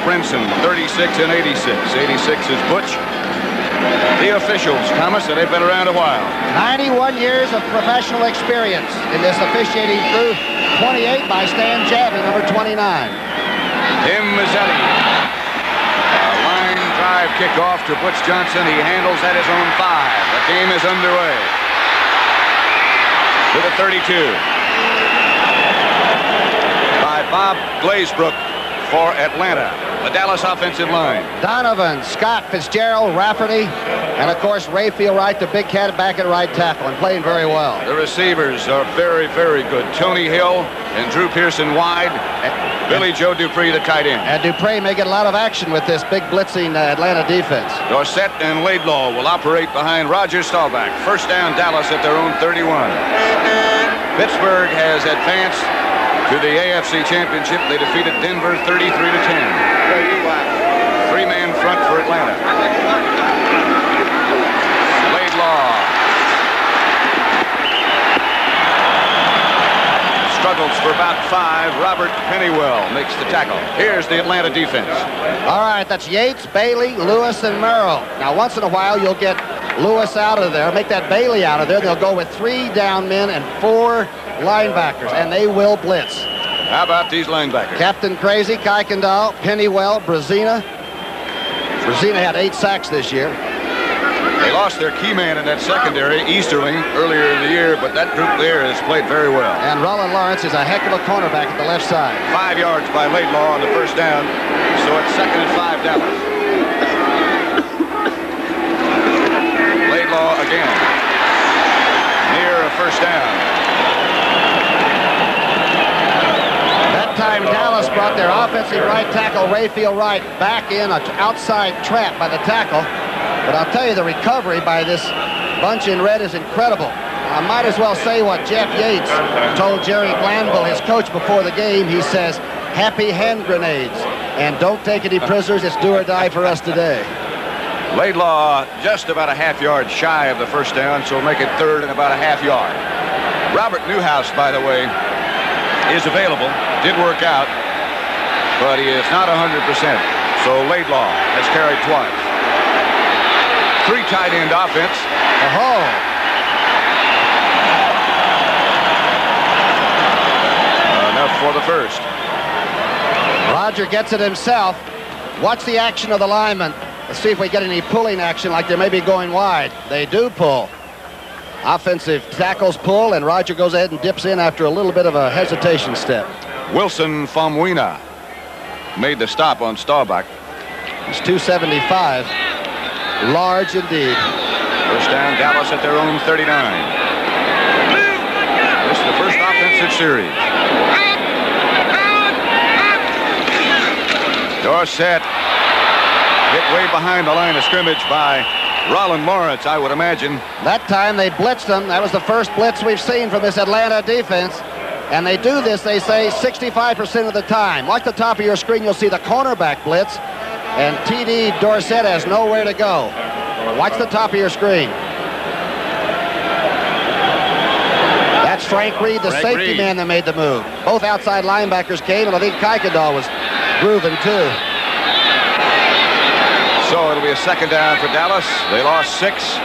Princeton, 36 and 86. 86 is Butch. The officials, Thomas, and they've been around a while. 91 years of professional experience in this officiating crew. 28 by Stan Jabbin, number 29. Tim Mazzetti. Line drive kickoff to Butch Johnson. He handles at his own 5. The game is underway. To the 32. By Bob Glazebrook for Atlanta. The Dallas offensive line. Donovan, Scott, Fitzgerald, Rafferty, and of course Rayfield Wright, the big cat back at right tackle, and playing very well. The receivers are very, very good. Tony Hill and Drew Pearson wide. Billy Joe Dupree, the tight end. And Dupree may get a lot of action with this big blitzing Atlanta defense. Dorsett and Laidlaw will operate behind Roger Staubach. First down, Dallas at their own 31. Pittsburgh has advanced to the AFC Championship. They defeated Denver 33-10. Three-man front for Atlanta. Laidlaw struggles for about 5. Robert Pennywell makes the tackle. Here's the Atlanta defense. All right, that's Yates, Bailey, Lewis, and Merrill. Now, once in a while, you'll get Lewis out of there, make that Bailey out of there. They'll go with 3 down men and 4 linebackers, and they will blitz. How about these linebackers? Captain Crazy, Kuykendall, Pennywell, Brazina. Brazina had 8 sacks this year. They lost their key man in that secondary, Easterling, earlier in the year, but that group there has played very well. And Roland Lawrence is a heck of a cornerback at the left side. 5 yards by Laidlaw on the first down, so it's 2nd and 5 Dallas. Laidlaw again, near a first down. Time Dallas brought their offensive right tackle Rayfield Wright back in an outside trap by the tackle, but I'll tell you, the recovery by this bunch in red is incredible. I might as well say what Jeff Yates told Jerry Glanville, his coach, before the game. He says, happy hand grenades, and don't take any prisoners. It's do or die for us today. Laidlaw just about a half yard shy of the first down, so we'll make it 3rd and about a half yard. Robert Newhouse, by the way, is available. Did work out, but he is not 100%. So Laidlaw has carried twice. 3 tight end offense. Enough for the first. Roger gets it himself. Watch the action of the linemen. Let's see if we get any pulling action like they may be going wide. They do pull. Offensive tackles pull, and Roger goes ahead and dips in after a little bit of a hesitation step. Wilson Famuina made the stop on Staubach. He's 275. Large indeed. First down, Dallas at their own 39. This is the first offensive series. Dorsett hit way behind the line of scrimmage by Roland Lawrence, I would imagine. That time they blitzed them. That was the first blitz we've seen from this Atlanta defense. And they do this, they say, 65% of the time. Watch the top of your screen. You'll see the cornerback blitz. And T.D. Dorsett has nowhere to go. Watch the top of your screen. That's Frank Reed, the safety man that made the move. Both outside linebackers came, and I think Kuykendall was grooving too. So it'll be a 2nd down for Dallas. They lost 6.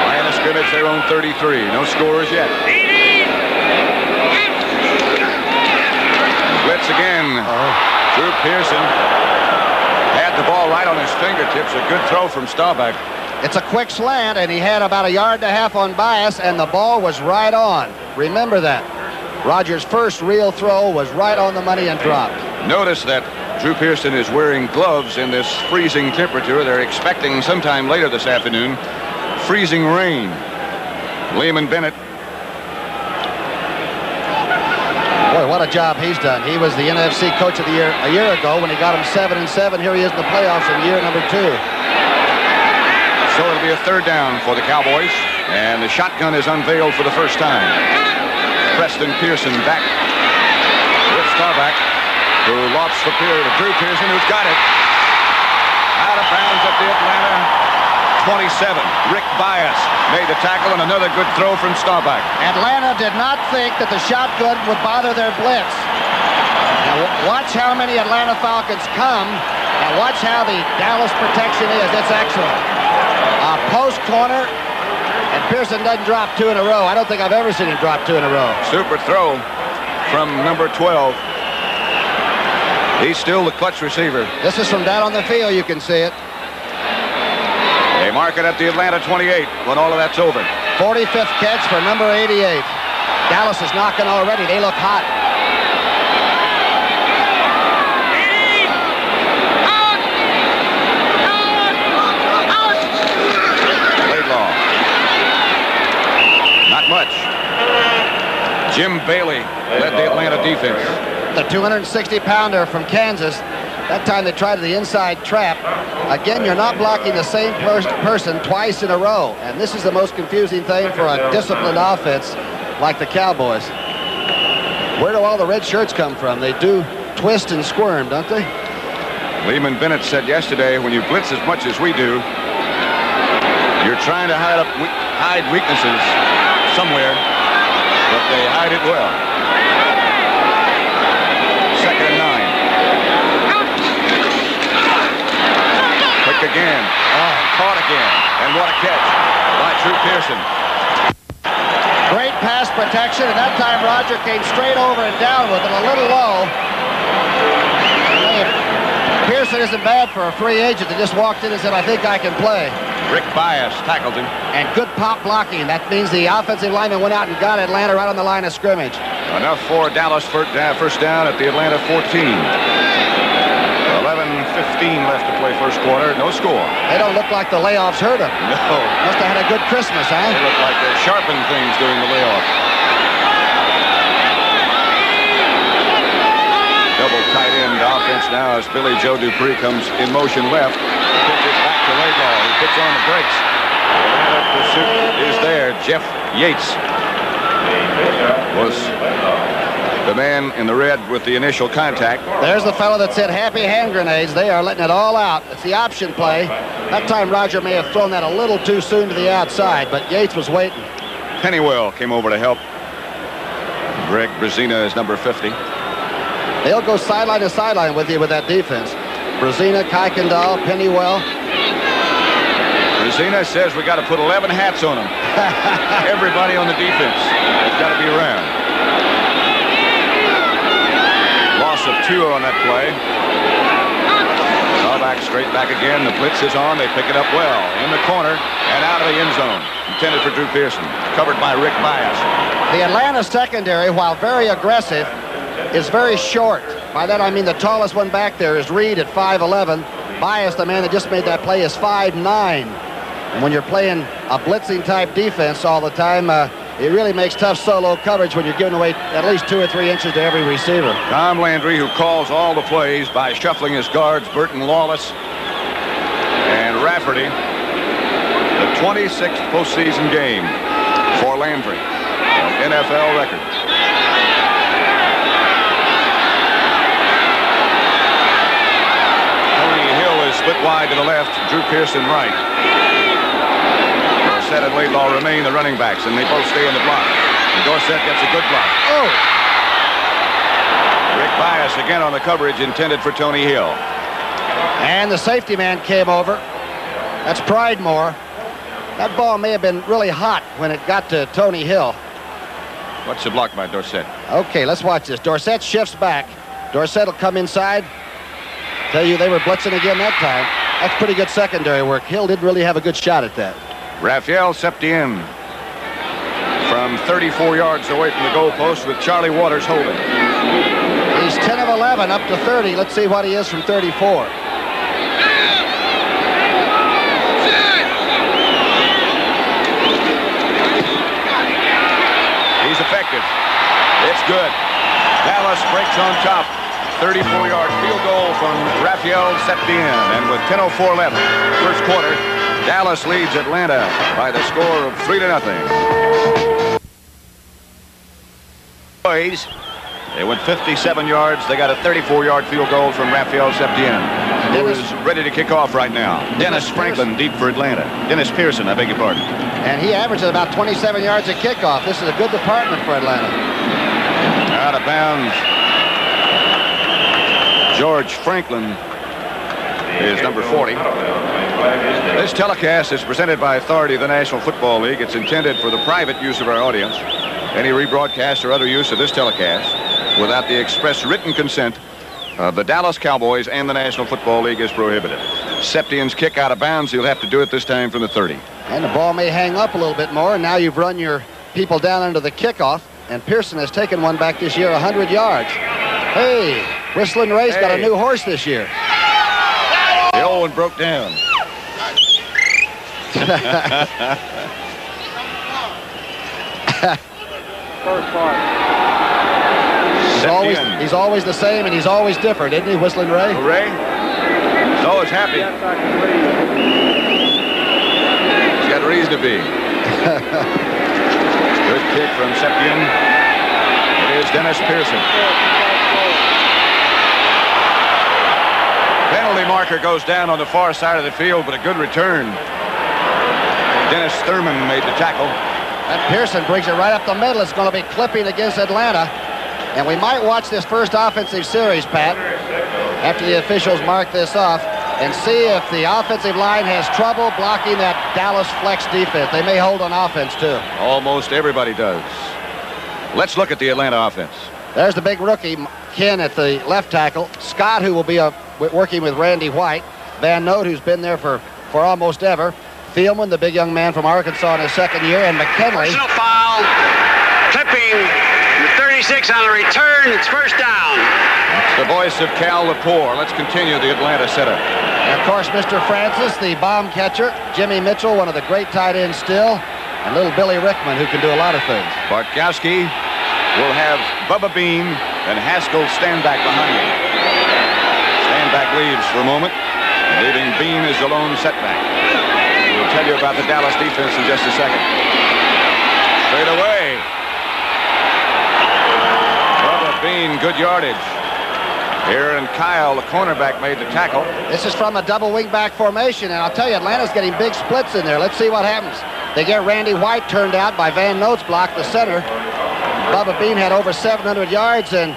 Line of scrimmage, their own 33. No scores yet. Blitz again. Drew Pearson had the ball right on his fingertips. A good throw from Staubach. It's a quick slant, and he had about 1.5 yards on bias, and the ball was right on. Remember that. Roger's first real throw was right on the money and dropped. Notice that Drew Pearson is wearing gloves in this freezing temperature. They're expecting sometime later this afternoon freezing rain. Lehman Bennett. Boy, what a job he's done. He was the NFC Coach of the Year a year ago when he got him 7-7. Here he is in the playoffs in year number 2. So it'll be a 3rd down for the Cowboys, and the shotgun is unveiled for the first time. Preston Pearson back with Staubach, who lofts the period of Drew Pearson, who's got it. Out of bounds at the Atlanta 27. Rick Bias made the tackle, and another good throw from Staubach. Atlanta did not think that the shotgun would bother their blitz. Now, watch how many Atlanta Falcons come, and watch how the Dallas protection is. It's excellent. Post corner, and Pearson doesn't drop 2 in a row. I don't think I've ever seen him drop 2 in a row. Super throw from number 12. He's still the clutch receiver. This is from down on the field. You can see it. They mark it at the Atlanta 28 when all of that's over. 45th catch for number 88. Dallas is knocking already. They look hot. Laidlaw. Not much. Jim Bailey led the Atlanta defense. The 260-pounder from Kansas. That time they tried the inside trap. Again, you're not blocking the same person twice in a row. And this is the most confusing thing for a disciplined offense like the Cowboys. Where do all the red shirts come from? They do twist and squirm, don't they? Lehman Bennett said yesterday, when you blitz as much as we do, you're trying to hide weaknesses somewhere, but they hide it well. 2nd and 9. Quick again. Caught again. And what a catch by Drew Pearson. Great pass protection, and that time Roger came straight over and down with it, a little low. Pearson isn't bad for a free agent that just walked in and said, I think I can play. Rick Bias tackled him. And good pop blocking. That means the offensive lineman went out and got Atlanta right on the line of scrimmage. Enough for Dallas first down at the Atlanta 14. 11:15 left to play first quarter. No score. They don't look like the layoffs hurt them. No. Must have had a good Christmas, huh? They look like they sharpened things during the layoff. Double tight end offense now as Billy Joe Dupree comes in motion left. Pitches back to Laidlaw. He puts on the brakes. The pursuit is there. Jeff Yates was the man in the red with the initial contact. There's the fellow that said happy hand grenades. They are letting it all out. It's the option play. That time Roger may have thrown that a little too soon to the outside, but Yates was waiting. Pennywell came over to help. Greg Brazina is number 50. They'll go sideline to sideline with you with that defense. Brazina, Kuykendall, Pennywell. Brazina says we got to put 11 hats on them. Everybody on the defense has got to be around. Loss of 2 on that play. Back straight back again. The blitz is on. They pick it up well in the corner and out of the end zone. Intended for Drew Pearson. Covered by Rick Bias. The Atlanta secondary, while very aggressive, is very short. By that I mean the tallest one back there is Reed at 5'11". Bias, the man that just made that play, is 5'9". And when you're playing a blitzing type defense all the time, it really makes tough solo coverage when you're giving away at least 2 or 3 inches to every receiver. Tom Landry, who calls all the plays by shuffling his guards, Burton Lawless and Rafferty. The 26th postseason game for Landry. An NFL record. Tony Hill is split wide to the left, Drew Pearson right. Dorsett and Laidlaw remain the running backs, and they both stay on the block. And Dorsett gets a good block. Oh! Rick Bias again on the coverage intended for Tony Hill. And the safety man came over. That's Pridemore. That ball may have been really hot when it got to Tony Hill. What's the block by Dorsett? Okay, let's watch this. Dorsett shifts back. Dorsett will come inside. Tell you they were blitzing again that time. That's pretty good secondary work. Hill didn't really have a good shot at that. Raphael Septien from 34 yards away from the goalpost with Charlie Waters holding. He's 10 of 11 up to 30. Let's see what he is from 34. He's effective. It's good. Dallas breaks on top. 34-yard field goal from Raphael Septien. And with 10:04 left, first quarter, Dallas leads Atlanta by the score of 3-0. They went 57 yards. They got a 34-yard field goal from Raphael Septien, who is ready to kick off right now. Dennis Franklin deep for Atlanta. Dennis Pearson, I beg your pardon. And he averages about 27 yards at kickoff. This is a good department for Atlanta. Out of bounds George Franklin is number 40. This telecast is presented by authority of the National Football League. It's intended for the private use of our audience. Any rebroadcast or other use of this telecast without the express written consent of the Dallas Cowboys and the National Football League is prohibited. Septien's kick out of bounds. He'll have to do it this time from the 30. And the ball may hang up a little bit more. And now you've run your people down under the kickoff. And Pearson has taken one back this year 100 yards. Hey, Whistling Ray's got a new horse this year. The old one broke down. First part. He's always the same, and he's always different, isn't he, Whistling Ray? Ray? He's always happy. Yes, I can believe it. He's got a reason to be. Good kick from Septien. It is Dennis Pearson. Penalty marker goes down on the far side of the field, but a good return. Dennis Thurman made the tackle. And Pearson brings it right up the middle. It's going to be clipping against Atlanta. And we might watch this first offensive series, Pat, after the officials mark this off, and see if the offensive line has trouble blocking that Dallas flex defense. They may hold on offense, too. Almost everybody does. Let's look at the Atlanta offense. There's the big rookie, Ken, at the left tackle. Scott, who will be working with Randy White. Van Note, who's been there for almost ever. Thielman, the big young man from Arkansas in his second year, and McKinley. Personal foul, clipping, the 36 on a return. It's first down. It's the voice of Cal Lepore. Let's continue the Atlanta setup. And of course, Mr. Francis, the bomb catcher. Jimmy Mitchell, one of the great tight ends still. And little Billy Rickman, who can do a lot of things. Bartkowski will have Bubba Bean and Haskell stand back behind him. Stand back leaves for a moment, leaving Bean as the lone setback. We'll tell you about the Dallas defense in just a second. Straight away. Bubba Bean, good yardage. Here and Kyle, the cornerback, made the tackle. This is from a double wingback formation, and I'll tell you, Atlanta's getting big splits in there. Let's see what happens. They get Randy White turned out by Van Note's block, the center. Bubba Bean had over 700 yards and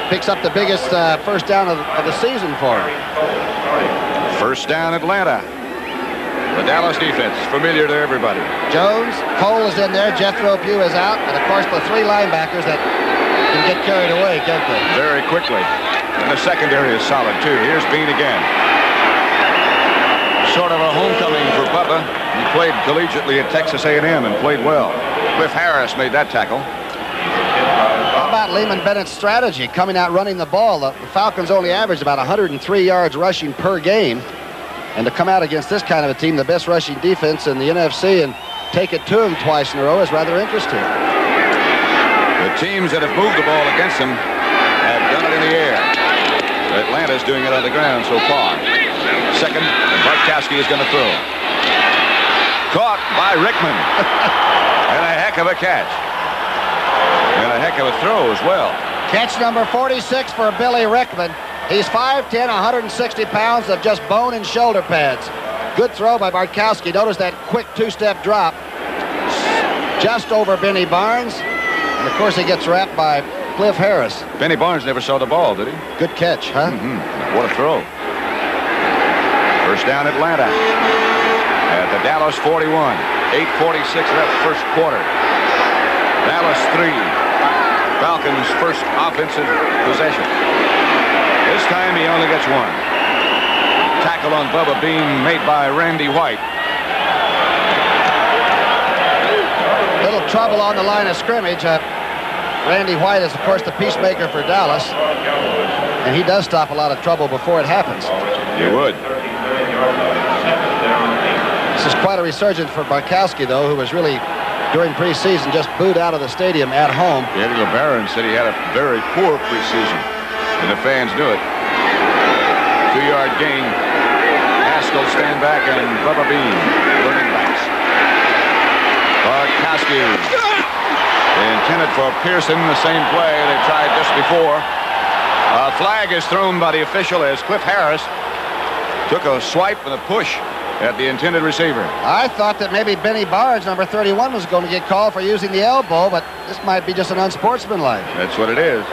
picks up the biggest first down of the season for him. First down, Atlanta. The Dallas defense, familiar to everybody. Jones, Cole is in there, Jethro Pugh is out, and of course the three linebackers that can get carried away, can't they? Very quickly. And the secondary is solid, too. Here's Bean again. Sort of a homecoming for Bubba. He played collegiately at Texas A&M and played well. Cliff Harris made that tackle. How about Lehman Bennett's strategy, coming out running the ball? The Falcons only averaged about 103 yards rushing per game. And to come out against this kind of a team, the best rushing defense in the NFC, and take it to them twice in a row is rather interesting. The teams that have moved the ball against them have done it in the air. Atlanta's doing it on the ground so far. Second, Bartkowski is going to throw. Caught by Rickman. And a heck of a catch. And a heck of a throw as well. Catch number 46 for Billy Rickman. He's 5'10", 160 pounds of just bone and shoulder pads. Good throw by Bartkowski. Notice that quick two-step drop. Just over Benny Barnes. And, of course, he gets wrapped by Cliff Harris. Benny Barnes never saw the ball, did he? Good catch, huh? What a throw. First down, Atlanta. At the Dallas 41. 8:46 left first quarter. Dallas 3. Falcons' first offensive possession. This time he only gets one. Tackle on Bubba Bean made by Randy White. Little trouble on the line of scrimmage. Randy White is, of course, the peacemaker for Dallas. And he does stop a lot of trouble before it happens. You would. This is quite a resurgence for Bartkowski, though, who was really, during preseason, just booed out of the stadium at home. Eddie LeBaron said he had a very poor preseason, and the fans knew it. 2-yard gain. Haskell stand back, and Bubba Bean, running backs. Bartkowski. Intended for Pearson, the same play they tried just before. A flag is thrown by the official as Cliff Harris took a swipe and a push at the intended receiver. I thought that maybe Benny Barnes, number 31, was going to get called for using the elbow, but this might be just an unsportsmanlike. That's what it is.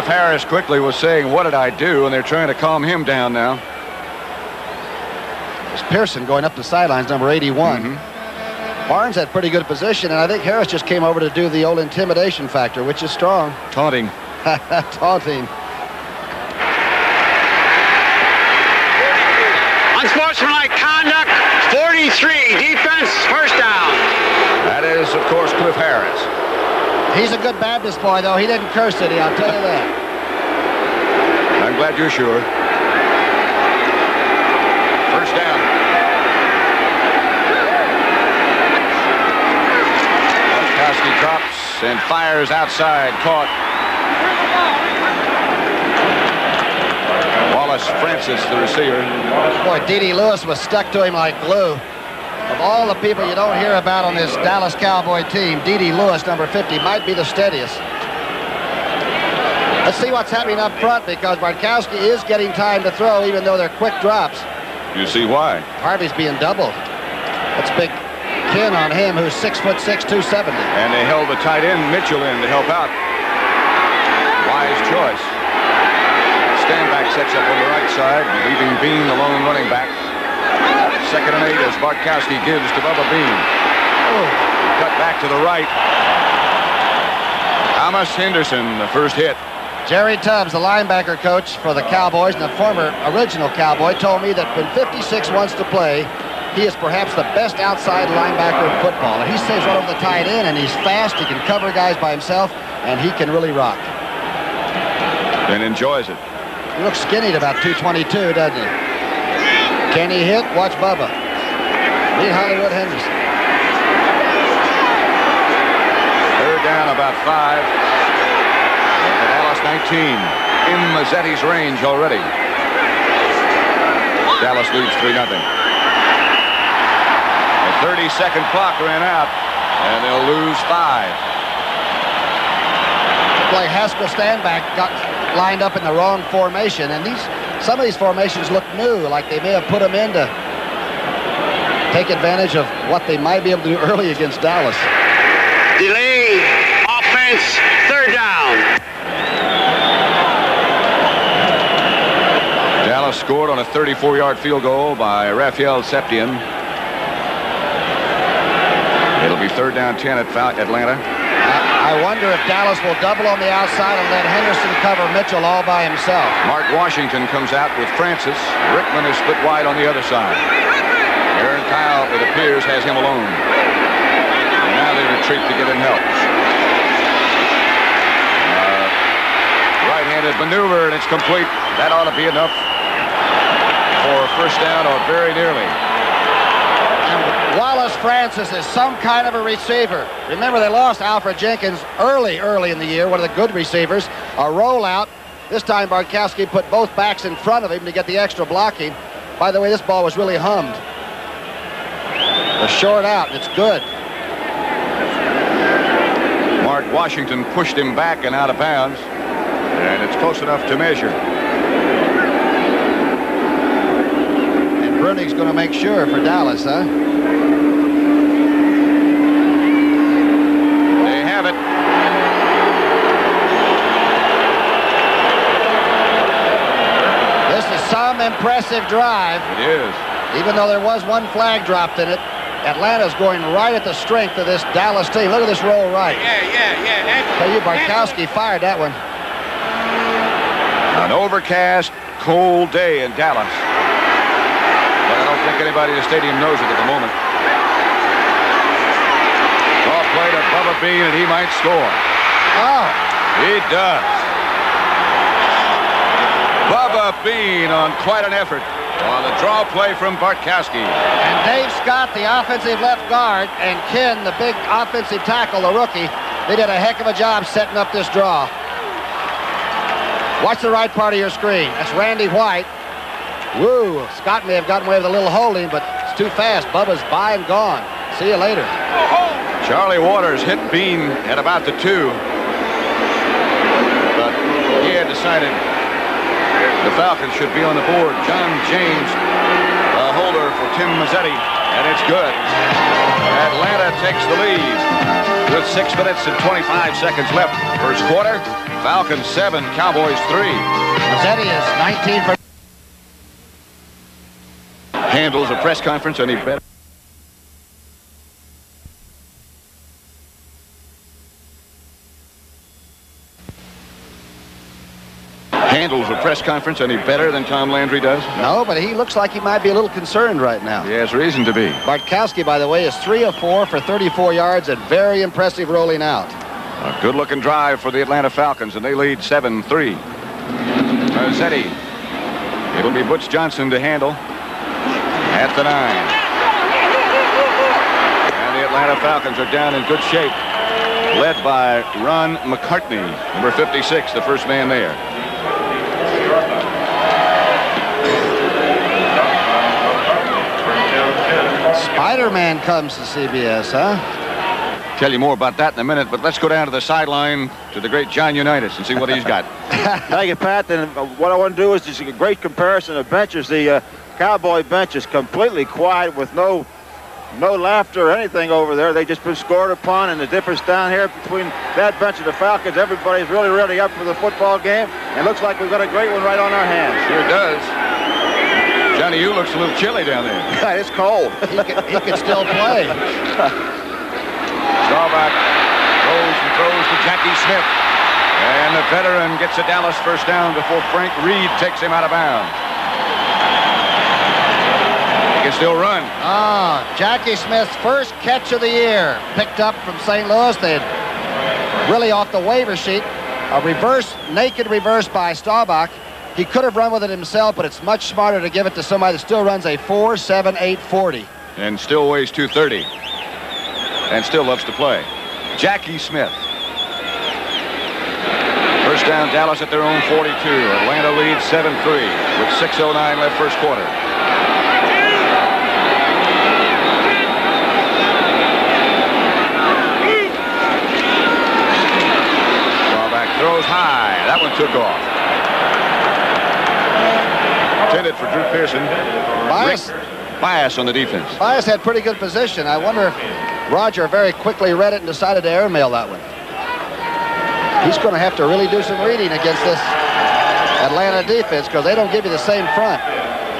Cliff Harris quickly was saying, "What did I do?" And they're trying to calm him down now. It's Pearson going up the sidelines, number 81. Barnes had pretty good position, and I think Harris just came over to do the old intimidation factor, which is strong. Taunting. Taunting. Unsportsmanlike conduct, 43. Defense, first down. That is, of course, Cliff Harris. He's a good Baptist boy, though. He didn't curse City, I'll tell you that. I'm glad you're sure. First down. Kowski drops and fires outside. Caught. Wallace Francis, the receiver. Boy, D.D. Lewis was stuck to him like glue. Of all the people you don't hear about on this Dallas Cowboy team, D.D. Lewis, number 50, might be the steadiest. Let's see what's happening up front, because Bartkowski is getting time to throw, even though they're quick drops. You see why. Harvey's being doubled. That's big kin on him, who's 6'6", 270. And they held the tight end Mitchell in to help out. Wise choice. Standback sets up on the right side, leaving Bean the lone running back. 2nd and 8 as Bartkowski gives to Bubba Bean. Cut back to the right. Thomas Henderson, the first hit. Jerry Tubbs, the linebacker coach for the Cowboys and the former original Cowboy, told me that when 56 wants to play, he is perhaps the best outside linebacker in football. And he stays right over the tight end, and he's fast. He can cover guys by himself, and he can really rock. And enjoys it. He looks skinny at about 222, doesn't he? Can he hit? Watch Bubba. Meet Hollywood Henderson. 3rd down, about 5. The Dallas 19 in Mazzetti's range already. Dallas leads 3-0. The 30-second clock ran out, and they'll lose 5. Like Haskell Standback got lined up in the wrong formation, and some of these formations look new, like they may have put them in to take advantage of what they might be able to do early against Dallas. Delay, offense, 3rd down. Dallas scored on a 34-yard field goal by Raphael Septien. It'll be 3rd down 10 at Atlanta. I wonder if Dallas will double on the outside and let Henderson cover Mitchell all by himself. Mark Washington comes out with Francis. Rickman is split wide on the other side. Aaron Kyle, it appears, has him alone. And now they retreat to get him help. Right-handed maneuver, and it's complete. That ought to be enough for a first down, or very nearly. And Wallace Francis is some kind of a receiver. Remember, they lost Alfred Jenkins early in the year, one of the good receivers. A rollout. This time Bartkowski put both backs in front of him to get the extra blocking. By the way, this ball was really hummed. A short out, and it's good. Mark Washington pushed him back and out of bounds, and it's close enough to measure. And Brunig's going to make sure for Dallas, huh? They have it. This is some impressive drive. It is. Even though there was one flag dropped in it, Atlanta's going right at the strength of this Dallas team. Look at this roll right. Yeah. Tell you, Bartkowski fired that one. An overcast, cold day in Dallas. But I don't think anybody in the stadium knows it at the moment. Ball play to Bubba Bean, and he might score. Oh. He does. Bubba Bean on quite an effort on the draw play from Bartkowski. And Dave Scott, the offensive left guard, and Ken, the big offensive tackle, the rookie, they did a heck of a job setting up this draw. Watch the right part of your screen. That's Randy White. Woo! Scott may have gotten away with a little holding, but it's too fast. Bubba's by and gone. See you later. Charlie Waters hit Bean at about the 2. But he had decided the Falcons should be on the board. John James, a holder for Tim Mazzetti, and it's good. Atlanta takes the lead. With 6 minutes and 25 seconds left. First quarter, Falcons 7, Cowboys 3. Mazzetti is 19 for... Handles a press conference any better. Handles a press conference any better than Tom Landry does? No, but he looks like he might be a little concerned right now. He has reason to be. Bartkowski, by the way, is 3 of 4 for 34 yards and very impressive rolling out. A good-looking drive for the Atlanta Falcons, and they lead 7-3. Mazzetti. It'll be Butch Johnson to handle at the 9. And the Atlanta Falcons are down in good shape, led by Ron McCartney, number 56, the first man there. Spider-Man comes to CBS, huh? Tell you more about that in a minute, but let's go down to the sideline to the great John Unitas and see what he's got. Thank you, Pat. And what I want to do is just a great comparison of benches. The Cowboy bench is completely quiet with no laughter or anything over there. They just been scored upon, and the difference down here between that bench and the Falcons, everybody's really up for the football game. And it looks like we've got a great one right on our hands. Sure does. Johnny, you looks a little chilly down there. It's cold. He could still play. Staubach goes and throws to Jackie Smith. And the veteran gets a Dallas first down before Frank Reed takes him out of bounds. He can still run. Jackie Smith's first catch of the year. Picked up from St. Louis. They'd really off the waiver sheet. A naked reverse by Staubach. He could have run with it himself, but it's much smarter to give it to somebody that still runs a 4.78 40. And still weighs 230. And still loves to play. Jackie Smith. First down, Dallas at their own 42. Atlanta leads 7-3 with 6:09 left first quarter. Staubach throws high. That one took off. Intended for Drew Pearson. Bias on the defense. Bias had pretty good position. I wonder if Roger very quickly read it and decided to airmail that one. He's going to have to really do some reading against this Atlanta defense because they don't give you the same front.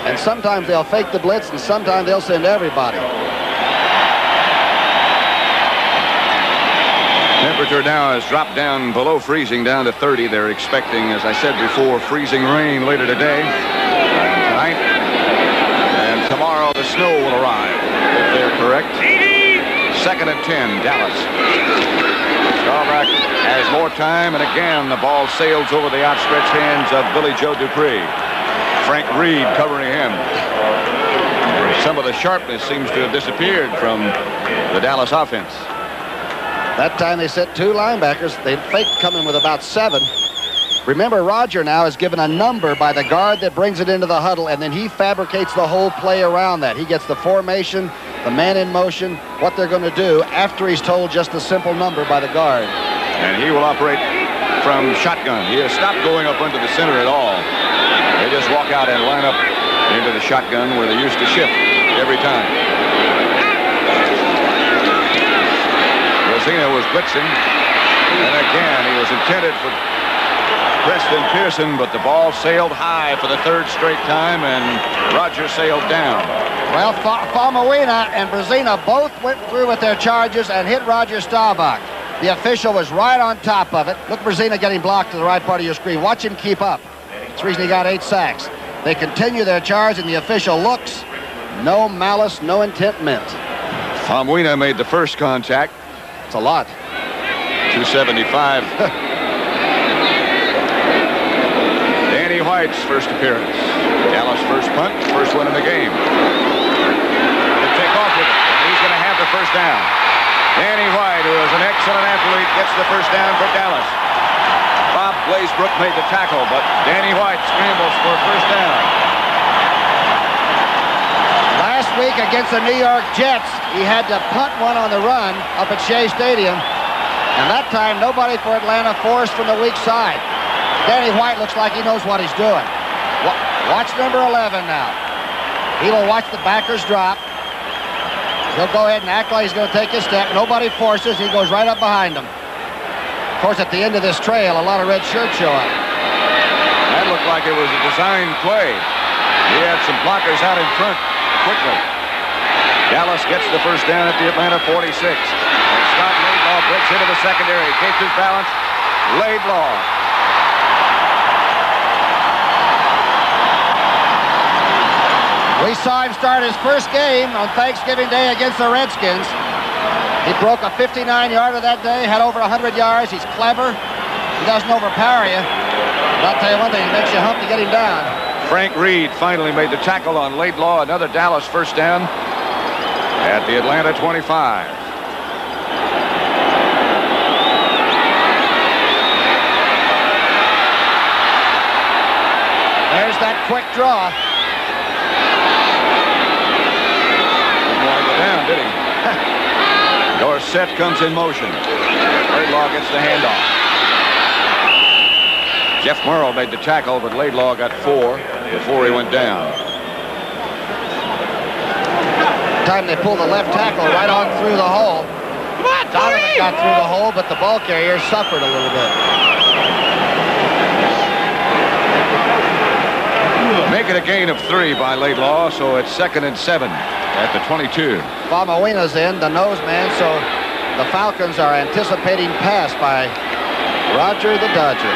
And sometimes they'll fake the blitz and sometimes they'll send everybody. Temperature now has dropped down below freezing, down to 30. They're expecting, as I said before, freezing rain later today. Tonight. And tomorrow the snow will arrive, if they're correct. 2nd and 10, Dallas. Staubach has more time, and again the ball sails over the outstretched hands of Billy Joe Dupree. Frank Reed covering him. Some of the sharpness seems to have disappeared from the Dallas offense. That time they set 2 linebackers. They faked coming with about 7. Remember, Roger now is given a number by the guard that brings it into the huddle, and then he fabricates the whole play around that. He gets the formation, the man in motion, what they're going to do after he's told just a simple number by the guard. And he will operate from shotgun. He has stopped going up under the center at all. They just walk out and line up into the shotgun where they used to shift every time. Rosina was blitzing, and again he was intended for Preston Pearson, but the ball sailed high for the 3rd straight time, and Roger sailed down. Well, Famuina and Brazina both went through with their charges and hit Roger Staubach. The official was right on top of it. Look, Brazina getting blocked to the right part of your screen. Watch him keep up. That's the reason he got 8 sacks. They continue their charge, and the official looks. No malice, no intent meant. Famuina made the first contact. It's a lot. 275. Danny White's first appearance. Dallas first punt, first one in the game. They take off with it. He's going to have the first down. Danny White, who is an excellent athlete, gets the first down for Dallas. Bob Glazebrook made the tackle, but Danny White scrambles for a first down. Last week against the New York Jets, he had to punt one on the run up at Shea Stadium. And that time, nobody for Atlanta forced from the weak side. Danny White looks like he knows what he's doing. Watch number 11 now. He will watch the backers drop. He'll go ahead and act like he's going to take his step. Nobody forces. He goes right up behind him. Of course, at the end of this trail, a lot of red shirts show up. That looked like it was a design play. He had some blockers out in front quickly. Dallas gets the first down at the Atlanta 46. And Scott Laidlaw breaks into the secondary. Keeps his balance. Laidlaw. We saw him start his first game on Thanksgiving Day against the Redskins. He broke a 59-yarder that day, had over 100 yards. He's clever. He doesn't overpower you. But I'll tell you one thing, he makes you hump to get him down. Frank Reed finally made the tackle on Laidlaw. Another Dallas first down at the Atlanta 25. There's that quick draw. Didn't want to go down, did he? Dorsett comes in motion. Laidlaw gets the handoff. Jeff Murrow made the tackle, but Laidlaw got 4 before he went down. Time they pulled the left tackle right on through the hole. Donovan got through the hole, but the ball carrier suffered a little bit. Make it a gain of 3 by Laidlaw, so it's 2nd and 7 at the 22. Famawina's in, the nose man, so the Falcons are anticipating pass by Roger the Dodger.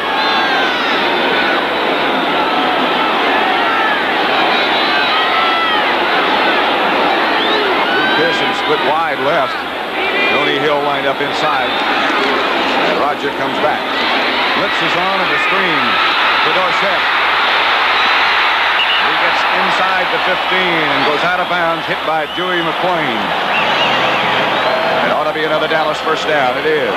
Pearson split wide left. Tony Hill lined up inside. And Roger comes back. Blitz is on and the screen to Dorsett. He gets inside the 15 and goes out of bounds, hit by Dewey McClain. It ought to be another Dallas first down. It is.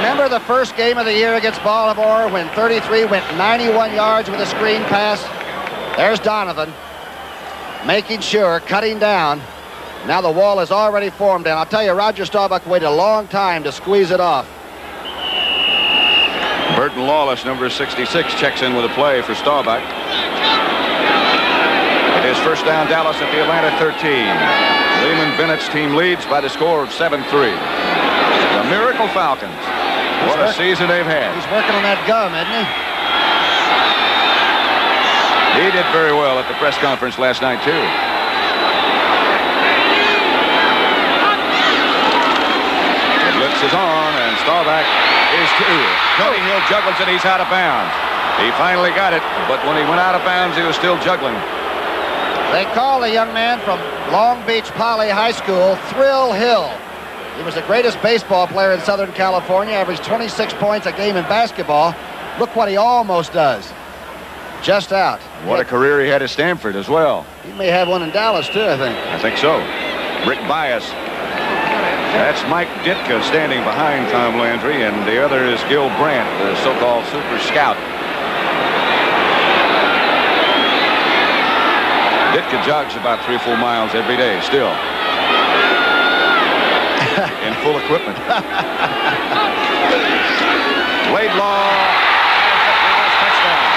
Remember the first game of the year against Baltimore when 33 went 91 yards with a screen pass? There's Donovan making sure, cutting down. Now the wall is already formed, and I'll tell you, Roger Staubach waited a long time to squeeze it off. Burton Lawless, number 66, checks in with a play for Staubach. It is first down Dallas at the Atlanta 13. Lehman Bennett's team leads by the score of 7-3. The Miracle Falcons. What a season they've had. He's working on that gum, isn't he? He did very well at the press conference last night, too. Is on, and Staubach is 2. Tony Hill juggles and he's out of bounds. He finally got it, but when he went out of bounds, he was still juggling. They call the young man from Long Beach Poly High School Thrill Hill. He was the greatest baseball player in Southern California, averaged 26 points a game in basketball. Look what he almost does. Just out. What a career he had at Stanford as well. He may have one in Dallas, too, I think. I think so. Rick Bias. That's Mike Ditka standing behind Tom Landry, and the other is Gil Brandt, the so-called super scout. Ditka jogs about 3 or 4 miles every day still. In full equipment. Laidlaw. Touchdown.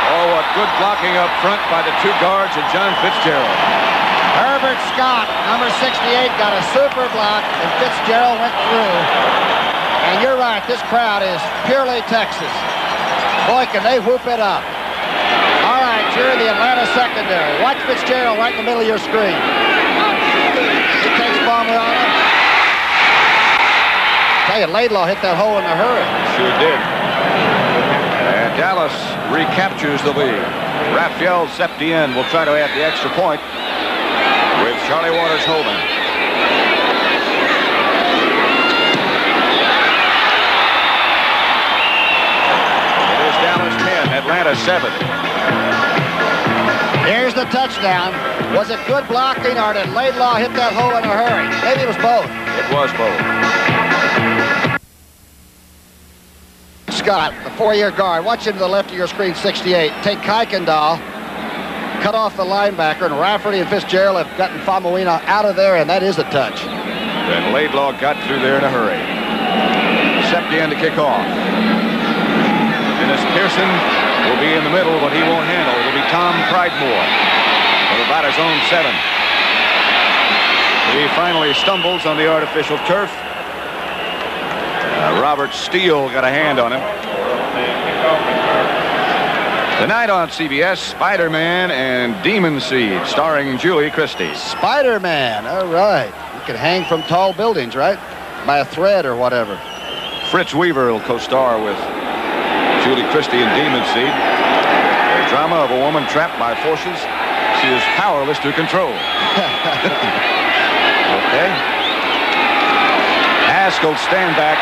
Oh, what good blocking up front by the 2 guards and John Fitzgerald. Herbert Scott, number 68, got a super block, and Fitzgerald went through. And you're right, this crowd is purely Texas. Boy, can they whoop it up. All right, you're in the Atlanta secondary. Watch Fitzgerald right in the middle of your screen. He takes Famawina. Tell you, Laidlaw hit that hole in a hurry. Sure did. And Dallas recaptures the lead. Raphael Septien will try to add the extra point, with Charlie Waters holding. It is Dallas 10, Atlanta 7. Here's the touchdown. Was it good blocking, or did Laidlaw hit that hole in a hurry? Maybe it was both. It was both. Scott, the 4-year guard. Watch him to the left of your screen, 68. Take Kuykendall. Cut off the linebacker, and Rafferty and Fitzgerald have gotten Famawina out of there, and that is a touch. And Laidlaw got through there in a hurry. Septien to kick off. Dennis Pearson will be in the middle, but he won't handle. It'll be Tom Pridemore from about his own 7. He finally stumbles on the artificial turf. Robert Steele got a hand on him. Tonight on CBS, Spider-Man and Demon Seed, starring Julie Christie. Spider-Man, all right. You can hang from tall buildings, right? By a thread or whatever. Fritz Weaver will co-star with Julie Christie and Demon Seed. The drama of a woman trapped by forces she is powerless to control. Okay. Haskell stand back.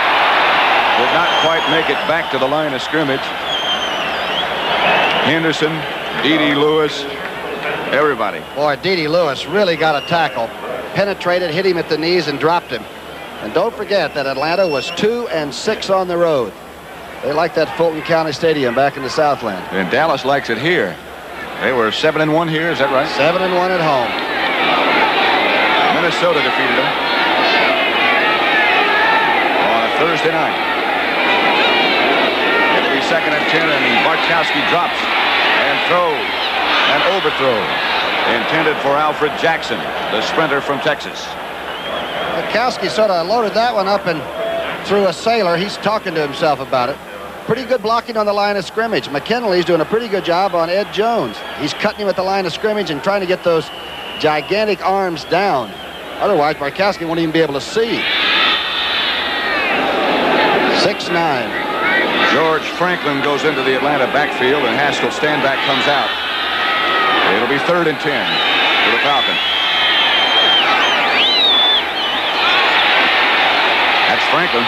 Did not quite make it back to the line of scrimmage. Henderson, D.D. Lewis, everybody. Boy, D.D. Lewis really got a tackle. Penetrated, hit him at the knees, and dropped him. And don't forget that Atlanta was 2-6 on the road. They like that Fulton County Stadium back in the Southland. And Dallas likes it here. They were 7-1 here, is that right? 7-1 at home. Minnesota defeated them on a Thursday night. It'll be 2nd and 10, and Bartkowski drops and throws and overthrow intended for Alfred Jackson, the sprinter from Texas. Bartkowski sort of loaded that one up and threw a sailor. He's talking to himself about it. Pretty good blocking on the line of scrimmage. McKinley's doing a pretty good job on Ed Jones. He's cutting him at the line of scrimmage and trying to get those gigantic arms down. Otherwise, Bartkowski won't even be able to see. 6'9". George Franklin goes into the Atlanta backfield, and Haskell stand back comes out. It'll be 3rd and 10 for the Falcons. That's Franklin.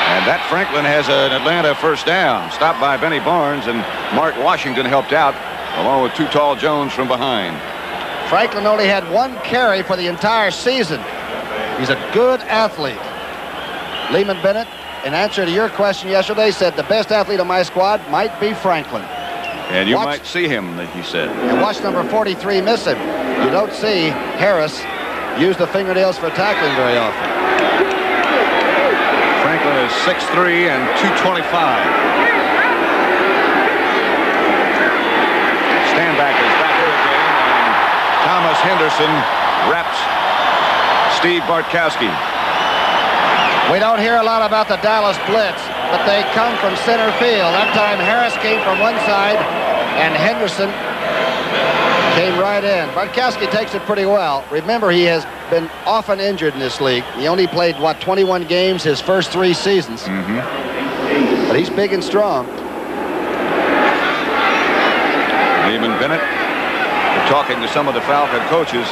And that Franklin has an Atlanta first down. Stopped by Benny Barnes, and Mark Washington helped out, along with Too Tall Jones from behind. Franklin only had 1 carry for the entire season. He's a good athlete. Lehman Bennett, in answer to your question yesterday, said the best athlete on my squad might be Franklin. And you might see him, he said. And watch number 43 miss him. You don't see Harris use the fingernails for tackling very often. Franklin is 6'3" and 225. Standback is back in the game, and Thomas Henderson wraps Steve Bartkowski. We don't hear a lot about the Dallas blitz, but they come from center field. That time Harris came from one side, and Henderson came right in. Bartkowski takes it pretty well. Remember, he has been often injured in this league. He only played, 21 games his first 3 seasons. But he's big and strong. Lehman Bennett, talking to some of the Falcon coaches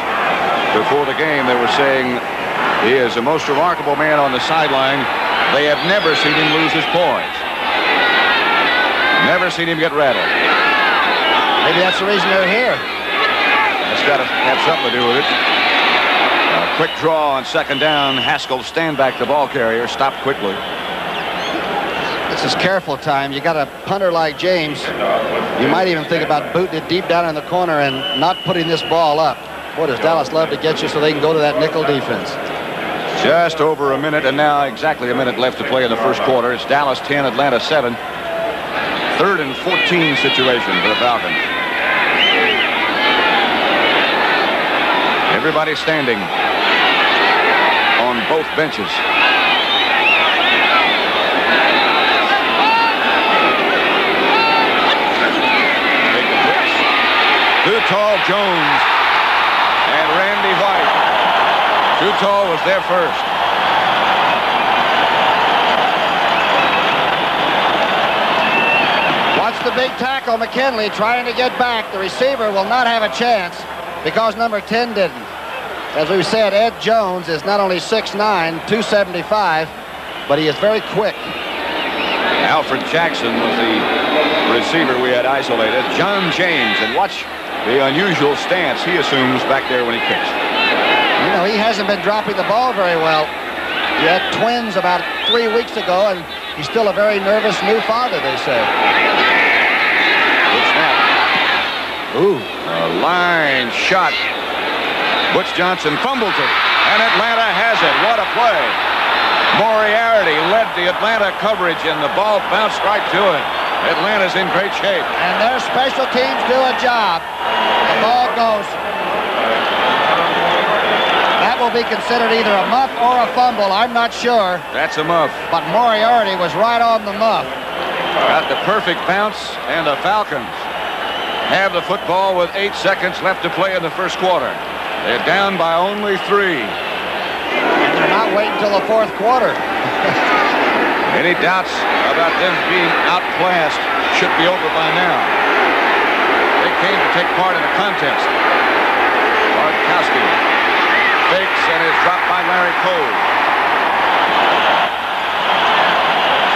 before the game, they were saying he is the most remarkable man on the sideline. They have never seen him lose his poise. Never seen him get rattled. Maybe that's the reason they're here. That's got to have something to do with it. A quick draw on 2nd down. Haskell stand back, the ball carrier, stopped quickly. This is careful time. You got a punter like James. You might even think about booting it deep down in the corner and not putting this ball up. Boy, does Dallas love to get you so they can go to that nickel defense. Just over a minute, and now exactly a minute left to play in the first quarter. It's Dallas 10, Atlanta 7. 3rd and 14 situation for the Falcons. Everybody standing on both benches. Take the blitz. Too Tall Jones and Randy White. Too Tall was there first. Watch the big tackle, McKinley trying to get back. The receiver will not have a chance because number 10 didn't. As we said, Ed Jones is not only 6'9", 275, but he is very quick. Alfred Jackson was the receiver we had isolated. John James, and watch the unusual stance he assumes back there when he kicks. You know, he hasn't been dropping the ball very well. He had twins about 3 weeks ago, and he's still a very nervous new father, they say. Good snap. Ooh, a line shot. Butch Johnson fumbles it, and Atlanta has it. What a play. Moriarty led the Atlanta coverage, and the ball bounced right to it. Atlanta's in great shape. And their special teams do a job. The ball goes will be considered either a muff or a fumble. I'm not sure. That's a muff. But Moriarty was right on the muff. Got the perfect bounce, and the Falcons have the football with 8 seconds left to play in the first quarter. They're down by only 3. And they're not waiting until the fourth quarter. Any doubts about them being outclassed should be over by now. They came to take part in a contest. Bartkowski fakes and is dropped by Larry Cole.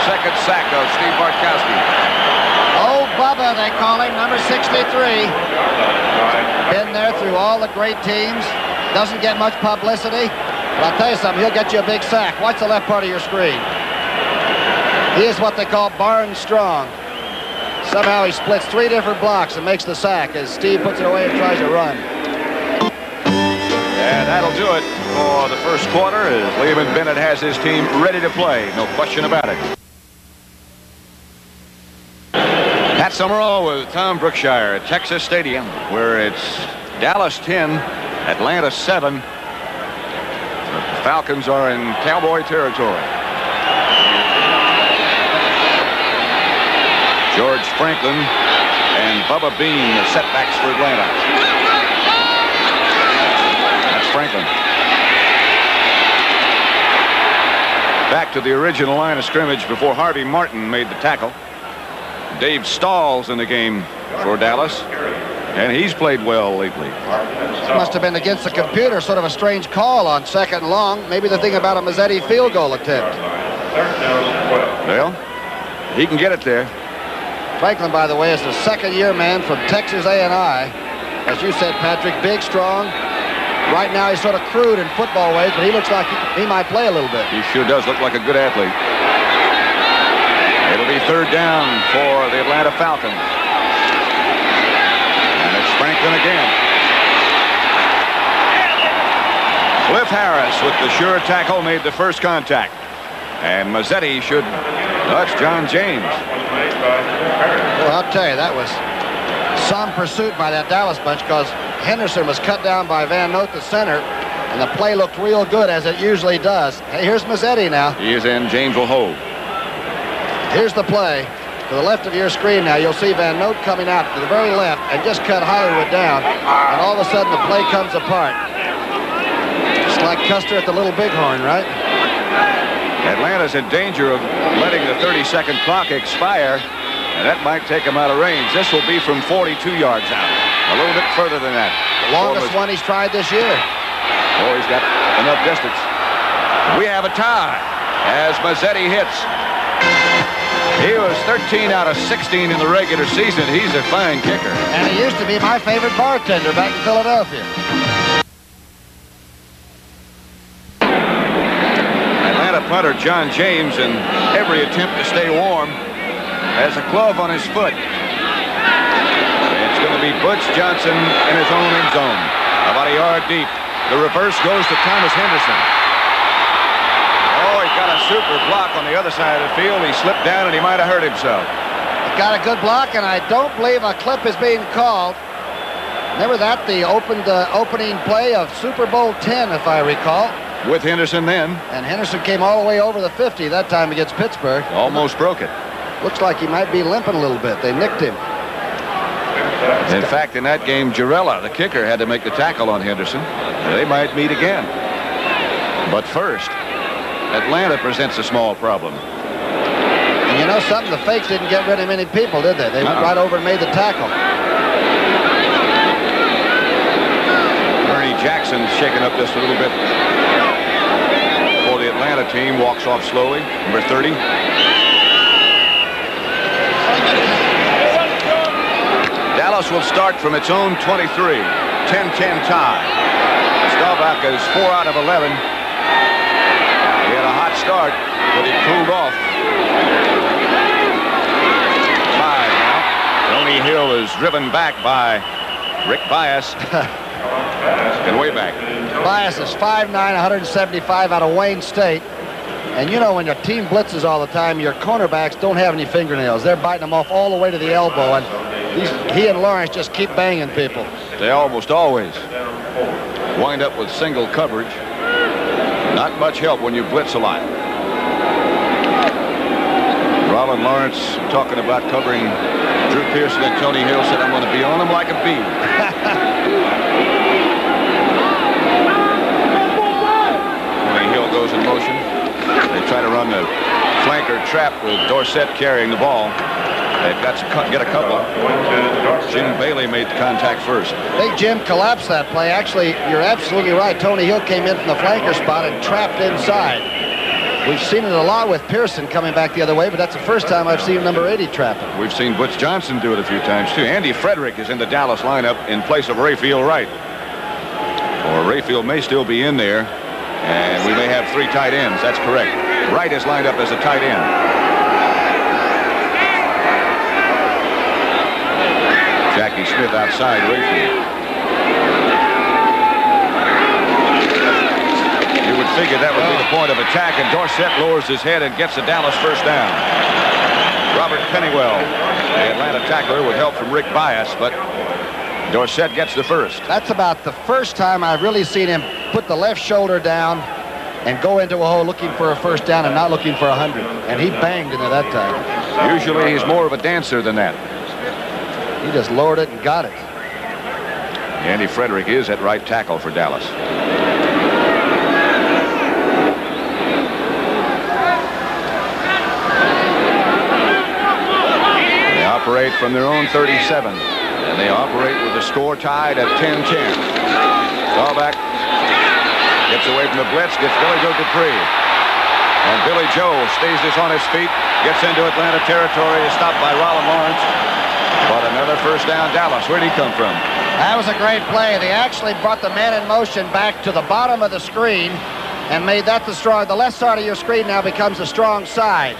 Second sack of Steve Bartkowski. Old Bubba, they call him, number 63. Been there through all the great teams. Doesn't get much publicity. But I'll tell you something, he'll get you a big sack. Watch the left part of your screen. He is what they call barn strong. Somehow he splits 3 different blocks and makes the sack as Steve puts it away and tries to run. And that'll do it for the first quarter as Lehman Bennett has his team ready to play. No question about it. Pat Summerall with Tom Brookshire at Texas Stadium, where it's Dallas 10, Atlanta 7. The Falcons are in Cowboy territory. George Franklin and Bubba Bean, the setbacks for Atlanta. That's Franklin. Back to the original line of scrimmage before Harvey Martin made the tackle. Dave Stahl's in the game for Dallas, and he's played well lately. Must have been against the computer, sort of a strange call on 2nd and long. Maybe the thing about a Mazzetti field goal attempt. Well, he can get it there. Franklin, by the way, is the second-year man from Texas A&I. As you said, Patrick, big, strong. Right now he's sort of crude in football ways, but he looks like he might play a little bit. He sure does look like a good athlete. It'll be 3rd down for the Atlanta Falcons. And it's Franklin again. Cliff Harris with the sure tackle made the first contact. And Mazzetti should... That's John James. Well, I'll tell you, that was some pursuit by that Dallas bunch because Henderson was cut down by Van Note, the center, and the play looked real good, as it usually does. Hey, here's Mazzetti now. He is in. James will hold. Here's the play. To the left of your screen now, you'll see Van Note coming out to the very left and just cut Hollywood down, and all of a sudden the play comes apart. Just like Custer at the Little Bighorn, right? Atlanta's in danger of letting the 30-second clock expire, and that might take him out of range. This will be from 42 yards out, a little bit further than that. The longest one he's tried this year. Oh, he's got enough distance. We have a tie as Mazzetti hits. He was 13 out of 16 in the regular season. He's a fine kicker. And he used to be my favorite bartender back in Philadelphia. Punter John James, in every attempt to stay warm, has a glove on his foot. It's going to be Butch Johnson in his own end zone, about a yard deep. The reverse goes to Thomas Henderson. Oh, he's got a super block on the other side of the field. He slipped down and he might have hurt himself. He got a good block, and I don't believe a clip is being called. Remember that, the opening play of Super Bowl 10, if I recall. With Henderson then. And Henderson came all the way over the 50 that time against Pittsburgh. Almost broke it. Looks like he might be limping a little bit. They nicked him. In fact, in that game, Girella, the kicker, had to make the tackle on Henderson. They might meet again. But first, Atlanta presents a small problem. And you know something? The fakes didn't get rid of many people, did they? They went right over and made the tackle. Ernie Jackson's shaken up just a little bit. For the Atlanta team, walks off slowly, number 30. Dallas will start from its own 23. 10-10 tie. Staubach is 4 out of 11. He had a hot start, but he cooled off. 5 now. Tony Hill is driven back by Rick Bias. And way back. Bias is 5'9", 175 out of Wayne State. And you know, when your team blitzes all the time, your cornerbacks don't have any fingernails. They're biting them off all the way to the elbow. And he and Lawrence just keep banging people. They almost always wind up with single coverage. Not much help when you blitz a lot. Rollin Lawrence, talking about covering Drew Pearson and Tony Hill, said, I'm going to be on him like a bee. Tony Hill goes in motion. They try to run the flanker trap with Dorsett carrying the ball. They've got to get a couple. Jim Bailey made the contact first. Big Jim collapsed that play. Actually, you're absolutely right. Tony Hill came in from the flanker spot and trapped inside. We've seen it a lot with Pearson coming back the other way, but that's the first time I've seen number 80 trapping. We've seen Butch Johnson do it a few times, too. Andy Frederick is in the Dallas lineup in place of Rayfield Wright. Or Rayfield may still be in there, and we may have 3 tight ends. That's correct. Wright is lined up as a tight end. Jackie Smith outside Rayfield. You would figure that would be the point of attack, and Dorsett lowers his head and gets the Dallas first down. Robert Pennywell, the Atlanta tackler, with help from Rick Bias, but Dorsett gets the first. That's about the first time I've really seen him put the left shoulder down and go into a hole looking for a first down and not looking for 100. And he banged into that time. Usually he's more of a dancer than that. He just lowered it and got it. Andy Frederick is at right tackle for Dallas. They operate from their own 37. And they operate with the score tied at 10-10. Staubach gets away from the blitz, gets Billy Joe Dupree. And Billy Joe stays this on his feet, gets into Atlanta territory, is stopped by Rollin Lawrence. But another first down, Dallas. Where'd he come from? That was a great play. They actually brought the man in motion back to the bottom of the screen and made that the left side of your screen now becomes the strong side.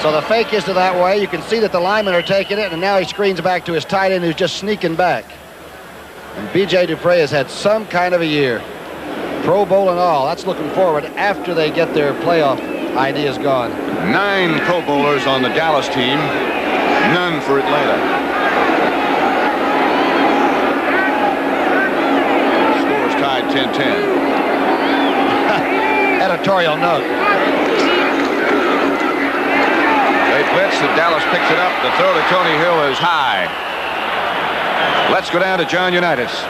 So the fake is to that way. You can see that the linemen are taking it, and now he screens back to his tight end who's just sneaking back. And B.J. Dupree has had some kind of a year. Pro Bowl and all. That's looking forward after they get their playoff ideas gone. 9 Pro Bowlers on the Dallas team. None for Atlanta. Scores tied 10-10. Editorial note. They blitz, and Dallas picks it up. The throw to Tony Hill is high. Let's go down to John Unitas.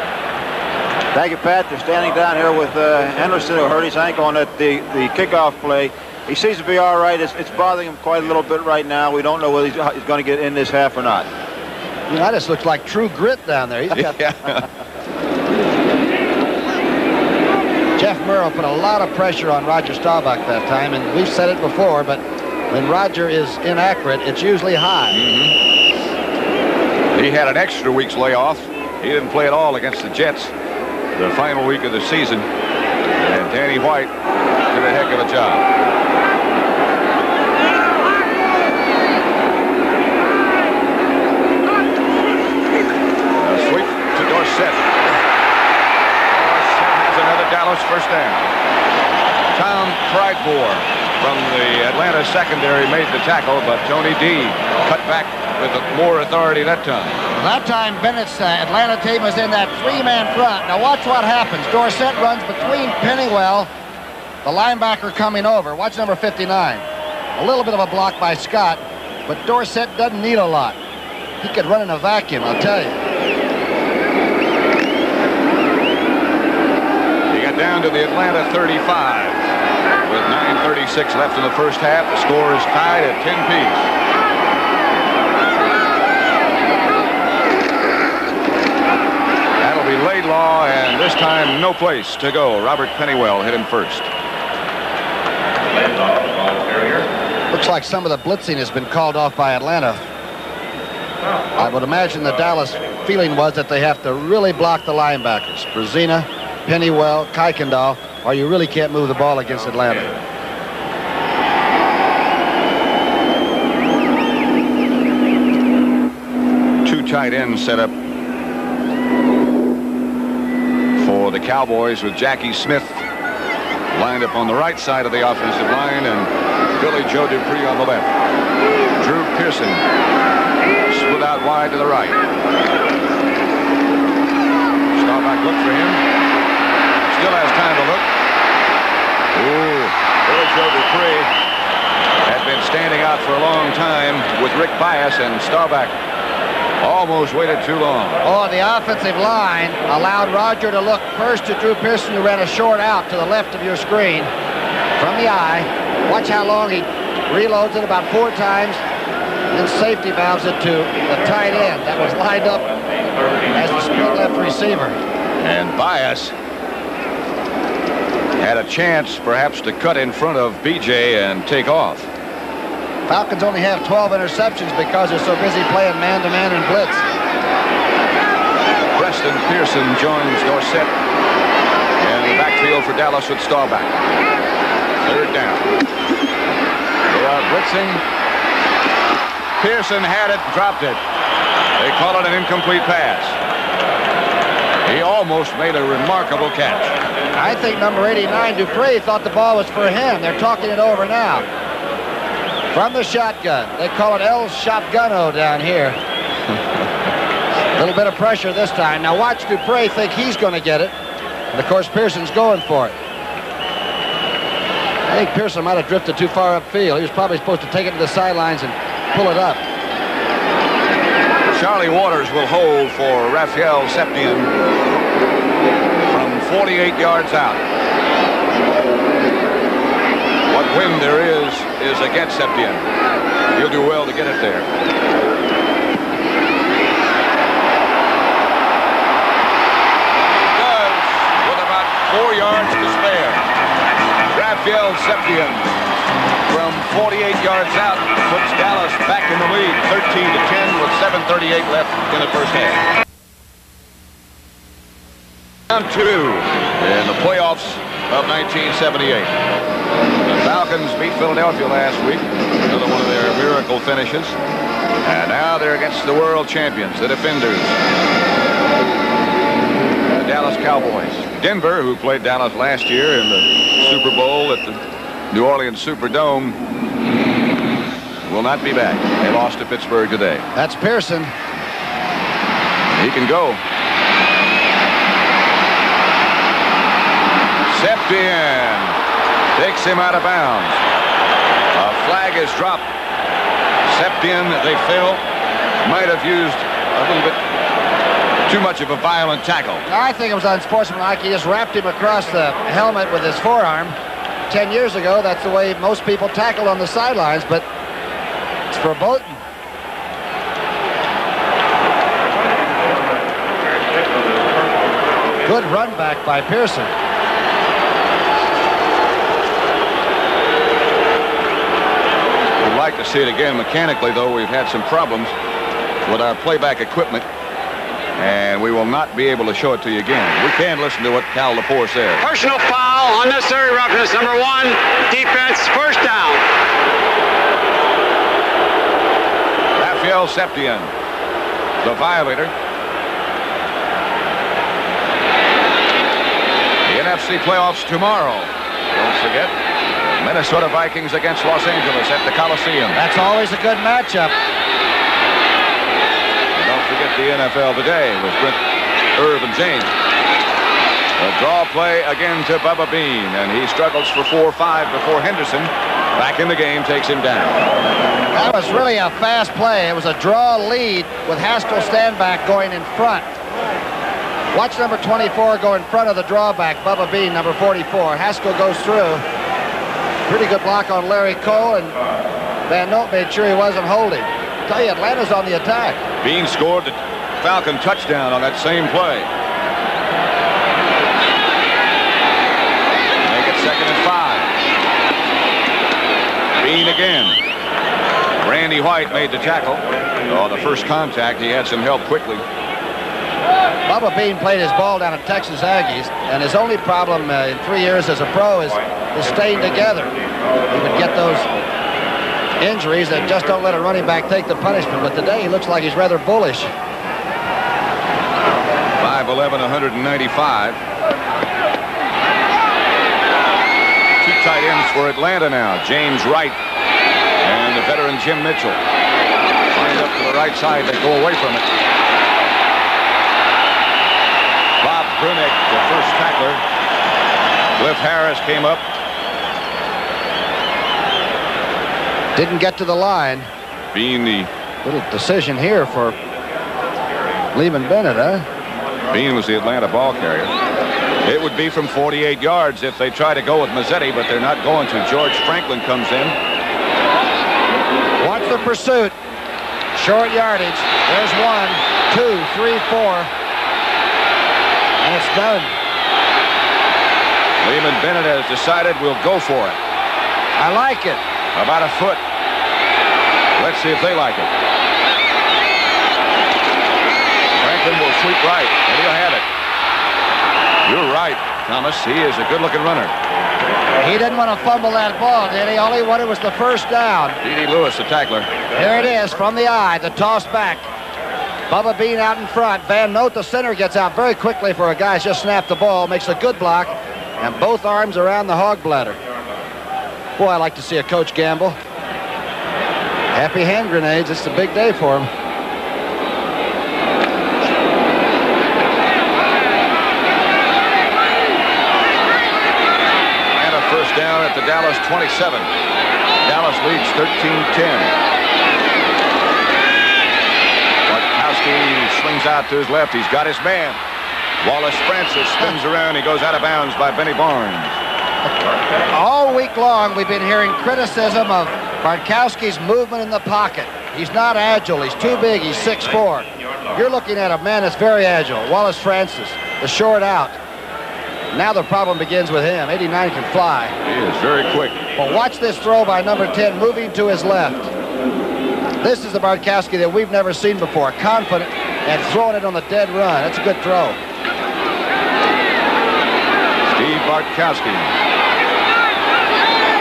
Thank you, Pat. They're standing down here with Henderson, who hurt his ankle on the kickoff play. He seems to be all right. It's bothering him quite a little bit right now. We don't know whether he's going to get in this half or not. Unitas looks like true grit down there. He's got Jeff Murrow put a lot of pressure on Roger Staubach that time, and we've said it before, but when Roger is inaccurate, it's usually high. He had an extra week's layoff. He didn't play at all against the Jets the final week of the season, and Danny White did a heck of a job. Dorsett. Dorsett has another Dallas first down. Tom Pridemore from the Atlanta secondary made the tackle, but Tony D cut back with more authority that time. That time, Bennett's Atlanta team was in that 3-man front. Now watch what happens. Dorsett runs between Pennywell, the linebacker coming over. Watch number 59. A little bit of a block by Scott, but Dorsett doesn't need a lot. He could run in a vacuum, I'll tell you. Down to the Atlanta 35 with 9:36 left in the first half. The score is tied at 10 apiece. That'll be Laidlaw, and this time no place to go. Robert Pennywell hit him first. Looks like some of the blitzing has been called off by Atlanta. I would imagine the Dallas feeling was that they have to really block the linebackers. Brzezina, Pennywell, Kuykendall, or you really can't move the ball against Atlanta. Two tight ends set up for the Cowboys with Jackie Smith lined up on the right side of the offensive line and Billy Joe Dupree on the left. Drew Pearson split out wide to the right. Staubach looked for him. Still has time to look. Ooh, Billy Joe Dupree had been standing out for a long time with Rick Bias, and Staubach almost waited too long. Oh, the offensive line allowed Roger to look first to Drew Pearson, who ran a short out to the left of your screen from the eye. Watch how long he reloads it, about 4 times, and then safety valves it to the tight end that was lined up as the speed left receiver. And Bias had a chance perhaps to cut in front of BJ and take off. Falcons only have 12 interceptions because they're so busy playing man-to-man and blitz. Preston Pearson joins Dorsett in the backfield for Dallas with Staubach. 3rd down. They are blitzing. Pearson had it, dropped it. They call it an incomplete pass. He almost made a remarkable catch. I think number 89, Dupree, thought the ball was for him. They're talking it over now. From the shotgun. They call it El Shotguno down here. A little bit of pressure this time. Now watch Dupree think he's going to get it. And of course Pearson's going for it. I think Pearson might have drifted too far upfield. He was probably supposed to take it to the sidelines and pull it up. Charlie Waters will hold for Raphael Septien from 48 yards out. What wind there is against Septien. He'll do well to get it there. He does with about 4 yards to spare. Raphael Septien from 48 yards out puts Dallas back in the lead, 13-10 with 7:38 left in the first half. Round 2 in the playoffs of 1978. The Falcons beat Philadelphia last week, another one of their miracle finishes. And now they're against the world champions, the defenders, the Dallas Cowboys. Denver, who played Dallas last year in the Super Bowl at the New Orleans Superdome, will not be back. They lost to Pittsburgh today. That's Pearson. He can go. Septien takes him out of bounds. A flag is dropped. Septien, they feel, might have used a little bit too much of a violent tackle. I think it was unsportsmanlike. He just wrapped him across the helmet with his forearm. 10 years ago, that's the way most people tackled on the sidelines, but it's verboten. Good run back by Pearson. We'd like to see it again. Mechanically, though, we've had some problems with our playback equipment, and we will not be able to show it to you again. We can listen to what Cal Lepore says. Personal foul, unnecessary roughness, number 1, defense, first down. Raphael Septien, the violator. The NFC playoffs tomorrow. Don't forget, Minnesota Vikings against Los Angeles at the Coliseum. That's always a good matchup. And don't forget the NFL today with Brent Irvin James. A draw play again to Bubba Bean, and he struggles for 4-5 before Henderson, back in the game, takes him down. That was really a fast play. It was a draw lead with Haskell Standback going in front. Watch number 24 go in front of the drawback, Bubba Bean, number 44. Haskell goes through. Pretty good block on Larry Cole, and Van Note made sure he wasn't holding. I tell you, Atlanta's on the attack. Bean scored the Falcon touchdown on that same play. Make it 2nd and 5. Bean again. Randy White made the tackle. Oh, the first contact, he had some help quickly. Bubba Bean played his ball down at Texas Aggies, and his only problem in 3 years as a pro is staying together. He would get those injuries that just don't let a running back take the punishment, but today he looks like he's rather bullish. 5'11", 195. Two tight ends for Atlanta now. James Wright and the veteran Jim Mitchell. Lined up to the right side, they go away from it. Bob Brunick, the first tackler. Cliff Harris came up. Didn't get to the line. Being the little decision here for Lehman Bennett, huh? Bean was the Atlanta ball carrier. It would be from 48 yards if they try to go with Mazzetti, but they're not going to. George Franklin comes in. Watch the pursuit. Short yardage. There's 1, 2, 3, 4. And it's done. Lehman Bennett has decided we'll go for it. I like it. About a foot. Let's see if they like it. Franklin will sweep right, and he'll have it. You're right, Thomas. He is a good-looking runner. He didn't want to fumble that ball, did he? All he wanted was the first down. D.D. Lewis, the tackler. Here it is from the eye, the toss back. Bubba Bean out in front. Van Note, the center, gets out very quickly for a guy who's just snapped the ball, makes a good block, and both arms around the hog bladder. Boy, I like to see a coach gamble. Happy hand grenades. It's a big day for him. And a first down at the Dallas 27. Dallas leads 13-10. Bartkowski swings out to his left. He's got his man. Wallace Francis spins around. He goes out of bounds by Benny Barnes. All week long, we've been hearing criticism of Bartkowski's movement in the pocket. He's not agile. He's too big. He's 6'4". You're looking at a man that's very agile. Wallace Francis, the short out. Now the problem begins with him. 89 can fly. He is very quick. Well, watch this throw by number 10, moving to his left. This is the Bartkowski that we've never seen before. Confident and throwing it on the dead run. That's a good throw. Steve Bartkowski.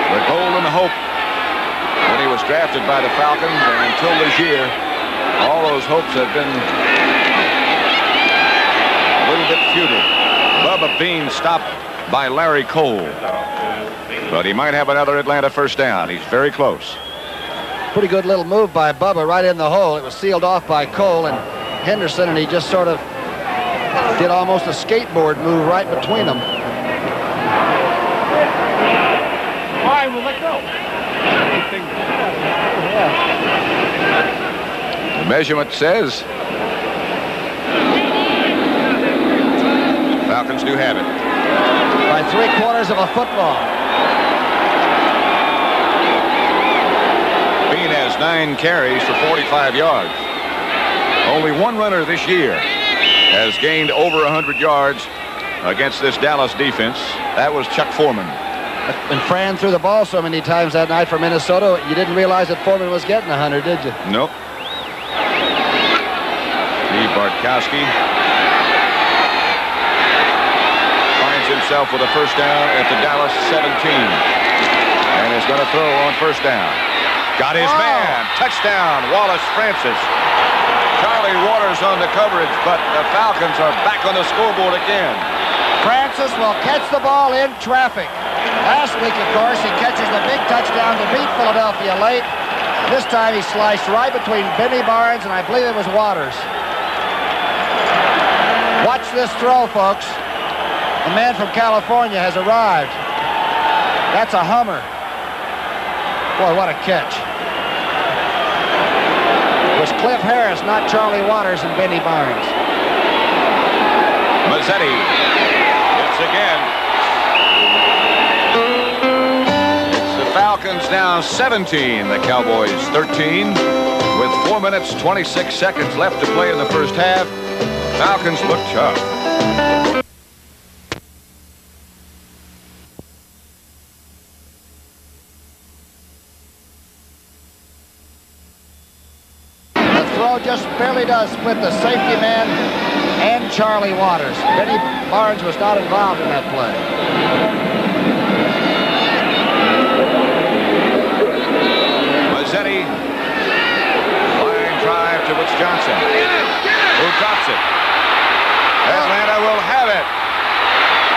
The goal and the hope when he was drafted by the Falcons, and until this year, all those hopes have been a little bit futile. Bubba Bean stopped by Larry Cole, but he might have another Atlanta first down. He's very close. Pretty good little move by Bubba right in the hole. It was sealed off by Cole and Henderson, and he just sort of did almost a skateboard move right between them. Why? We'll let go. The measurement says Falcons do have it. By 3/4 of a football. Bean has 9 carries for 45 yards. Only one runner this year has gained over 100 yards against this Dallas defense. That was Chuck Foreman. And Fran threw the ball so many times that night for Minnesota, you didn't realize that Foreman was getting 100, did you? Nope. Steve Bartkowski finds himself with a first down at the Dallas 17. And is going to throw on first down. Got his man. Touchdown, Wallace Francis. Charlie Waters on the coverage, but the Falcons are back on the scoreboard again. Francis will catch the ball in traffic. Last week, of course, he catches the big touchdown to beat Philadelphia late. This time he sliced right between Benny Barnes and I believe it was Waters. Watch this throw, folks. The man from California has arrived. That's a Hummer. Boy, what a catch. It was Cliff Harris, not Charlie Waters and Benny Barnes. Mazzetti hits again. It's the Falcons now 17, the Cowboys 13. With 4 minutes, 26 seconds left to play in the first half, Falcons look tough. Just barely does split the safety man and Charlie Waters. Benny Barnes was not involved in that play. Mazzetti, line drive to Woods Johnson, who drops it. Atlanta will have it.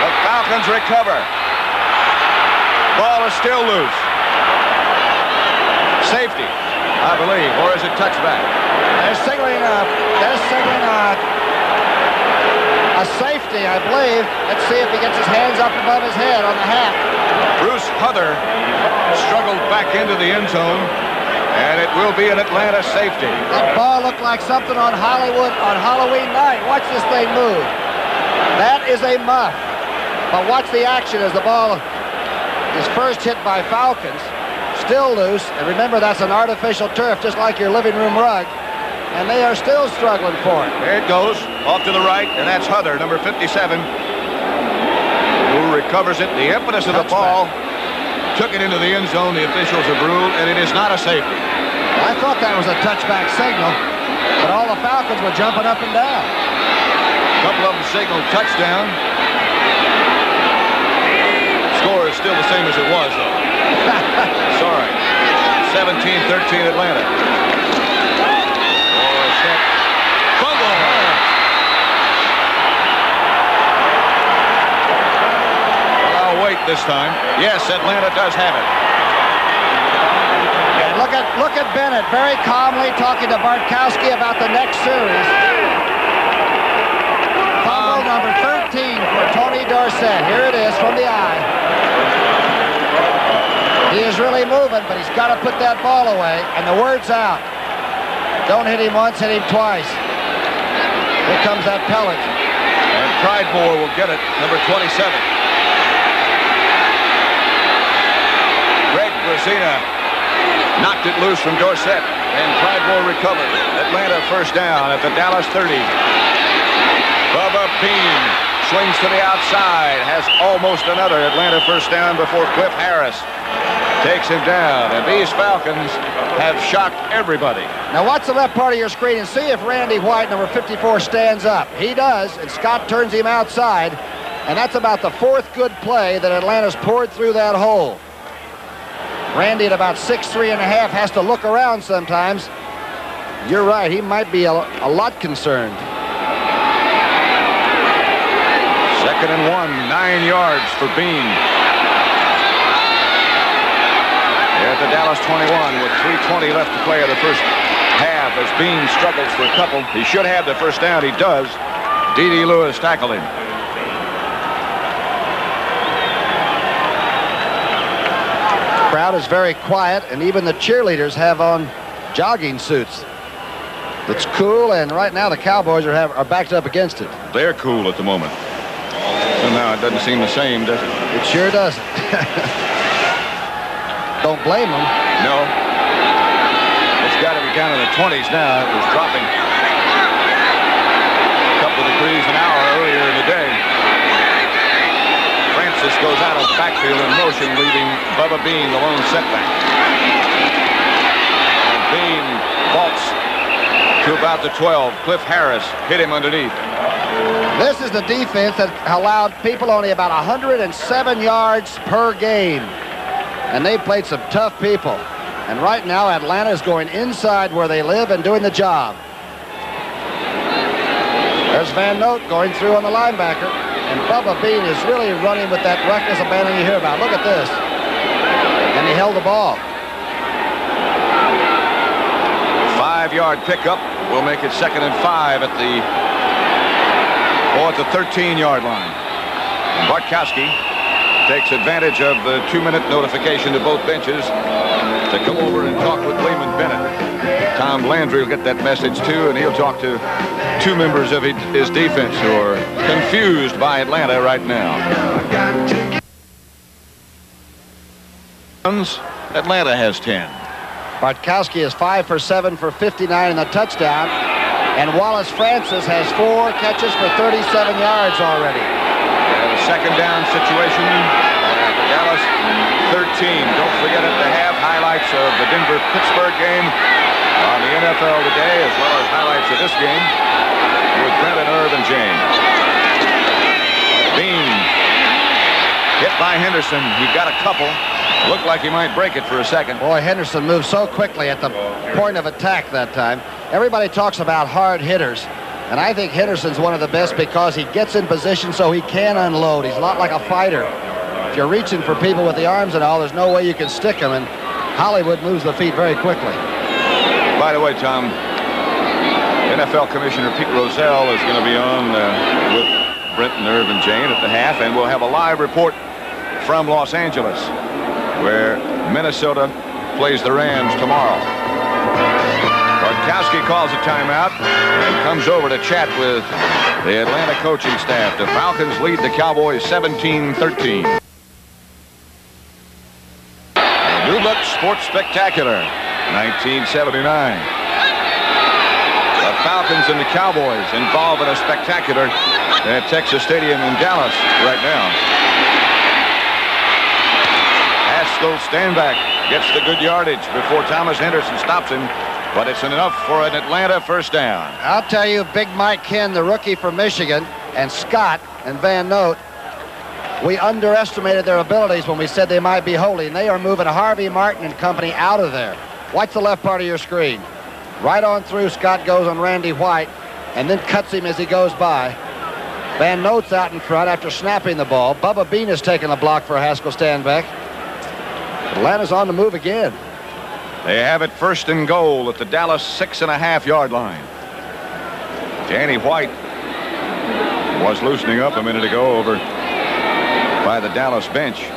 The Falcons recover. Ball is still loose. Safety, I believe, or is it touchback? They're signaling a A safety, I believe. Let's see if he gets his hands up above his head on the hat. Bruce Huther struggled back into the end zone, and it will be an Atlanta safety. That ball looked like something on Hollywood on Halloween night. Watch this thing move. That is a muff. But watch the action as the ball is first hit by Falcons. Still loose. And remember, that's an artificial turf, just like your living room rug. And they are still struggling for it. There it goes, off to the right, and that's Huther, number 57, who recovers it. The impetus of the ball took it into the end zone. The officials have ruled, and it is not a safety. I thought that was a touchback signal, but all the Falcons were jumping up and down. A couple of them signaled touchdown. Score is still the same as it was, though. Sorry. 17-13 Atlanta. Fumble. Well, I'll wait this time. Yes, Atlanta does have it. And look at Bennett very calmly talking to Bartkowski about the next series. Fumble number 13 for Tony Dorsett. Here it is from the eye. He is really moving, but he's got to put that ball away, and the word's out. Don't hit him once, hit him twice. Here comes that pellet. And Pridemore will get it, number 27. Greg Brazina knocked it loose from Dorsett, and Pridemore recovered. Atlanta first down at the Dallas 30. Bubba Bean swings to the outside, has almost another Atlanta first down before Cliff Harris takes him down, and these Falcons have shocked everybody. Now watch the left part of your screen and see if Randy White, number 54, stands up. He does, and Scott turns him outside, and that's about the fourth good play that Atlanta's poured through that hole. Randy at about 6'3.5" has to look around sometimes. You're right, he might be a lot concerned. 2nd and 1, 9 yards for Bean. At the Dallas 21 with 3:20 left to play in the first half as Bean struggles for a couple. He should have the first down. He does. D.D. Lewis tackled him. The crowd is very quiet, and even the cheerleaders have on jogging suits. It's cool, and right now the Cowboys are backed up against it. They're cool at the moment. Somehow it doesn't seem the same, does it? It sure doesn't. Don't blame them. No. It's got to be down in the 20s now. It was dropping a couple of degrees an hour earlier in the day. Francis goes out of the backfield in motion, leaving Bubba Bean the lone setback. And Bean vaults to about the 12. Cliff Harris hit him underneath. This is the defense that allowed people only about 107 yards per game. And they've played some tough people. And right now, Atlanta is going inside where they live and doing the job. There's Van Note going through on the linebacker. And Bubba Bean is really running with that reckless abandon you hear about. Look at this. And he held the ball. 5-yard pickup will make it 2nd and 5 at the 13-yard line. And Bartkowski takes advantage of the 2-minute notification to both benches to come over and talk with Lehman Bennett. Tom Landry will get that message too, and he'll talk to 2 members of his defense who are confused by Atlanta right now. Atlanta has 10. Bartkowski is 5 for 7 for 59 in the touchdown, and Wallace Francis has 4 catches for 37 yards already. A 2nd down situation at the Dallas 13. Don't forget at the half highlights of the Denver-Pittsburgh game on the NFL Today, as well as highlights of this game with Brent and Irv and James. Bean hit by Henderson. He got a couple. Looked like he might break it for a second. Boy, Henderson moved so quickly at the point of attack that time. Everybody talks about hard hitters. And I think Henderson's one of the best because he gets in position so he can unload. He's a lot like a fighter. If you're reaching for people with the arms and all, there's no way you can stick him. And Hollywood moves the feet very quickly. By the way, Tom, NFL Commissioner Pete Rozelle is going to be on with Brent, Irv, and Jane at the half, and we'll have a live report from Los Angeles, where Minnesota plays the Rams tomorrow. Bartkowski calls a timeout and comes over to chat with the Atlanta coaching staff. The Falcons lead the Cowboys 17-13. New Look Sports Spectacular, 1979. The Falcons and the Cowboys involved in a spectacular at Texas Stadium in Dallas right now. Haskell Stanback gets the good yardage before Thomas Henderson stops him, but it's enough for an Atlanta first down. I'll tell you, Big Mike Ken, the rookie from Michigan, and Scott and Van Note, we underestimated their abilities when we said they might be holy, and they are moving Harvey Martin and company out of there. Watch the left part of your screen. Right on through, Scott goes on Randy White and then cuts him as he goes by. Van Note's out in front after snapping the ball. Bubba Bean has taken a block for Haskell Stanback. Atlanta's on the move again. They have it first and goal at the Dallas 6.5-yard line. Danny White was loosening up a minute ago over by the Dallas bench.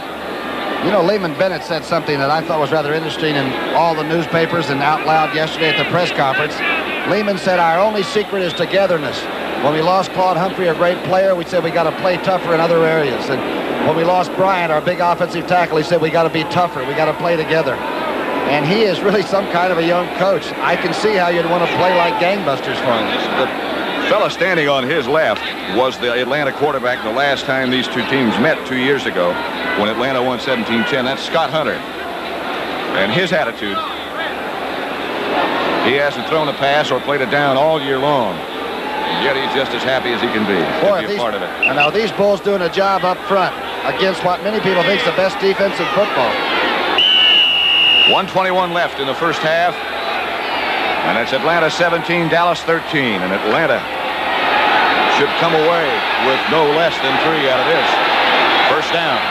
You know, Lehman Bennett said something that I thought was rather interesting in all the newspapers and out loud yesterday at the press conference. Lehman said our only secret is togetherness. When we lost Claude Humphrey, a great player, we said we got to play tougher in other areas. And when we lost Bryant, our big offensive tackle, he said we got to be tougher. We got to play together. And he is really some kind of a young coach. I can see how you'd want to play like gangbusters for him. The fella standing on his left was the Atlanta quarterback the last time these two teams met 2 years ago when Atlanta won 17-10. That's Scott Hunter. And his attitude, he hasn't thrown a pass or played it down all year long. Yet he's just as happy as he can be to be a part of it. I know these Bulls doing a job up front against what many people think is the best defense in football. 1:21 left in the first half. And it's Atlanta 17, Dallas 13. And Atlanta should come away with no less than 3 out of this. First down.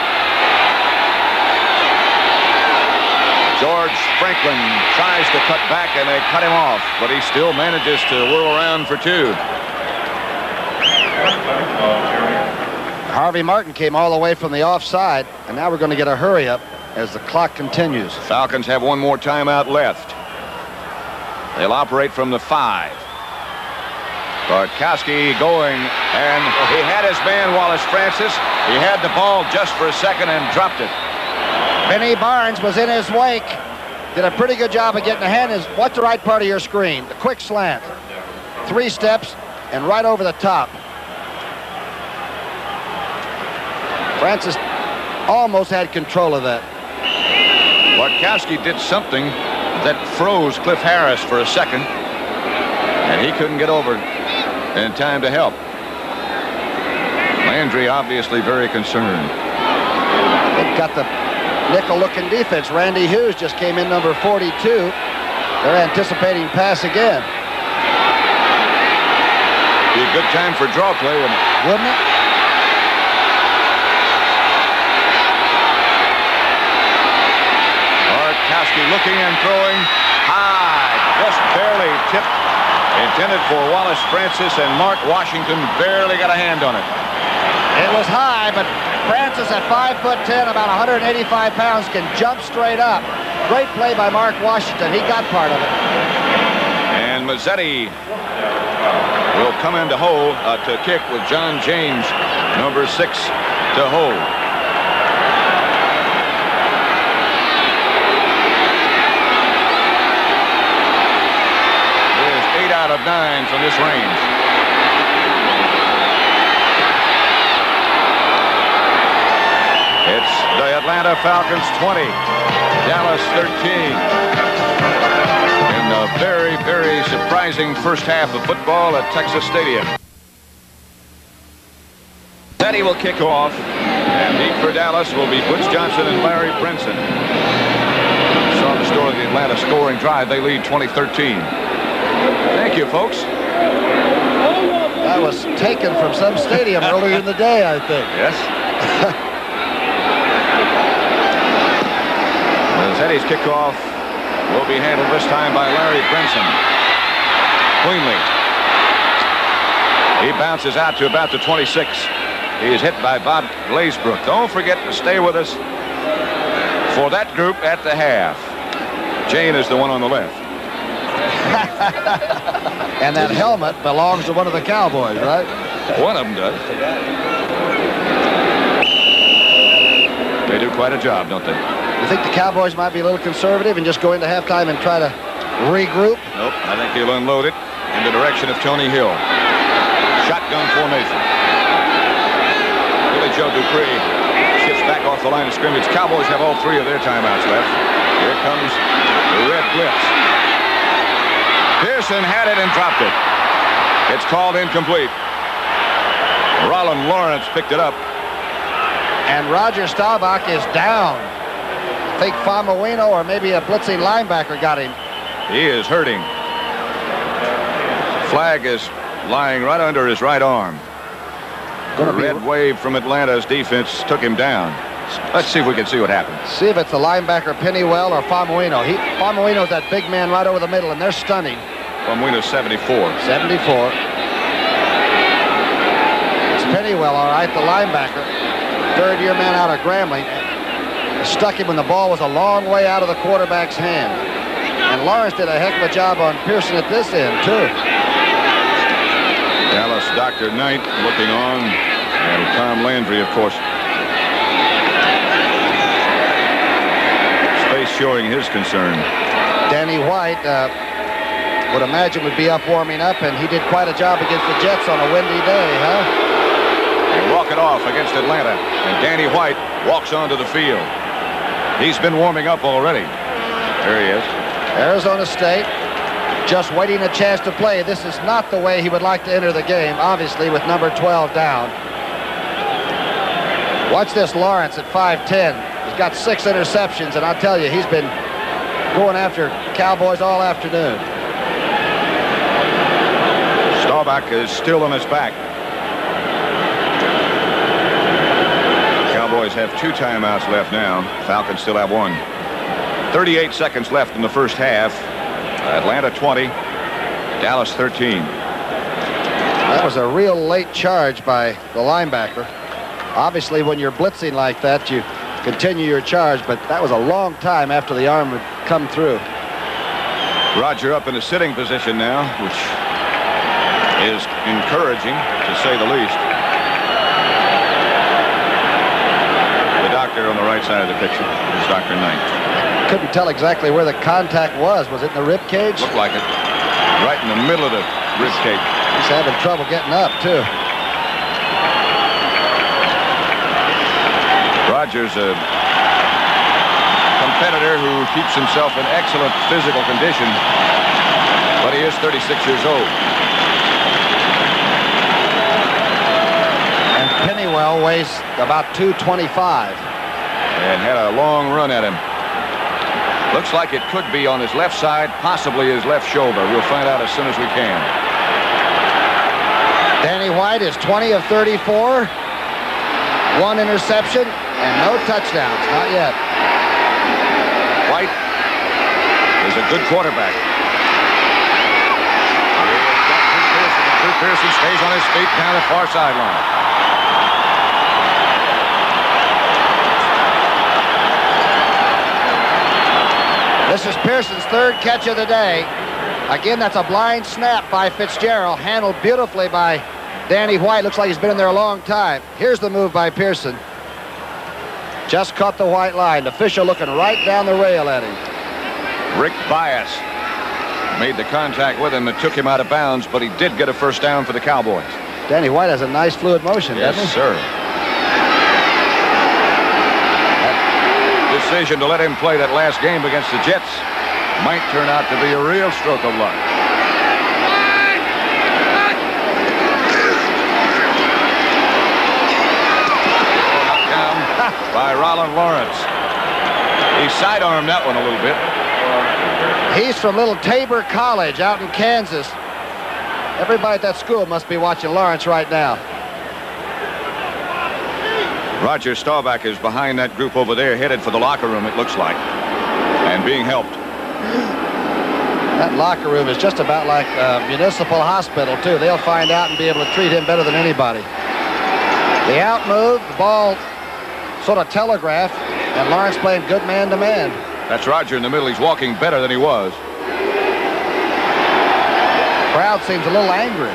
George Franklin tries to cut back, and they cut him off, but he still manages to whirl around for 2. Harvey Martin came all the way from the offside, and now we're going to get a hurry up as the clock continues. Falcons have one more timeout left. They'll operate from the 5. Bartkowski going, and he had his man, Wallace Francis. He had the ball just for a second and dropped it. Benny Barnes was in his wake. Did a pretty good job of getting a hand. Watch the right part of your screen. The quick slant. 3 steps and right over the top. Francis almost had control of that. Bartkowski did something that froze Cliff Harris for a second, and he couldn't get over in time to help. Landry obviously very concerned. They've got the nickel-looking defense. Randy Hughes just came in, number 42. They're anticipating pass again. Be a good time for draw play, wouldn't it? Wouldn't it? Bartkowski looking and throwing high, just barely tipped. Intended for Wallace Francis, and Mark Washington barely got a hand on it. It was high, but Francis at 5'10", about 185 pounds, can jump straight up. Great play by Mark Washington. He got part of it. And Mazzetti will come in to hold, to kick with John James, number 6, to hold. There's 8 out of 9 from this range. It's the Atlanta Falcons 20, Dallas 13. In a very, very surprising first half of football at Texas Stadium. Teddy will kick off, and deep for Dallas will be Butch Johnson and Larry Brinson. You saw the story of the Atlanta scoring drive. They lead 2013. Thank you, folks. That was taken from some stadium earlier in the day, I think. Yes. Mazzetti's kickoff will be handled this time by Larry Brinson. Cleanly. He bounces out to about the 26. He is hit by Bob Glazebrook. Don't forget to stay with us for that group at the half. Jane is the one on the left. And that helmet belongs to one of the Cowboys, right? One of them does. They do quite a job, don't they? You think the Cowboys might be a little conservative and just go into halftime and try to regroup? Nope. I think he'll unload it in the direction of Tony Hill. Shotgun formation. Billy Joe Dupree shifts back off the line of scrimmage. Cowboys have all 3 of their timeouts left. Here comes the red blitz. Pearson had it and dropped it. It's called incomplete. Roland Lawrence picked it up. And Roger Staubach is down. I think Famuino or maybe a blitzing linebacker got him. He is hurting. Flag is lying right under his right arm. The red wave from Atlanta's defense took him down. Let's see if we can see what happened. See if it's the linebacker Pennywell or Famuino. Famuino's that big man right over the middle, and they're stunning. Famuino's 74. 74. It's Pennywell, all right, the linebacker. Third-year man out of Grambling. Stuck him when the ball was a long way out of the quarterback's hand. And Lawrence did a heck of a job on Pearson at this end, too. Dallas Dr. Knight looking on. And Tom Landry, of course. Space showing his concern. Danny White, would imagine would be up warming up, and he did quite a job against the Jets on a windy day, huh? They walk it off against Atlanta. And Danny White walks onto the field. He's been warming up already. There he is. Arizona State just waiting a chance to play. This is not the way he would like to enter the game, obviously, with number 12 down. Watch this Lawrence at 5'10". He's got 6 interceptions, and I'll tell you, he's been going after Cowboys all afternoon. Staubach is still on his back. Cowboys have 2 timeouts left now. Falcons still have 1. 38 seconds left in the first half. Atlanta 20, Dallas 13. That was a real late charge by the linebacker. Obviously, when you're blitzing like that, you continue your charge, but that was a long time after the arm would come through. Roger up in a sitting position now, which is encouraging, to say the least. The doctor on the right side of the picture is Dr. Knight. Couldn't tell exactly where the contact was. Was it in the rib cage? Looked like it. Right in the middle of the rib cage. He's having trouble getting up, too. Rogers, a competitor who keeps himself in excellent physical condition, but he is 36 years old. And Pennywell weighs about 225. And had a long run at him. Looks like it could be on his left side, possibly his left shoulder. We'll find out as soon as we can. Danny White is 20 of 34. 1 interception and no touchdowns. Not yet. White is a good quarterback. Drew Pearson stays on his feet down the far sideline. This is Pearson's 3rd catch of the day. Again, that's a blind snap by Fitzgerald, handled beautifully by Danny White. Looks like he's been in there a long time. Here's the move by Pearson. Just caught the white line. The official looking right down the rail at him. Rick Bias made the contact with him and took him out of bounds, but he did get a first down for the Cowboys. Danny White has a nice fluid motion, doesn't he? Yes, sir. Decision to let him play that last game against the Jets might turn out to be a real stroke of luck. Knocked down by Roland Lawrence. He sidearmed that one a little bit. He's from Little Tabor College out in Kansas. Everybody at that school must be watching Lawrence right now. Roger Staubach is behind that group over there, headed for the locker room, it looks like, and being helped. That locker room is just about like a municipal hospital, too. They'll find out and be able to treat him better than anybody. The out move, the ball sort of telegraphed, and Lawrence playing good man-to-man. That's Roger in the middle. He's walking better than he was. Crowd seems a little angry.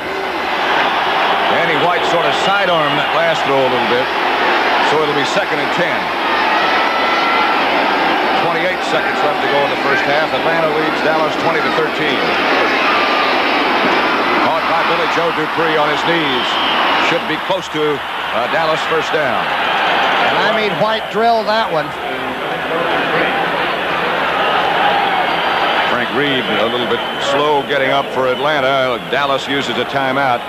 Danny White sort of sidearmed that last throw a little bit, so it'll be 2nd and 10. 28 seconds left to go in the first half. Atlanta leads Dallas 20-13. Caught by Billy Joe Dupree on his knees. Should be close to Dallas first down. And I mean, White drilled that one. Frank Reed a little bit slow getting up for Atlanta. Dallas uses a timeout.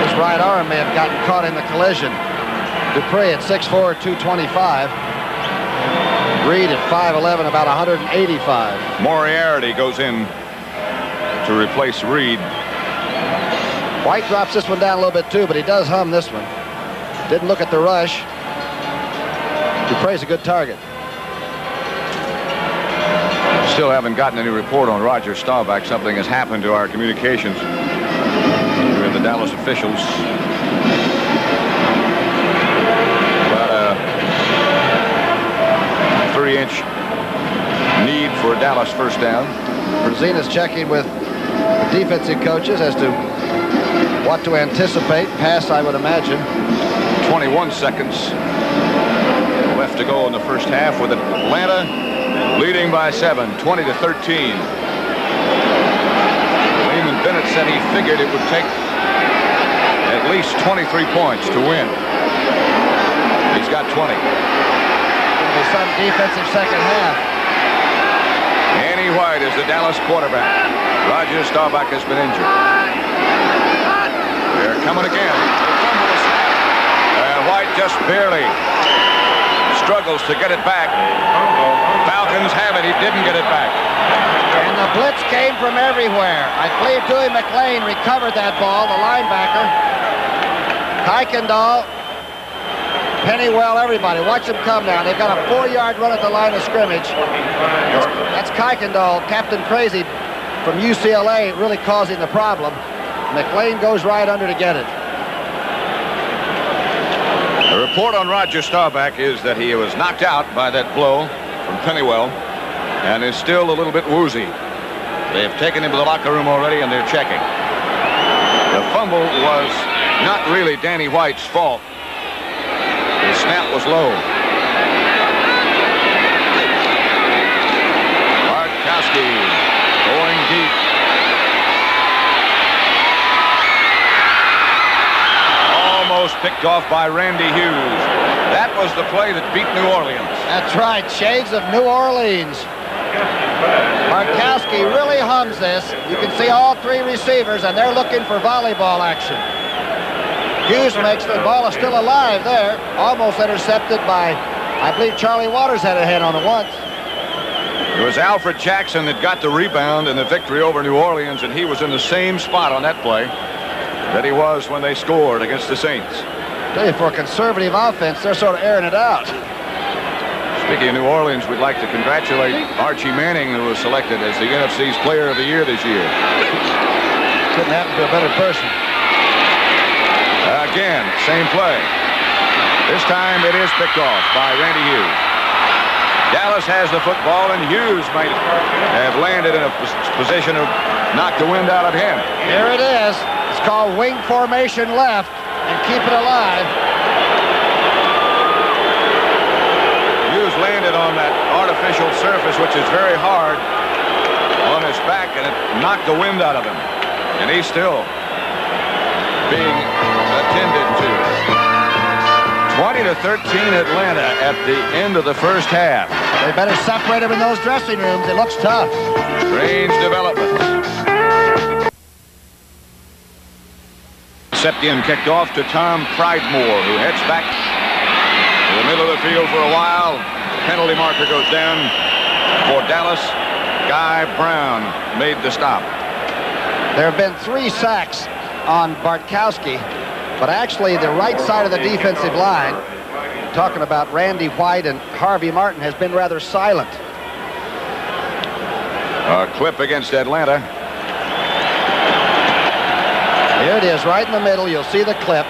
His right arm may have gotten caught in the collision. Dupree at 6'4", 225. Reed at 5'11", about 185. Moriarty goes in to replace Reed. White drops this one down a little bit too, but he does hum this one. Didn't look at the rush. Dupree's a good target. Still haven't gotten any report on Roger Staubach. Something has happened to our communications with the Dallas officials. About a 3-inch need for Dallas first down. Brazina's checking with the defensive coaches as to what to anticipate. Pass, I would imagine. 21 seconds left to go in the first half with Atlanta leading by 7, 20-13. Lehman Bennett said he figured it would take at least 23 points to win. He's got 20. It'll be some defensive second half. Danny White is the Dallas quarterback. Roger Staubach has been injured. They're coming again. And White just barely struggles to get it back. Falcons have it. He didn't get it back. And the blitz came from everywhere. I believe Dewey McLean recovered that ball, the linebacker. Kuykendall, Pennywell, everybody. Watch them come now. They've got a 4-yard run at the line of scrimmage. That's Kuykendall, Captain Crazy from UCLA, really causing the problem. McLean goes right under to get it. The report on Roger Staubach is that he was knocked out by that blow from Pennywell and is still a little bit woozy. They've taken him to the locker room already and they're checking. The fumble was not really Danny White's fault. The snap was low. Bartkowski going deep. Almost picked off by Randy Hughes. That was the play that beat New Orleans. That's right, shades of New Orleans. Bartkowski really hums this. You can see all 3 receivers, and they're looking for volleyball action. Hughes makes the ball is still alive there. Almost intercepted by, I believe Charlie Waters had a hand on it once. It was Alfred Jackson that got the rebound in the victory over New Orleans, and he was in the same spot on that play that he was when they scored against the Saints. I tell you, for a conservative offense, they're sort of airing it out. Speaking of New Orleans, we'd like to congratulate Archie Manning, who was selected as the NFC's Player of the Year this year. Couldn't happen to a better person. Again, same play. This time it is picked off by Randy Hughes. Dallas has the football, and Hughes might have landed in a position to knock the wind out of him. Here it is. It's called wing formation left, and keep it alive. Hughes landed on that artificial surface, which is very hard, on his back, and it knocked the wind out of him. And he's still being attended to. 20-13 Atlanta at the end of the first half. They better separate them in those dressing rooms. It looks tough. Strange developments. Septian kicked off to Tom Pridemore, who heads back to the middle of the field for a while. Penalty marker goes down for Dallas. Guy Brown made the stop. There have been 3 sacks on Bartkowski, but actually the right side of the defensive line talking about Randy White and Harvey Martin, has been rather silent. A clip against Atlanta. Here it is, right in the middle. You'll see the clip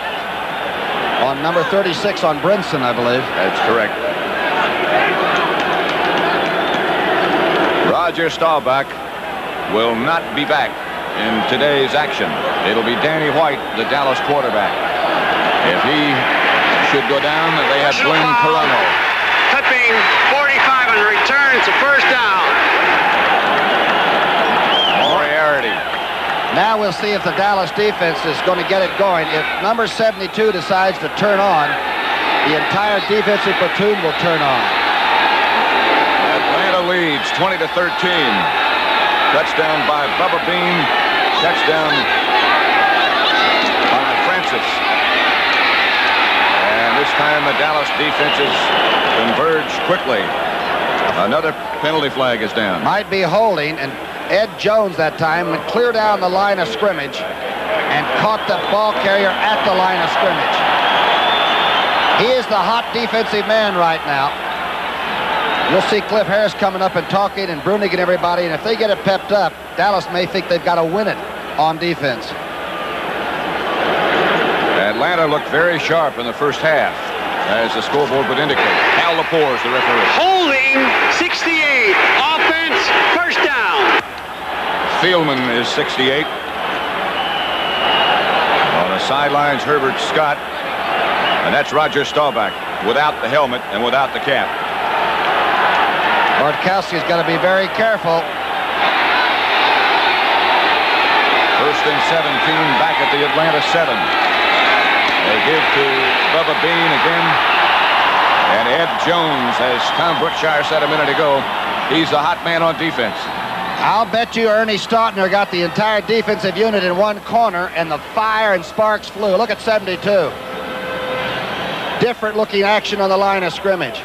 on number 36 on Brinson, I believe. That's correct. Roger Staubach will not be back in today's action. It'll be Danny White, the Dallas quarterback. If he should go down, they have Glenn Carano. Clipping 45 on the return. It's a first down. Moriarty. Now we'll see if the Dallas defense is going to get it going. If number 72 decides to turn on, the entire defensive platoon will turn on. Atlanta leads 20-13. Touchdown by Bubba Bean. Touchdown by Francis. And this time the Dallas defenses converge quickly. Another penalty flag is down. Might be holding, and Ed Jones that time went clear down the line of scrimmage and caught the ball carrier at the line of scrimmage. He is the hot defensive man right now. You'll see Cliff Harris coming up and talking, and Brunig and everybody, and if they get it pepped up, Dallas may think they've got to win it on defense. Atlanta looked very sharp in the first half, as the scoreboard would indicate. Hal Lepore is the referee. Holding 68. Offense, first down. Fieldman is 68. On the sidelines, Herbert Scott. And that's Roger Staubach without the helmet and without the cap. Bartkowski's got to be very careful. First and 17 back at the Atlanta 7. They give to Bubba Bean again. And Ed Jones, as Tom Brookshire said a minute ago, he's the hot man on defense. I'll bet you Ernie Stautner got the entire defensive unit in one corner, and the fire and sparks flew. Look at 72. Different looking action on the line of scrimmage.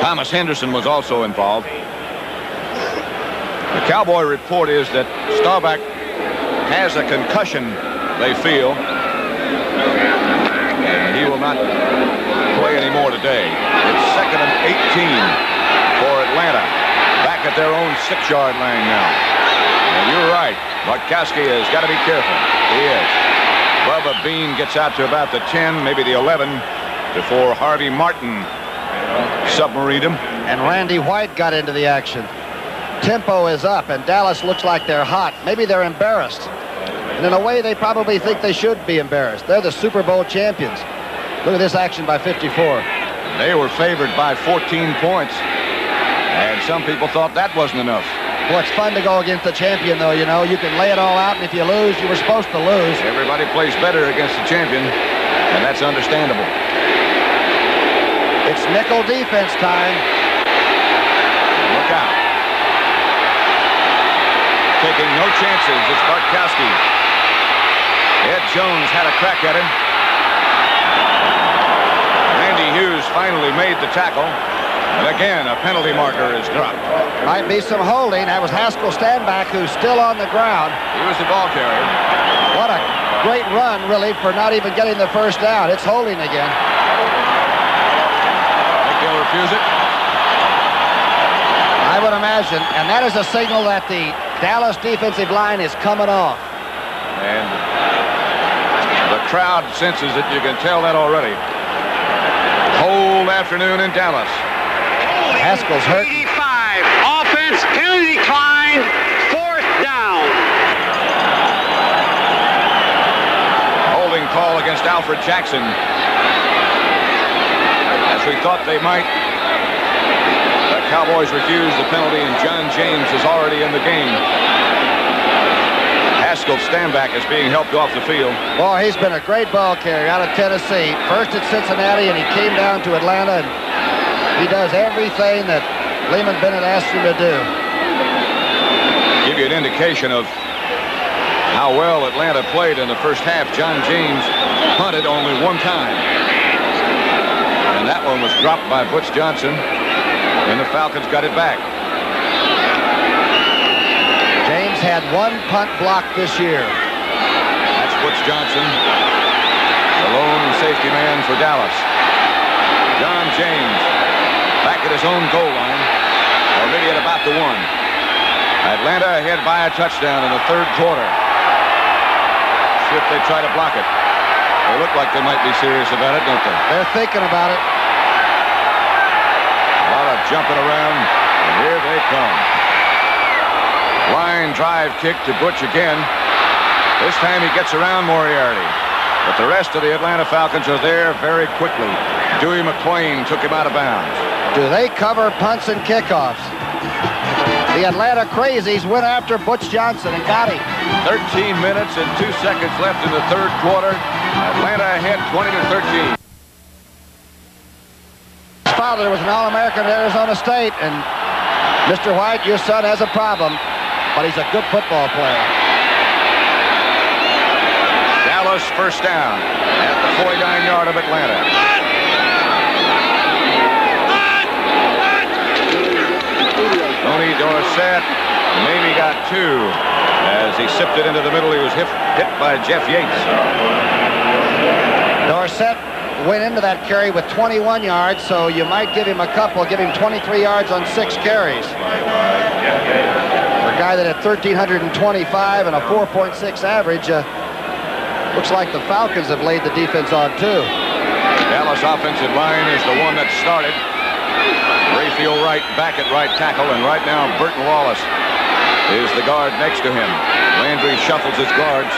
Thomas Henderson was also involved. The Cowboy report is that Staubach has a concussion, they feel, and he will not play anymore today. It's 2nd and 18 for Atlanta. Back at their own 6-yard line now. And you're right. Bartkowski has got to be careful. He is. Bubba Bean gets out to about the 10, maybe the 11, before Harvey Martin submarined him. And Randy White got into the action. Tempo is up, and Dallas looks like they're hot. Maybe they're embarrassed. And in a way, they probably think they should be embarrassed. They're the Super Bowl champions. Look at this action by 54. They were favored by 14 points. And some people thought that wasn't enough. Well, it's fun to go against the champion, though, you know. You can lay it all out, and if you lose, you were supposed to lose. Everybody plays better against the champion, and that's understandable. It's nickel defense time. Look out. Taking no chances, it's Bartkowski. Ed Jones had a crack at him. Randy Hughes finally made the tackle. And again, a penalty marker is dropped. Might be some holding. That was Haskell Standback, who's still on the ground. He was the ball carrier. What a great run, really, for not even getting the first down. It's holding again. Think they'll refuse it? I would imagine. And that is a signal that the Dallas defensive line is coming off. And the crowd senses it. You can tell that already. Cold afternoon in Dallas. Haskell's hurt. 85. Offense, penalty declined. Fourth down. Holding call against Alfred Jackson. As we thought they might. The Cowboys refused the penalty, and John James is already in the game. Haskell Standback is being helped off the field. Well, he's been a great ball carrier out of Tennessee. First at Cincinnati, and he came down to Atlanta, and he does everything that Lehman Bennett asked him to do. Give you an indication of how well Atlanta played in the first half. John James punted only one time. And that one was dropped by Butch Johnson, and the Falcons got it back. James had one punt block this year. That's Butch Johnson, the lone safety man for Dallas. John James back at his own goal line, or maybe at about the 1. Atlanta ahead by a touchdown in the 3rd quarter. See if they try to block it. They look like they might be serious about it, don't they? They're thinking about it. A lot of jumping around, and here they come. Line drive kick to Butch again. This time he gets around Moriarty. But the rest of the Atlanta Falcons are there very quickly. Dewey McClain took him out of bounds. Do they cover punts and kickoffs? The Atlanta Crazies went after Butch Johnson and got him. 13 minutes and 2 seconds left in the 3rd quarter. Atlanta ahead 20-13. His father was an All-American at Arizona State, and Mr. White, your son has a problem, but he's a good football player. Dallas first down at the 49-yard of Atlanta. Tony Dorsett maybe got 2 as he sipped it into the middle. He was hit by Jeff Yates. Dorsett went into that carry with 21 yards, so you might give him a couple, give him 23 yards on 6 carries. For a guy that had 1,325 and a 4.6 average, looks like the Falcons have laid the defense on too. Dallas offensive line is the one that started. Rayfield Wright back at right tackle, and right now Burton Wallace is the guard next to him. Landry shuffles his guards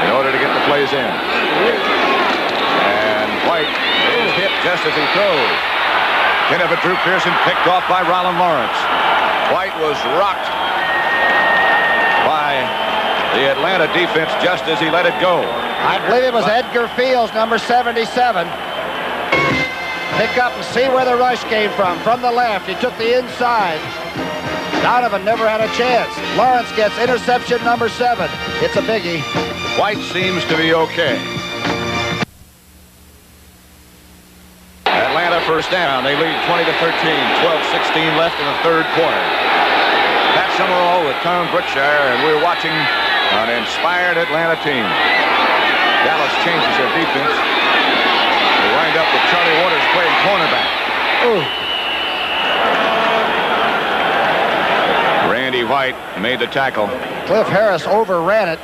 in order to get the plays in. And White is hit just as he throws. Kenneth Drew Pearson picked off by Rollin Lawrence. White was rocked by the Atlanta defense just as he let it go. I believe it was Edgar Fields, number 77. Pick up and see where the rush came from the left. He took the inside. Donovan never had a chance. Lawrence gets interception number 7. It's a biggie. White seems to be okay. Atlanta first down. They lead 20-13. 12-16 left in the 3rd quarter. Pat Summerall with Tom Brookshire, and we're watching an inspired Atlanta team. Dallas changes their defense. They wind up with Charlie Waters playing cornerback. Ooh. Randy White made the tackle. Cliff Harris overran it.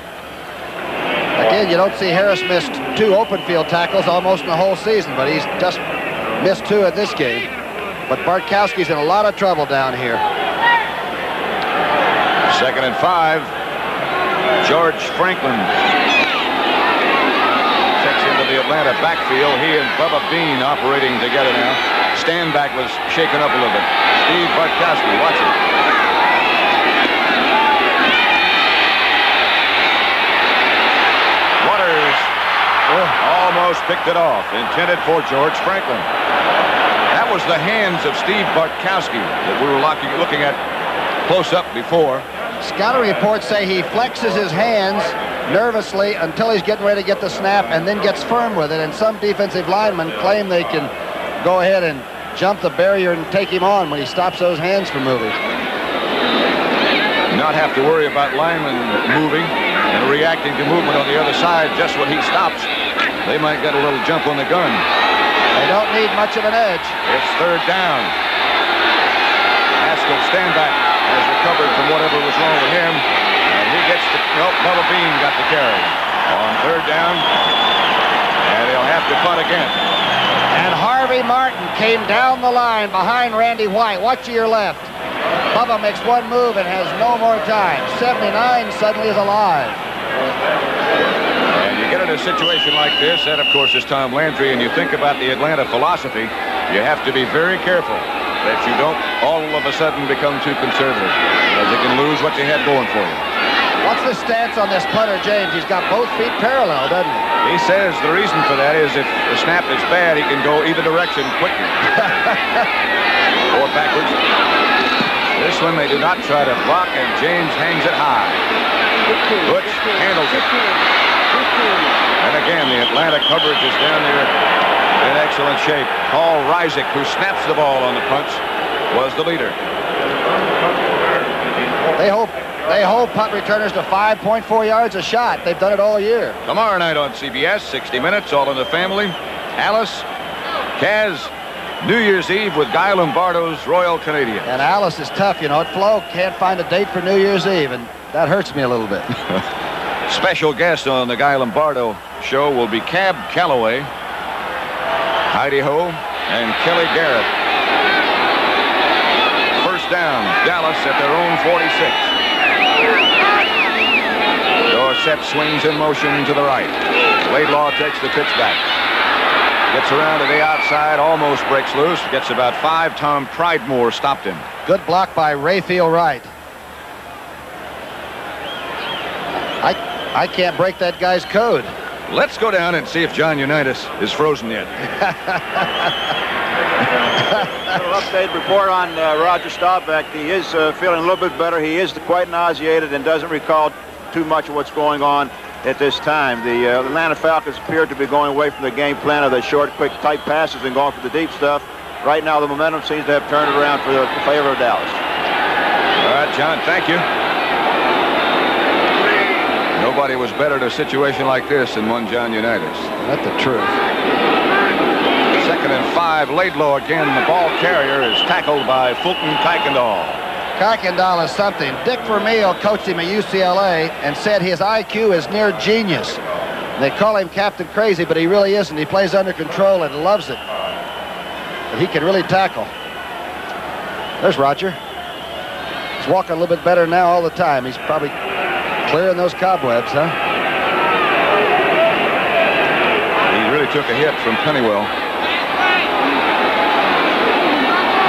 Again, you don't see Harris missed 2 open field tackles almost in the whole season, but he's just missed 2 in this game. But Bartkowski's in a lot of trouble down here. 2nd and 5. George Franklin checks into the Atlanta backfield. He and Bubba Bean operating together now. Stanback was shaken up a little bit. Steve Bartkowski, watch it. Waters almost picked it off. Intended for George Franklin. That was the hands of Steve Bartkowski that we were looking at close up before. Scouting reports say he flexes his hands nervously until he's getting ready to get the snap and then gets firm with it. And some defensive linemen claim they can go ahead and jump the barrier and take him on when he stops those hands from moving. Not have to worry about linemen moving and reacting to movement on the other side just when he stops. They might get a little jump on the gun. They don't need much of an edge. It's 3rd down. Haskell Stanback has recovered from whatever was wrong with him. And he gets the... Nope, Bubba Bean got the carry. On 3rd down. And he'll have to punt again. And Harvey Martin came down the line behind Randy White. Watch to your left. Bubba makes one move and has no more time. 79 suddenly is alive. And you get in a situation like this, that of course is Tom Landry, and you think about the Atlanta philosophy, you have to be very careful that you don't all of a sudden become too conservative, because you can lose what you had going for you. What's the stance on this punter, James? He's got both feet parallel, doesn't he? He says the reason for that is if the snap is bad, he can go either direction quickly. Or backwards. This one they do not try to block, and James hangs it high. Butch handles it. And again, the Atlanta coverage is down there in excellent shape. Paul Reisick, who snaps the ball on the punch, was the leader. They hold punt returners to 5.4 yards a shot. They've done it all year. Tomorrow night on CBS, 60 Minutes, All in the Family. Alice, Kaz, New Year's Eve with Guy Lombardo's Royal Canadians. And Alice is tough, you know. Flo can't find a date for New Year's Eve, and that hurts me a little bit. Special guest on the Guy Lombardo show will be Cab Calloway, Heidi Ho, and Kelly Garrett. First down, Dallas at their own 46. Dorsett swings in motion to the right. Laidlaw takes the pitch back. Gets around to the outside, almost breaks loose. Gets about 5. Tom Pridemore stopped him. Good block by Rayfield Wright. I can't break that guy's code. Let's go down and see if John Unitas is frozen yet. A little update report on Roger Staubach. He is feeling a little bit better. He is quite nauseated and doesn't recall too much of what's going on at this time. The Atlanta Falcons appear to be going away from the game plan of the short, quick, tight passes and going for the deep stuff. Right now, the momentum seems to have turned around for the favor of Dallas. All right, John, thank you. Nobody was better in a situation like this than one John Unitas. That's the truth. 2nd and 5. Laidlaw again. The ball carrier is tackled by Fulton Kuykendall. Kuykendall is something. Dick Vermeil coached him at UCLA and said his IQ is near genius. They call him Captain Crazy, but he really isn't. He plays under control and loves it. But he can really tackle. There's Roger. He's walking a little bit better now all the time. He's probably clearing those cobwebs, huh? He really took a hit from Pennywell.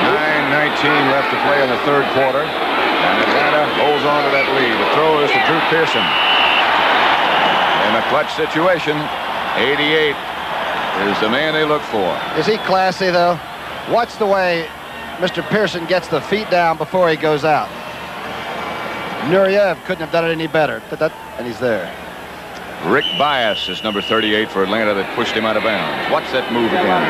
9:19 left to play in the 3rd quarter. And Atlanta holds on to that lead. The throw is to Drew Pearson. In a clutch situation, 88 is the man they look for. Is he classy, though? Watch the way Mr. Pearson gets the feet down before he goes out. Nureyev couldn't have done it any better. And he's there. Rick Bias is number 38 for Atlanta that pushed him out of bounds. Watch that move again.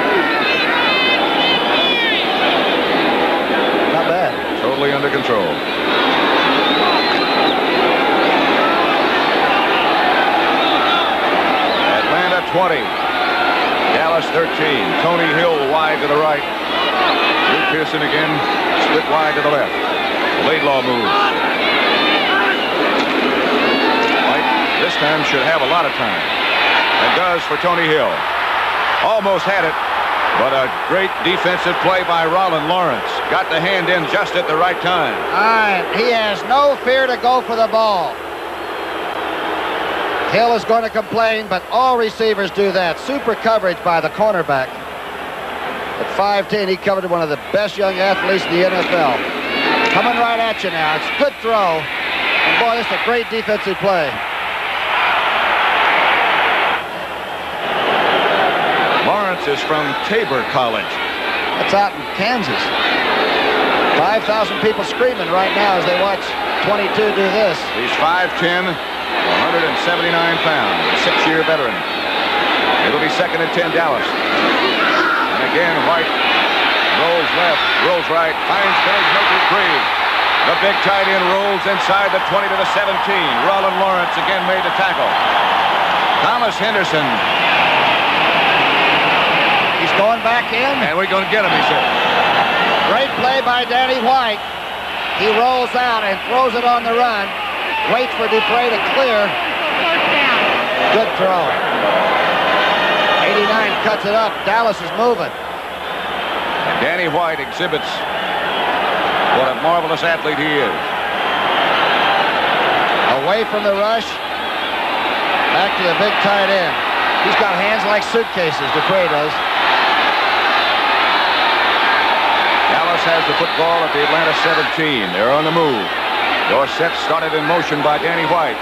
Not bad. Totally under control. Atlanta 20. Dallas 13. Tony Hill wide to the right. Drew Pearson again split wide to the left. Laidlaw moves. This time should have a lot of time. And does for Tony Hill. Almost had it, but a great defensive play by Rollin Lawrence. Got the hand in just at the right time. All right, he has no fear to go for the ball. Hill is going to complain, but all receivers do that. Super coverage by the cornerback. At 5'10", he covered one of the best young athletes in the NFL. Coming right at you now. It's a good throw. And boy, this is a great defensive play. Lawrence is from Tabor College. That's out in Kansas. 5,000 people screaming right now as they watch 22 do this. He's 5'10", 179 pounds, a 6-year veteran. It'll be 2nd and 10, Dallas. And again, White rolls left, rolls right, finds Billy Milton. The big tight end rolls inside the 20 to the 17. Rollin Lawrence again made the tackle. Thomas Henderson. He's going back in. And we're going to get him, he said. Great play by Danny White. He rolls out and throws it on the run. Waits for Dupre to clear. Good throw. 89 cuts it up. Dallas is moving. And Danny White exhibits what a marvelous athlete he is. Away from the rush. Back to the big tight end. He's got hands like suitcases, Dupre does. Dallas has the football at the Atlanta 17. They're on the move. Dorsett started in motion by Danny White,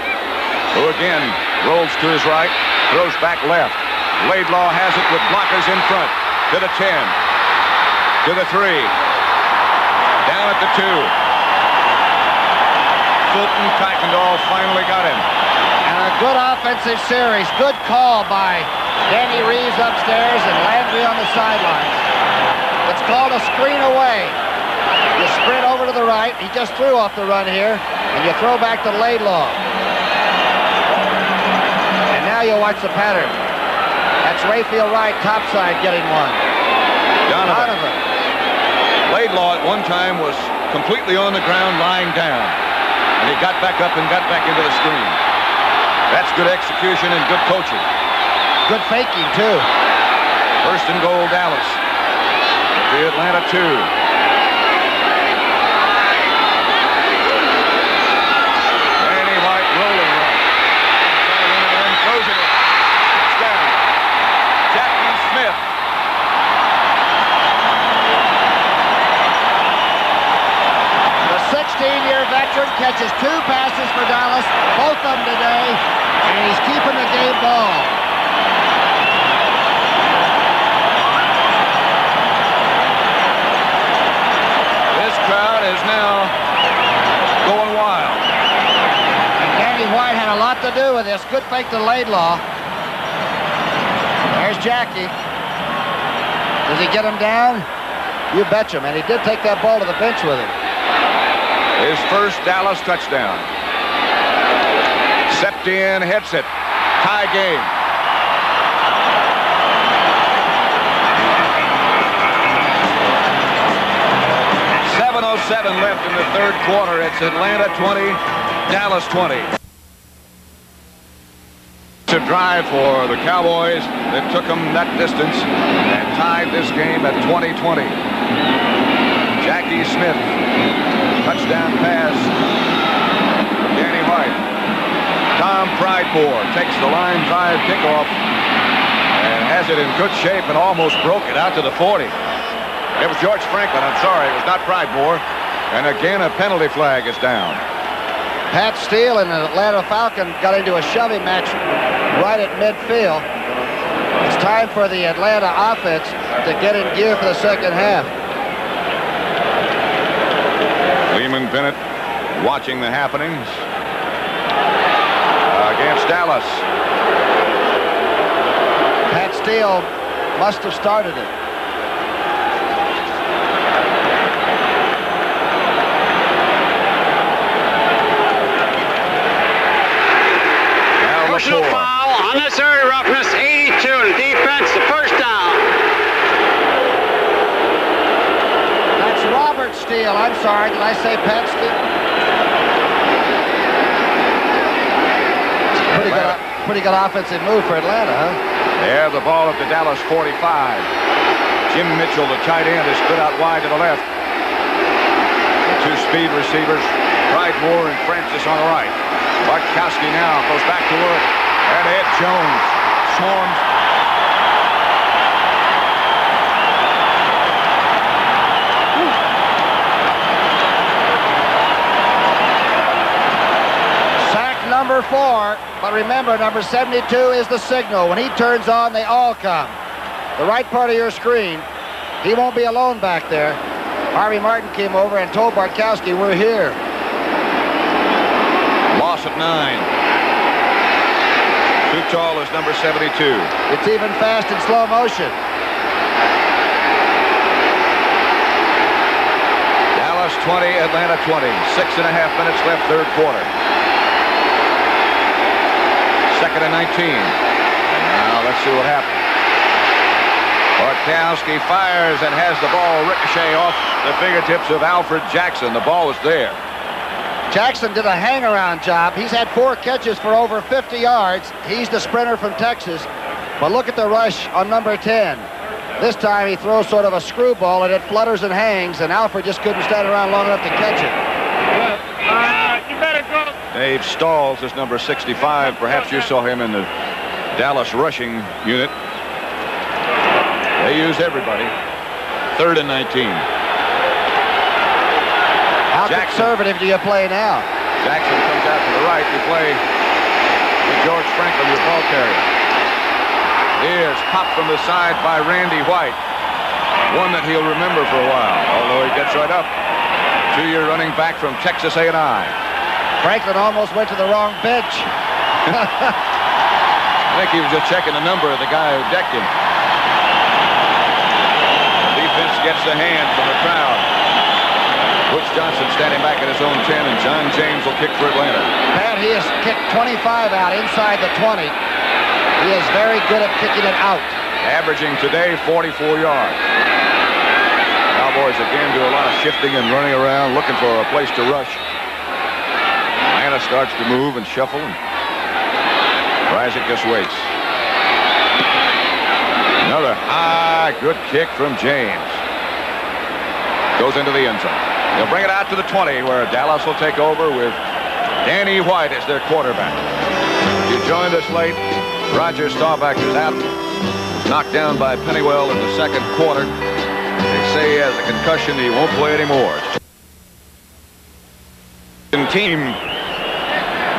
who again rolls to his right, throws back left. Laidlaw has it with blockers in front. To the 10. To the 3. Down at the 2. Fulton Kuykendall finally got him. And a good offensive series. Good call by Danny Reeves upstairs and Landry on the sidelines. It's called a screen away. You sprint over to the right. He just threw off the run here. And you throw back to Laidlaw. And now you watch the pattern. That's Rayfield Wright topside getting one. Donovan. Laidlaw at one time was completely on the ground, lying down. And he got back up and got back into the screen. That's good execution and good coaching. Good faking, too. First and goal, Dallas. The Atlanta 2. Danny White rolling right. And closing it. Touchdown. Jackie Smith. The 16-year veteran catches 2 passes for Dallas, both of them today, and he's keeping the game ball. Crowd is now going wild. And Danny White had a lot to do with this. Good fake to Laidlaw. There's Jackie. Does he get him down? You betcha, man. He did take that ball to the bench with him. His first Dallas touchdown. Septien hits it. Tie game. 7:07 left in the third quarter. It's Atlanta 20, Dallas 20. It's a drive for the Cowboys that took them that distance and tied this game at 20-20. Jackie Smith, touchdown pass. Danny White. Tom Pridemore takes the line drive kickoff and has it in good shape and almost broke it out to the 40. It was George Franklin. I'm sorry. It was not Pridemore. And again, a penalty flag is down. Pat Steele and the Atlanta Falcon got into a shoving match right at midfield. It's time for the Atlanta offense to get in gear for the second half. Lehman Bennett watching the happenings against Dallas. Pat Steele must have started it. Personal foul, unnecessary roughness, 82. And defense, the first down. That's Robert Steele. I'm sorry. Did I say Pat Steele? Pretty good offensive move for Atlanta, huh? They have the ball at the Dallas 45. Jim Mitchell, the tight end, is split out wide to the left. Two speed receivers, Pridemore and Francis on the right. Bartkowski now goes back to work. And Ed Jones swarms. Sack number 4. But remember, number 72 is the signal. When he turns on, they all come. The right part of your screen. He won't be alone back there. Harvey Martin came over and told Bartkowski, we're here. Loss of 9. Too tall is number 72. It's even fast in slow motion. Dallas 20, Atlanta 20. 6.5 minutes left, third quarter. Second and 19. Now let's see what happens. Bartkowski fires and has the ball ricochet off the fingertips of Alfred Jackson. The ball was there. Jackson did a hang-around job. He's had 4 catches for over 50 yards. He's the sprinter from Texas. But look at the rush on number 10. This time he throws sort of a screwball and it flutters and hangs, and Alfred just couldn't stand around long enough to catch it. You better go. Dave Stalls is number 65. Perhaps you saw him in the Dallas rushing unit. They use everybody. Third and 19. How conservative do you play now? Jackson comes out to the right. You play with George Franklin, your ball carrier. Here's popped from the side by Randy White. One that he'll remember for a while, although he gets right up. 2-year running back from Texas A&I. Franklin almost went to the wrong bench. I think he was just checking the number of the guy who decked him. Defense gets the hand from the crowd. Butch Johnson standing back at his own 10, and John James will kick for Atlanta. Pat, he has kicked 25 out inside the 20. He is very good at kicking it out. Averaging today 44 yards. again do a lot of shifting and running around, looking for a place to rush. Atlanta starts to move and shuffle. And Rysick just waits. Another high, good kick from James. Goes into the end zone. They'll bring it out to the 20, where Dallas will take over with Danny White as their quarterback. If you joined us late, Roger Staubach is out, knocked down by Pennywell in the second quarter. They say he has a concussion. He won't play anymore. The team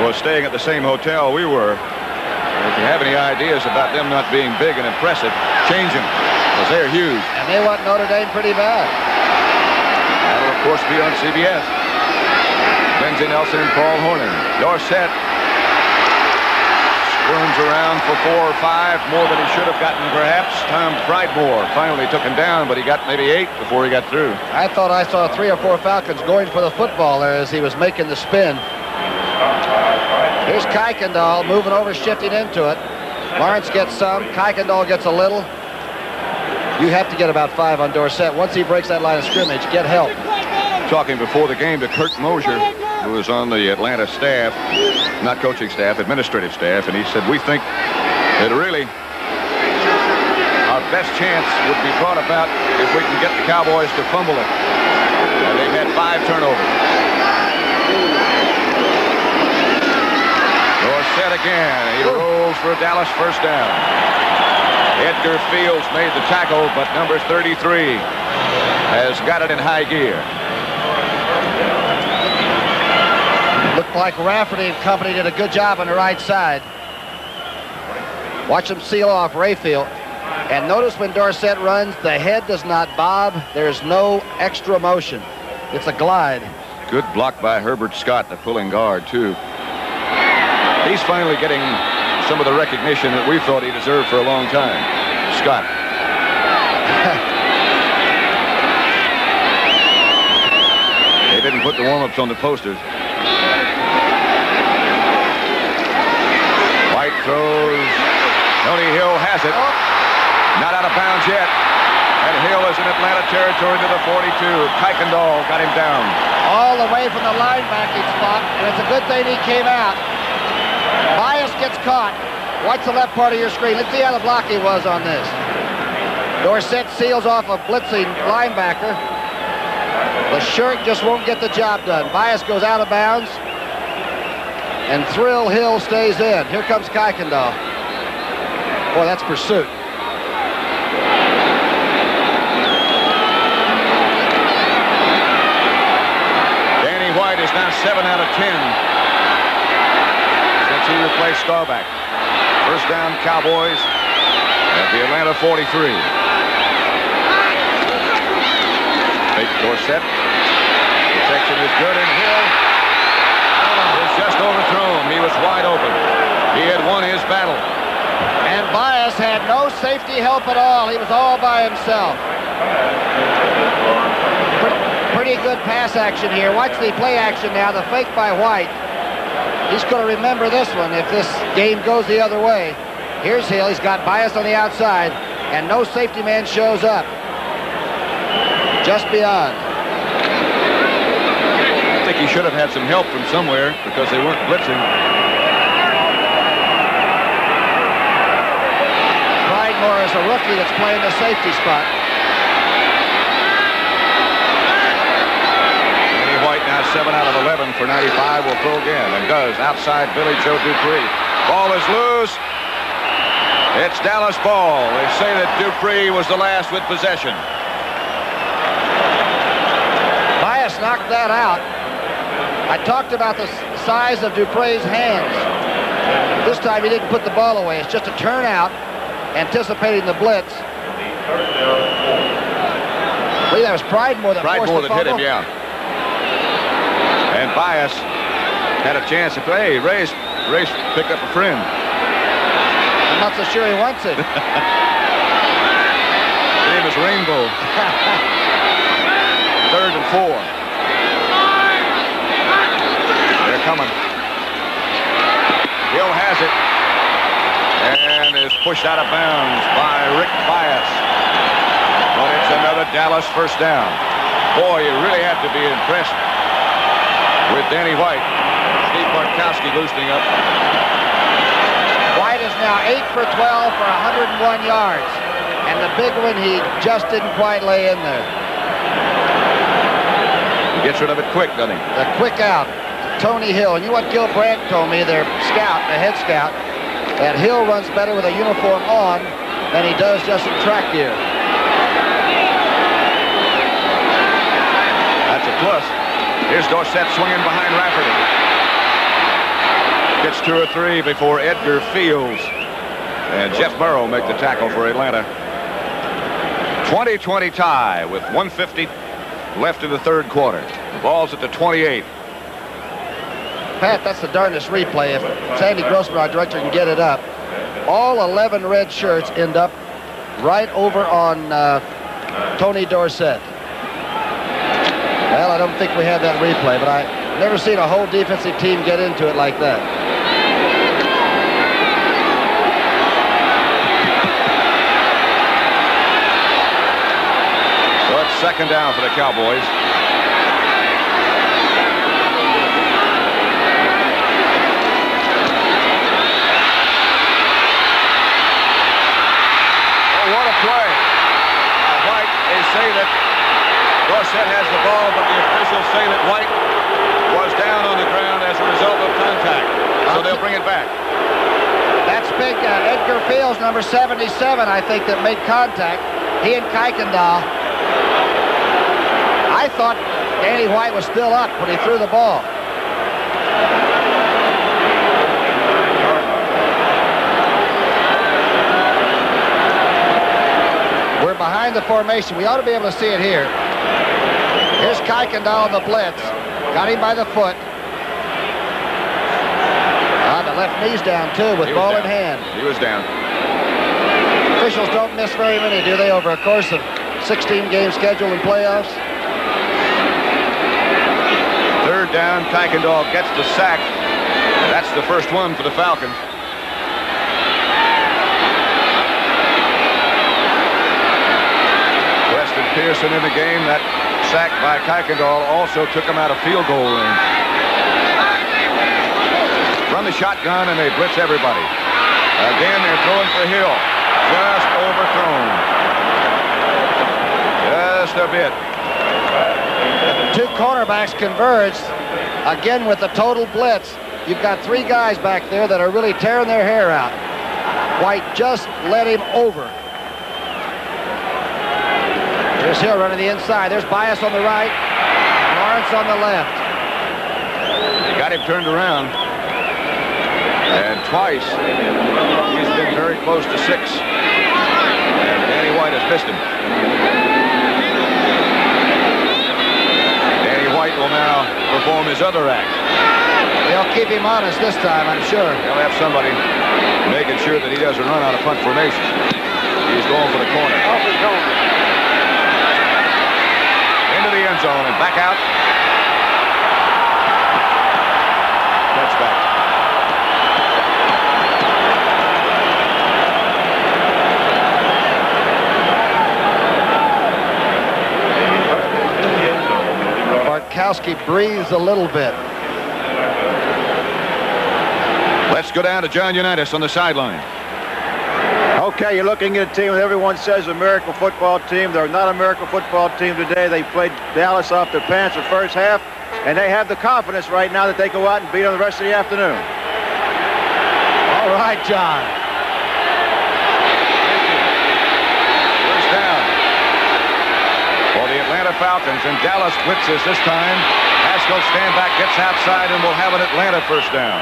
was staying at the same hotel we were. If you have any ideas about them not being big and impressive, change them, because they're huge. And they want Notre Dame pretty bad. That'll, of course, be on CBS. Lindsey Nelson and Paul Hornung. Dorsett squirms around for 4 or 5, more than he should have gotten, perhaps. Tom Pridemore finally took him down, but he got maybe 8 before he got through. I thought I saw 3 or 4 Falcons going for the football there as he was making the spin. Here's Kuykendall moving over, shifting into it. Lawrence gets some. Kuykendall gets a little. You have to get about 5 on Dorsett. Once he breaks that line of scrimmage, get help. Talking before the game to Kurt Mosier, who was on the Atlanta staff, not coaching staff, administrative staff, and he said, we think that really our best chance would be brought about if we can get the Cowboys to fumble it. And they've had 5 turnovers. Dorsett again. He rolls for a Dallas first down. Edgar Fields made the tackle, but number 33 has got it in high gear. Looked like Rafferty and company did a good job on the right side. Watch them seal off Rayfield. And notice when Dorsett runs, the head does not bob. There's no extra motion. It's a glide. Good block by Herbert Scott, the pulling guard, too. He's finally getting some of the recognition that we thought he deserved for a long time. Scott. They didn't put the warm-ups on the posters. White throws. Tony Hill has it. Not out of bounds yet. And Hill is in Atlanta territory to the 42. Kuykendall got him down. All the way from the linebacking spot, and it's a good thing he came out. Bias gets caught. Watch the left part of your screen. Let's see how the block he was on this. Dorsett seals off a blitzing linebacker. The shirt just won't get the job done. Bias goes out of bounds. And Thrill Hill stays in. Here comes Kuykendall. Boy, that's pursuit. Danny White is now 7 out of 10 since he replaced Staubach. First down, Cowboys at the Atlanta 43. Fake Dorsett. Protection is good, and Hill is just overthrown. He was wide open. He had won his battle. And Bias had no safety help at all. He was all by himself. Pretty good pass action here. Watch the play action now. The fake by White. He's going to remember this one if this game goes the other way. Here's Hill. He's got Bias on the outside, and no safety man shows up. Just beyond. I think he should have had some help from somewhere because they weren't blitzing. Pridemore is a rookie that's playing the safety spot. Danny White now 7 out of 11 for 95. Will throw again and does. Outside Billy Joe Dupree. Ball is loose. It's Dallas ball. They say that Dupree was the last with possession. Bias knocked that out. I talked about the size of Dupree's hands. This time he didn't put the ball away. It's just a turnout, anticipating the blitz. I believe that was Pridemore that forced the fumble. Hit him, yeah. And Bias had a chance to play. Ray's picked up a friend. I'm not so sure he wants it. His name is Rainbow. 3rd and 4. They're coming. Hill has it. And is pushed out of bounds by Rick Bias. But it's another Dallas first down. Boy, you really have to be impressed with Danny White. Steve Bartkowski loosening up. White is now 8 for 12 for 101 yards. And the big one, he just didn't quite lay in there. He gets rid of it quick, doesn't he? The quick out. Tony Hill. And you know what Gil Brandt told me, their scout, the head scout, that Hill runs better with a uniform on than he does just in track gear. That's a plus. Here's Dorsett swinging behind Rafferty. Gets 2 or 3 before Edgar Fields and Jeff Burrow make the tackle for Atlanta. 20-20 tie with 1:50 left in the third quarter. The ball's at the 28. Pat, that's the darndest replay. If Sandy Grossman, our director, can get it up. All 11 red shirts end up right over on Tony Dorsett. Well, I don't think we have that replay, but I've never seen a whole defensive team get into it like that. So it's second down for the Cowboys. Oh, what a play. White, they say that Dorsett has the ball, but the officials say that White was down on the ground as a result of contact. So they'll bring it back. That's big. Edgar Fields, number 77, I think, that made contact. He and Kuykendall. I thought Danny White was still up when he threw the ball. We're behind the formation. We ought to be able to see it here. Here's Kuykendall on the blitz. Got him by the foot. The left knee's down, too, with ball in hand. He was down. Officials don't miss very many, do they, over a course of 16-game schedule and playoffs? Third down, Kuykendall gets the sack. That's the first one for the Falcons. Preston Pearson in the game. That sack by Kuykendall also took him out of field goal range. Run the shotgun and they blitz everybody. Again, they're throwing for Hill. Just overthrown. Just a bit. Two cornerbacks converged. Again with the total blitz. You've got 3 guys back there that are really tearing their hair out. White just let him over. There's Hill running the inside. There's Bias on the right. Lawrence on the left. They got him turned around. And twice, he's been very close to 6. And Danny White has missed him. Danny White will now perform his other act. They'll keep him honest this time, I'm sure. They'll have somebody making sure that he doesn't run out of punt formation. He's going for the corner. Into the end zone and back out. Touchback. Bartkowski breathes a little bit. Let's go down to John Unitas on the sideline. Okay, you're looking at a team that everyone says American football team. They're not an American football team today. They played Dallas off their pants the first half, and they have the confidence right now that they go out and beat them the rest of the afternoon. All right, John. First down for the Atlanta Falcons, and Dallas blitzes this time. Haskell stand back, gets outside, and will have an Atlanta first down.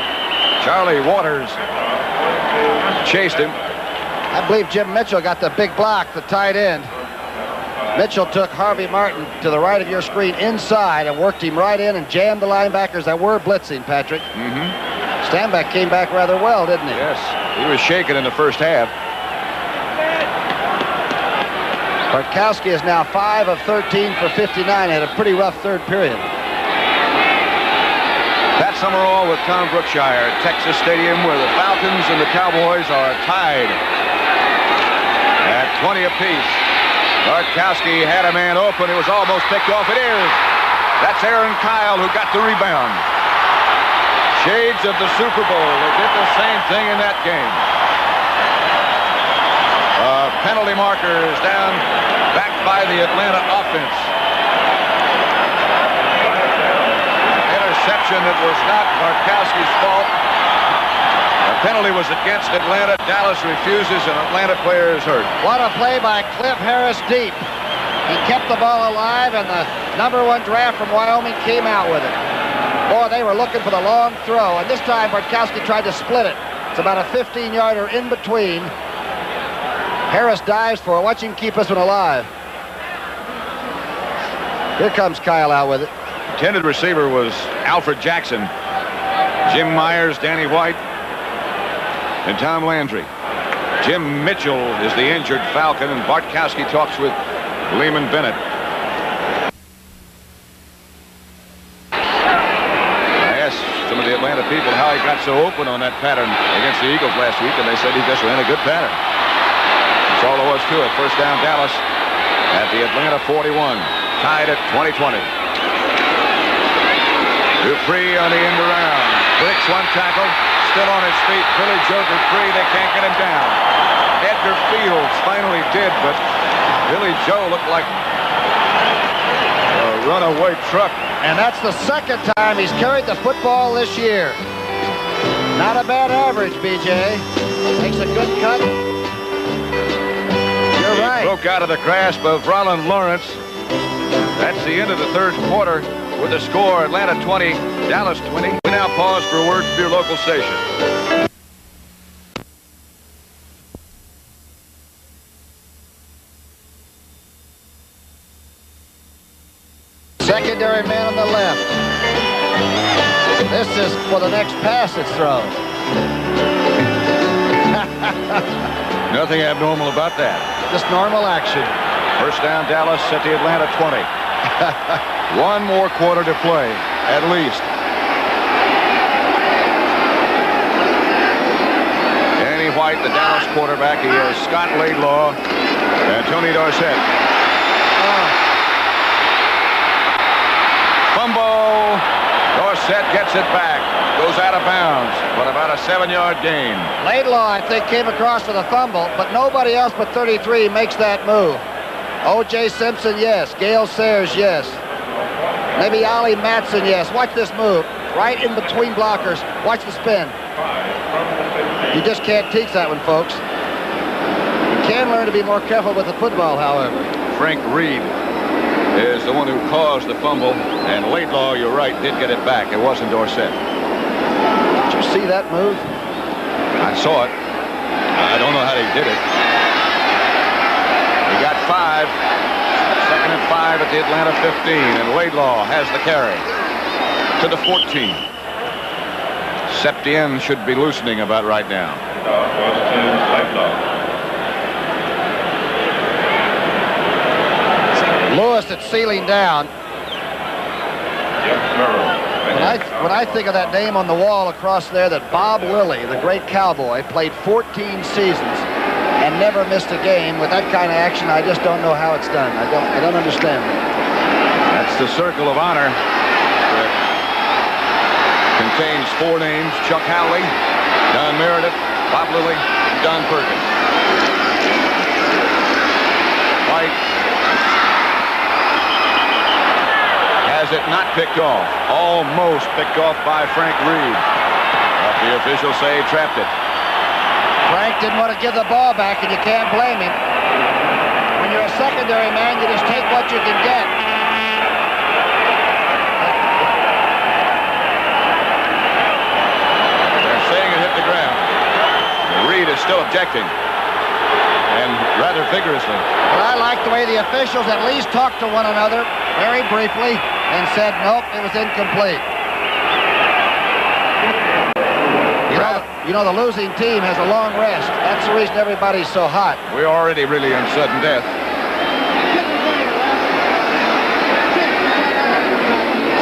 Charlie Waters chased him. I believe Jim Mitchell got the big block, the tight end. Mitchell took Harvey Martin to the right of your screen inside and worked him right in and jammed the linebackers that were blitzing, Patrick. Stanback came back rather well, didn't he? Yes, he was shaken in the first half. Bartkowski is now 5 of 13 for 59. Had a pretty rough third period. Pat Summerall with Tom Brookshire at Texas Stadium, where the Falcons and the Cowboys are tied at 20 apiece. Bartkowski had a man open. It was almost picked off. It is. That's Aaron Kyle who got the rebound. Shades of the Super Bowl. They did the same thing in that game. Penalty markers down back by the Atlanta offense. Interception that was not Bartkowski's fault. The penalty was against Atlanta. Dallas refuses, and Atlanta player is hurt. What a play by Cliff Harris deep. He kept the ball alive, and the #1 draft from Wyoming came out with it. Boy, they were looking for the long throw, and this time Bartkowski tried to split it. It's about a 15-yarder in between. Harris dives for it. Watch him keep this one alive. Here comes Kyle out with it. Intended receiver was Alfred Jackson, Jim Myers, Danny White, and Tom Landry. Jim Mitchell is the injured Falcon, and Bartkowski talks with Lehman Bennett. I asked some of the Atlanta people how he got so open on that pattern against the Eagles last week, and they said he just ran a good pattern. That's all there was to it. First down, Dallas at the Atlanta 41, tied at 20-20. Dupree on the end around. Breaks one tackle, still on his feet. Billy Joe Dupree, they can't get him down. Edgar Fields finally did, but Billy Joe looked like a runaway truck. And that's the second time he's carried the football this year. Not a bad average, B.J. Makes a good cut. You're right. Broke out of the grasp of Roland Lawrence. That's the end of the third quarter with the score Atlanta 20, Dallas 20. We now pause for a word from your local station. Secondary man on the left. This is for the next pass it's thrown. Nothing abnormal about that. Just normal action. First down, Dallas at the Atlanta 20. One more quarter to play, at least. Danny White, the Dallas quarterback. He has Scott Laidlaw and Tony Dorsett. Fumble. Dorsett gets it back. Goes out of bounds, but about a 7-yard gain. Laidlaw, I think, came across for the fumble, but nobody else but 33 makes that move. O.J. Simpson, yes. Gale Sayers, yes. Maybe Ollie Matson, yes. Watch this move. Right in between blockers. Watch the spin. You just can't teach that one, folks. You can learn to be more careful with the football, however. Frank Reed is the one who caused the fumble, and Laidlaw, you're right, did get it back. It wasn't Dorsett. Did you see that move? I saw it. I don't know how they did it. He got 5. Second and 5 at the Atlanta 15, and Laidlaw has the carry to the 14. Septien should be loosening about right now. Lewis at sealing down. When I think of that name on the wall across there, that Bob Lilly, the great cowboy, played 14 seasons and never missed a game. With that kind of action, I just don't know how it's done. I don't understand it. That's the circle of honor that contains 4 names: Chuck Howley, Don Meredith, Bob Lilly, and Don Perkins. White has it not picked off. Almost picked off by Frank Reed. But the officials say he trapped it. Frank didn't want to give the ball back, and you can't blame him. When you're a secondary man, you just take what you can get. They're saying it hit the ground. Reed is still objecting, and rather vigorously. Well, I like the way the officials at least talked to one another very briefly and said, nope, it was incomplete. You know, the losing team has a long rest. That's the reason everybody's so hot. We're already really on sudden death.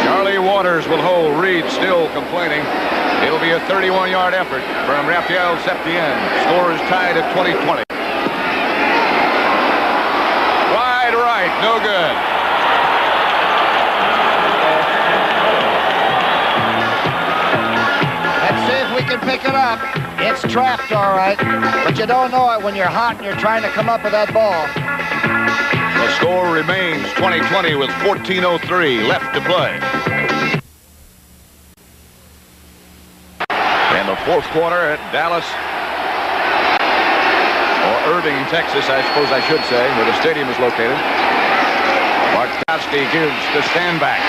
Charlie Waters will hold. Reed still complaining. It'll be a 31-yard effort from Raphael Septien. Score is tied at 20-20. Wide No good. Let's see if we can pick it up. It's trapped, all right. But you don't know it when you're hot and you're trying to come up with that ball. The score remains 20-20 with 14:03 left to play. In the fourth quarter at Dallas, or Irving, Texas, I suppose I should say, where the stadium is located. Bartkowski gives the standback.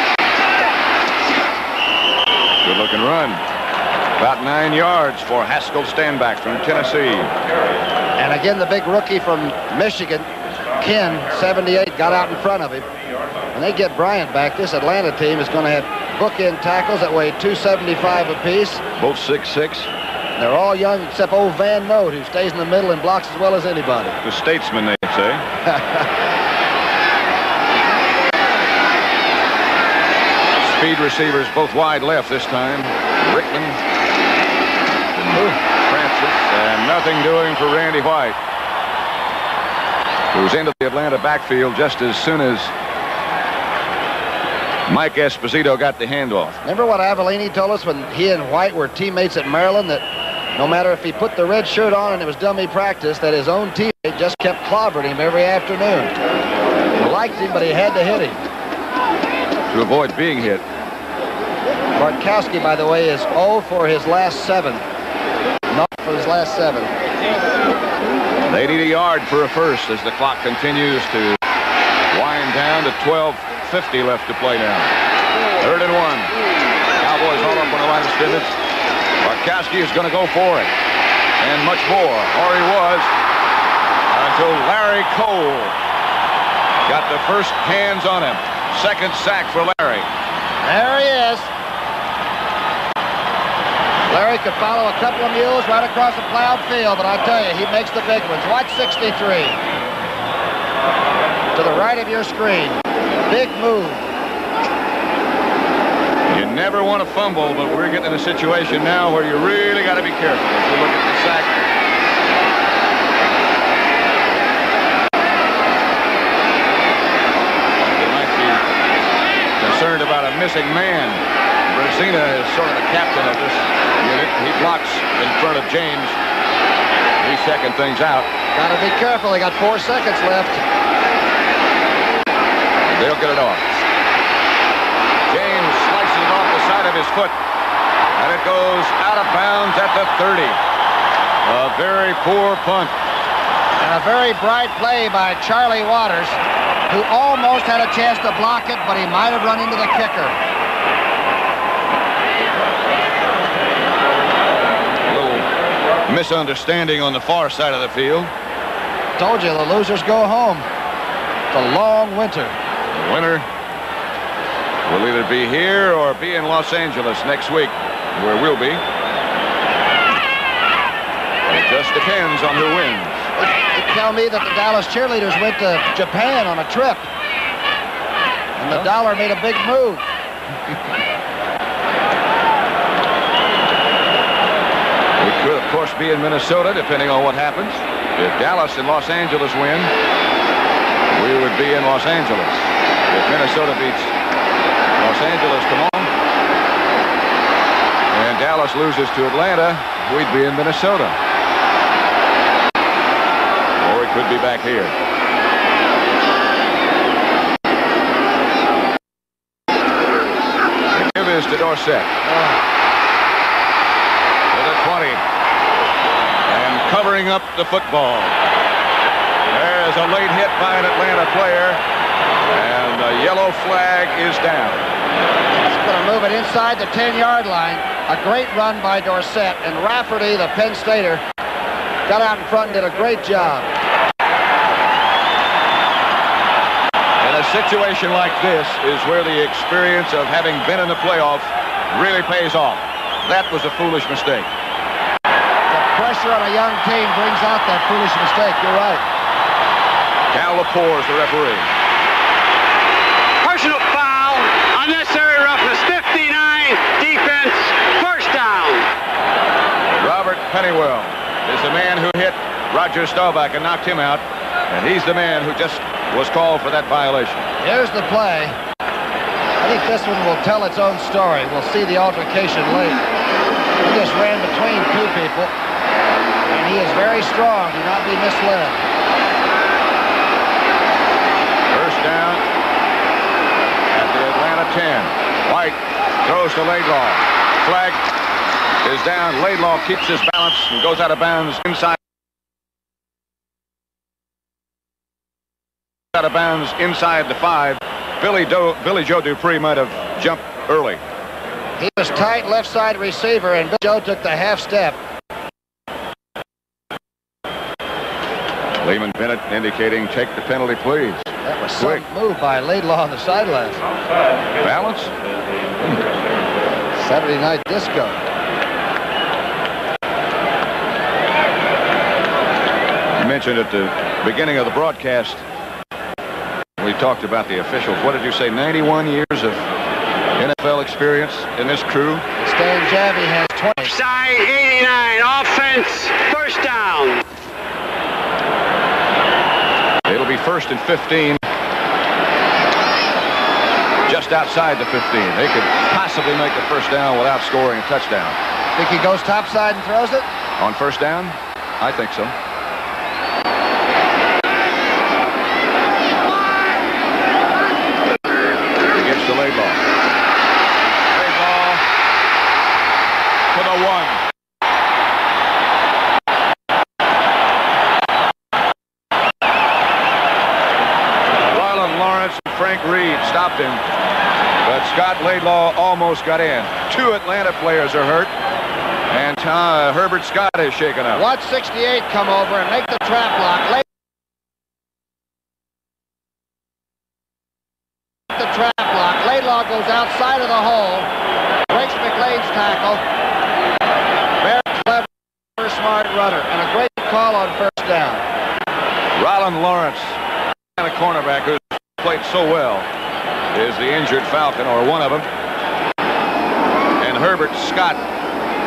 Good-looking run. About 9 yards for Haskell Standback from Tennessee. And again, the big rookie from Michigan, Ken, 78, got out in front of him. When they get Bryant back, this Atlanta team is going to have bookend tackles that weigh 275 apiece. Both 6'6". They're all young except old Van Note, who stays in the middle and blocks as well as anybody. The statesman, they say. Speed receivers both wide left this time. Rickman, Francis, and nothing doing for Randy White, who's into the Atlanta backfield just as soon as Mike Esposito got the handoff. Remember what Avellini told us when he and White were teammates at Maryland, that no matter if he put the red shirt on and it was dummy practice, that his own teammate just kept clobbering him every afternoon. He liked him, but he had to hit him. To avoid being hit. Bartkowski, by the way, is 0 for his last 7. Not for his last 7. They need a yard for a first as the clock continues to wind down to 12:50 left to play now. 3rd and 1. Cowboys all up on the line of scrimmage. Bartkowski is going to go for it. And much more. Or he was until Larry Cole got the first hands on him. Second sack for Larry. There he is. Larry could follow a couple of mules right across the plowed field, but I tell you, he makes the big ones. Watch 63. To the right of your screen. Big move. You never want to fumble, but we're getting in a situation now where you really got to be careful. As we look at the sack. They might be concerned about a missing man. Brazina is sort of the captain of this unit. He blocks in front of James. He's checking things out. Got to be careful. They got 4 seconds left. They'll get it off. James slices it off the side of his foot. And it goes out of bounds at the 30. A very poor punt. And a very bright play by Charlie Waters, who almost had a chance to block it, but he might have run into the kicker. Misunderstanding on the far side of the field. Told you, the losers go home. It's a long winter. The winner will either be here or be in Los Angeles next week, where we'll be. It just depends on who wins. They tell me that the Dallas cheerleaders went to Japan on a trip. And the dollar made a big move. We could, of course, be in Minnesota, depending on what happens. If Dallas and Los Angeles win, we would be in Los Angeles. If Minnesota beats Los Angeles tomorrow, and Dallas loses to Atlanta, we'd be in Minnesota. Or we could be back here. The give is to Dorsett. To the 20. And covering up the football. There's a late hit by an Atlanta player. And the yellow flag is down. It's going to move it inside the 10-yard line. A great run by Dorsett. And Rafferty, the Penn Stater, got out in front and did a great job. In a situation like this is where the experience of having been in the playoffs really pays off. That was a foolish mistake. The pressure on a young team brings out that foolish mistake. You're right. Cal Lepore is the referee. Personal foul, unnecessary roughness, 59, defense, first down. Robert Pennywell is the man who hit Roger Staubach and knocked him out. And he's the man who just was called for that violation. Here's the play. I think this one will tell its own story. We'll see the altercation late. He just ran between two people, and he is very strong. Do not be misled. First down at the Atlanta 10. White throws to Laidlaw. Flag is down. Laidlaw keeps his balance and goes out of bounds inside. Out of bounds inside the 5. Billy Joe Dupree might have jumped early. He was tight left side receiver, and Billy Joe took the half step. Lehman Bennett indicating take the penalty, please. That was some move by Laidlaw on the sideline. Balance. Saturday Night Disco. You mentioned at the beginning of the broadcast, we talked about the officials. What did you say? 91 years of NFL experience in this crew. Stan Javi has 20. Side 89, offense, first down. It'll be 1st and 15. Just outside the 15. They could possibly make the first down without scoring a touchdown. Think he goes topside and throws it? On first down? I think so. To Laidlaw. Laidlaw to the 1. Ryland Lawrence and Frank Reed stopped him, but Scott Laidlaw almost got in. 2 Atlanta players are hurt, and Herbert Scott is shaken up. Watch 68 come over and make the trap block. The trap block. Laidlaw goes outside of the hole, breaks McLean's tackle. Very clever, smart runner, and a great call on first down. Ryland Lawrence, a cornerback who's played so well, is the injured Falcon, or one of them. And Herbert Scott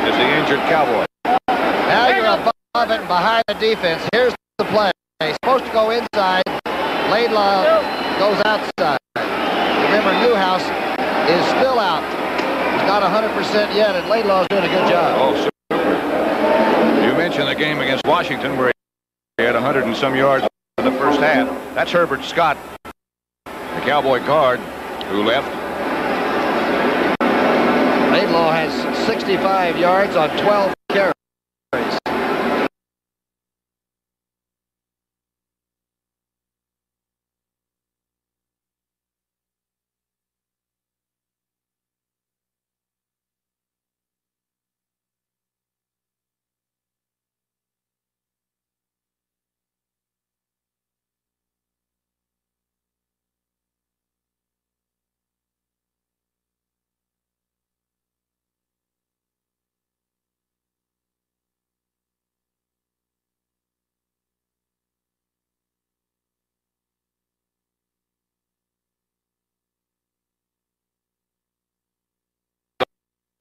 is the injured Cowboy. Now you're above it and behind the defense. Here's the play. He's supposed to go inside. Laidlaw goes outside. Remember, Newhouse is still out. He's not 100% yet, and Laidlaw's doing a good job. Oh, super. You mentioned the game against Washington where he had 100 and some yards in the first half. That's Herbert Scott, the Cowboy guard, who left. Laidlaw has 65 yards on 12 carries.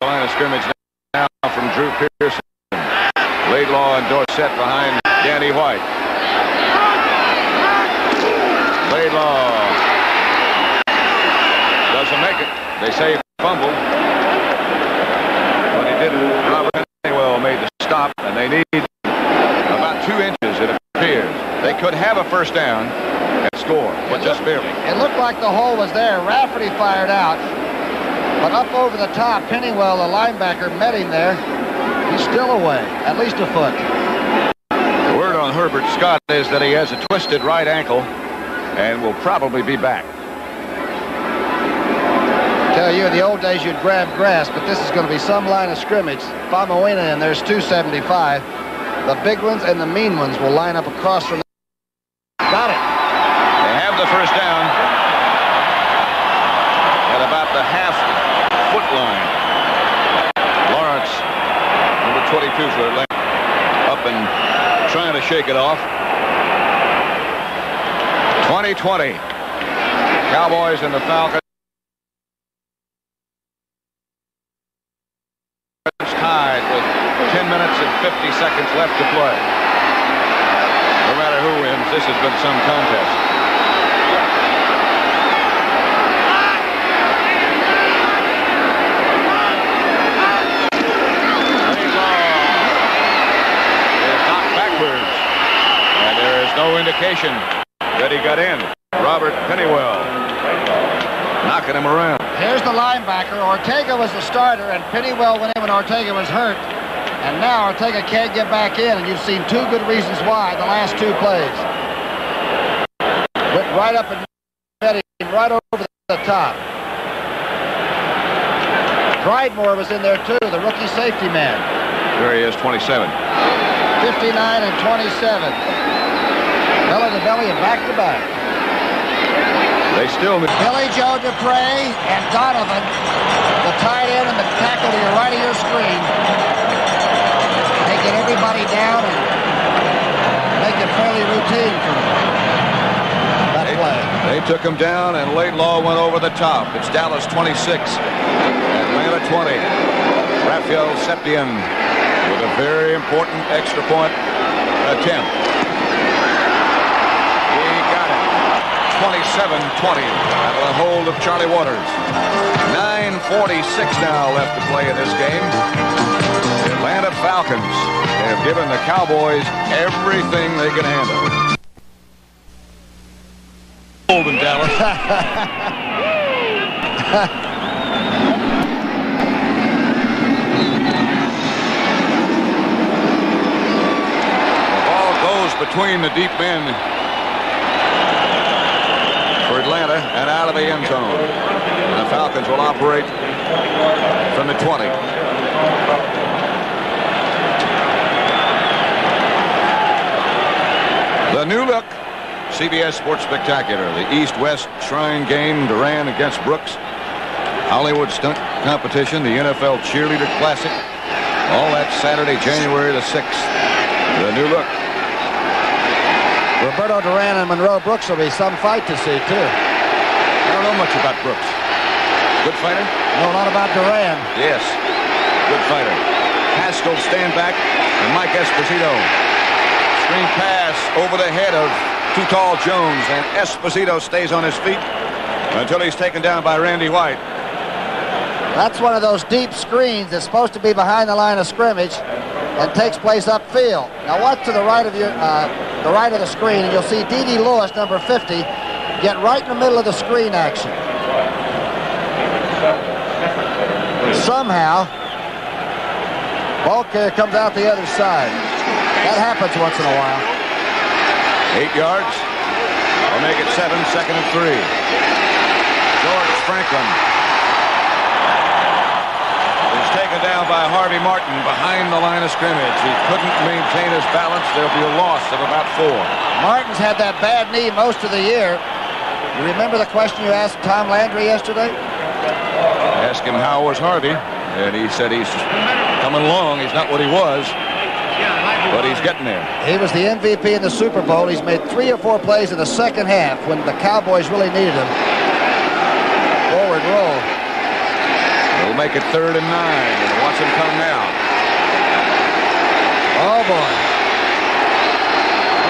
Line of scrimmage now from Drew Pearson. Laidlaw and Dorsett behind Danny White. Laidlaw doesn't make it. They say fumble, but he didn't. Robert Honeywell made the stop, and they need about 2 inches, it appears. They could have a first down and score, but just barely. It looked like the hole was there. Rafferty fired out. But up over the top, Pennywell, the linebacker, met him there. He's still away, at least a foot. The word on Herbert Scott is that he has a twisted right ankle and will probably be back. Tell you, in the old days, you'd grab grass, but this is going to be some line of scrimmage. Famawina, and there's 275. The big ones and the mean ones will line up across from. Got it. They have the first down at about the half-foot line. Lawrence, number 22 for Atlanta, up and trying to shake it off. 20-20. Cowboys and the Falcons tied with 10 minutes and 50 seconds left to play. No matter who wins, this has been some contest. indication that he got in. Robert Pennywell knocking him around. Here's the linebacker. Ortega was the starter, and Pennywell went in when Ortega was hurt. And now Ortega can't get back in, and you've seen two good reasons why the last two plays. Went right up and met him right over the top. Dridemore was in there too, the rookie safety man. There he is, 27. 59 and 27. Belly to belly and back to back. They still... Billy Joe Dupre and Donovan, the tight end and the tackle to your right of your screen. They get everybody down and make it fairly routine for that play. They took him down, and Laidlaw went over the top. It's Dallas 26, Atlanta 20. Raphael Septien with a very important extra point attempt. He got it. 27-20 out of the hold of Charlie Waters. 9:46 now left to play in this game. The Atlanta Falcons have given the Cowboys everything they can handle. Golden Dallas. The ball goes between the deep men for Atlanta and out of the end zone. And the Falcons will operate from the 20. The new look CBS Sports Spectacular, the East-West Shrine game, Duran against Brooks, Hollywood Stunt Competition, the NFL Cheerleader Classic, all that Saturday, January the 6th. The new look. Roberto Duran and Monroe Brooks will be some fight to see, too. I don't know much about Brooks. Good fighter? Know a lot about Duran. Yes, good fighter. Haskell stand back, and Mike Esposito. Screen pass over the head of too tall Jones, and Esposito stays on his feet until he's taken down by Randy White. That's one of those deep screens that's supposed to be behind the line of scrimmage and takes place upfield. Now watch to the right of the right of the screen, and you'll see D.D. Lewis, number 50, get right in the middle of the screen action. Somehow, ball carrier comes out the other side. That happens once in a while. 8 yards. They'll make it 7, 2nd and 3. George Franklin is taken down by Harvey Martin behind the line of scrimmage. He couldn't maintain his balance. There'll be a loss of about 4. Martin's had that bad knee most of the year. You remember the question you asked Tom Landry yesterday? Asked him how was Harvey, and he said he's coming along. He's not what he was, but he's getting there. He was the MVP in the Super Bowl. He's made 3 or 4 plays in the second half when the Cowboys really needed him. Forward roll. They'll make it 3rd and 9, and watch him come now. Oh, boy.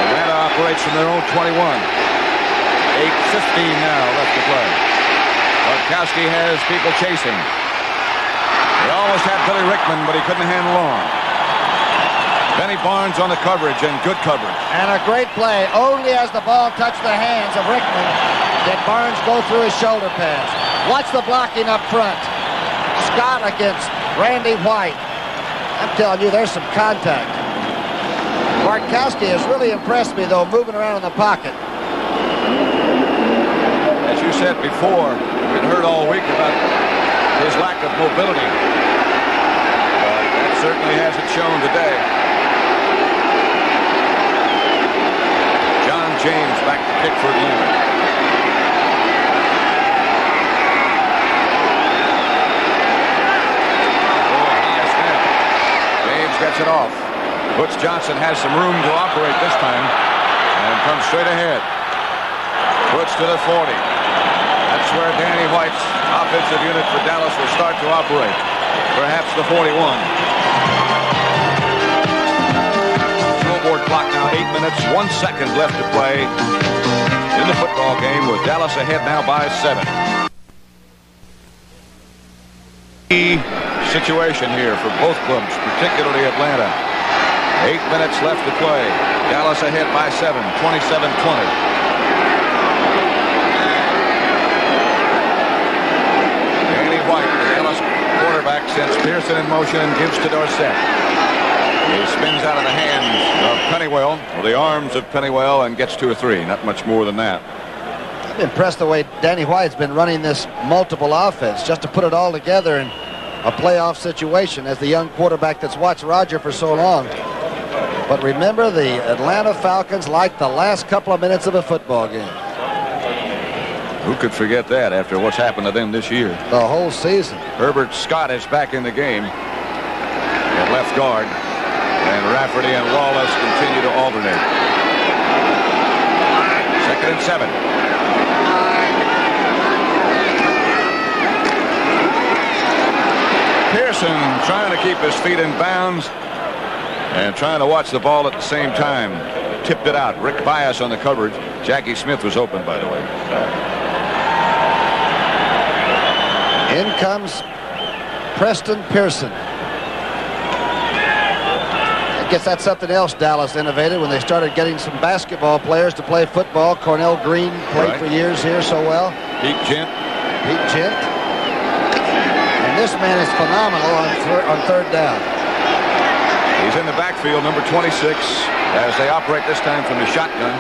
Atlanta operates from their own 21. 8:15 now left to play. Bartkowski has people chasing. He almost had Billy Rickman, but he couldn't handle on. Benny Barnes on the coverage, and good coverage. And a great play. Only as the ball touched the hands of Rickman did Barnes go through his shoulder pads. Watch the blocking up front. Scott against Randy White. I'm telling you, there's some contact. Bartkowski has really impressed me, though, moving around in the pocket. As you said before, we'd heard all week about his lack of mobility. But that certainly hasn't shown today. John James back to Pickford Leonard. Oh, high snap. James gets it off. Butch Johnson has some room to operate this time and comes straight ahead. Butch to the 40. That's where Danny White's offensive unit for Dallas will start to operate. Perhaps the 41. Scoreboard clock now 8 minutes, 1 second left to play in the football game, with Dallas ahead now by 7. Key situation here for both clubs, particularly Atlanta. 8 minutes left to play. Dallas ahead by 7, 27-20. Danny White, the Dallas quarterback, sends Pearson in motion and gives to Dorsett. He spins out of the hands of Pennywell, or the arms of Pennywell, and gets 2 or 3. Not much more than that. I'm impressed the way Danny White's been running this multiple offense just to put it all together in a playoff situation as the young quarterback that's watched Roger for so long. But remember, the Atlanta Falcons like the last couple of minutes of a football game. Who could forget that after what's happened to them this year? The whole season. Herbert Scott is back in the game at left guard. And Rafferty and Wallace continue to alternate. 2nd and 7. Pearson trying to keep his feet in bounds and trying to watch the ball at the same time. Tipped it out. Rick Bias on the coverage. Jackie Smith was open, by the way. In comes Preston Pearson. I guess that's something else Dallas innovated when they started getting some basketball players to play football. Cornell Green played for years here so well. Pete Gent. And this man is phenomenal on 3rd down. He's in the backfield, number 26, as they operate this time from the shotgun.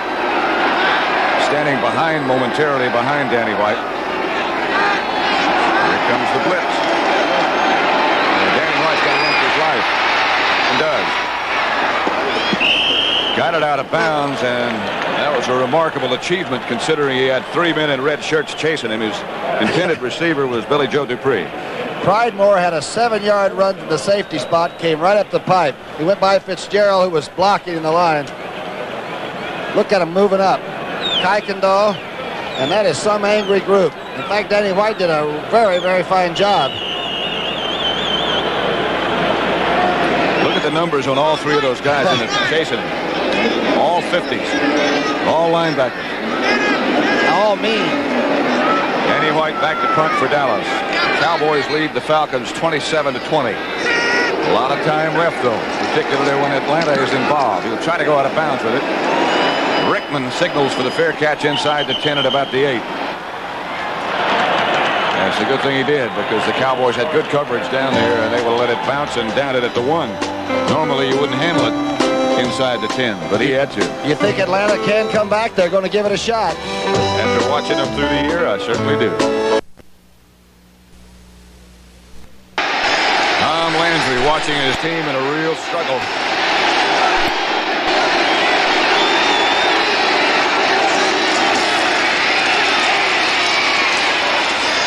Standing momentarily behind Danny White. Here comes the blitz. And Danny White's got to run for his life. And does. Got it out of bounds, and that was a remarkable achievement considering he had 3 men in red shirts chasing him. His intended receiver was Billy Joe Dupree. Pridemore had a 7-yard run to the safety spot, came right up the pipe. He went by Fitzgerald, who was blocking in the line. Look at him moving up. Kuykendall, and that is some angry group. In fact, Danny White did a very, very fine job. Look at the numbers on all 3 of those guys in the chasing him. All 50s. All linebackers. All mean. Danny White back to punt for Dallas. Cowboys lead the Falcons 27-20. A lot of time left, though, particularly when Atlanta is involved. He'll try to go out of bounds with it. Rickman signals for the fair catch inside the 10 at about the 8. That's a good thing he did, because the Cowboys had good coverage down there, and they will let it bounce and down it at the 1. Normally, you wouldn't handle it inside the 10, but he had to. You think Atlanta can come back? They're going to give it a shot. After watching them through the year, I certainly do. Tom Landry watching his team in a real struggle.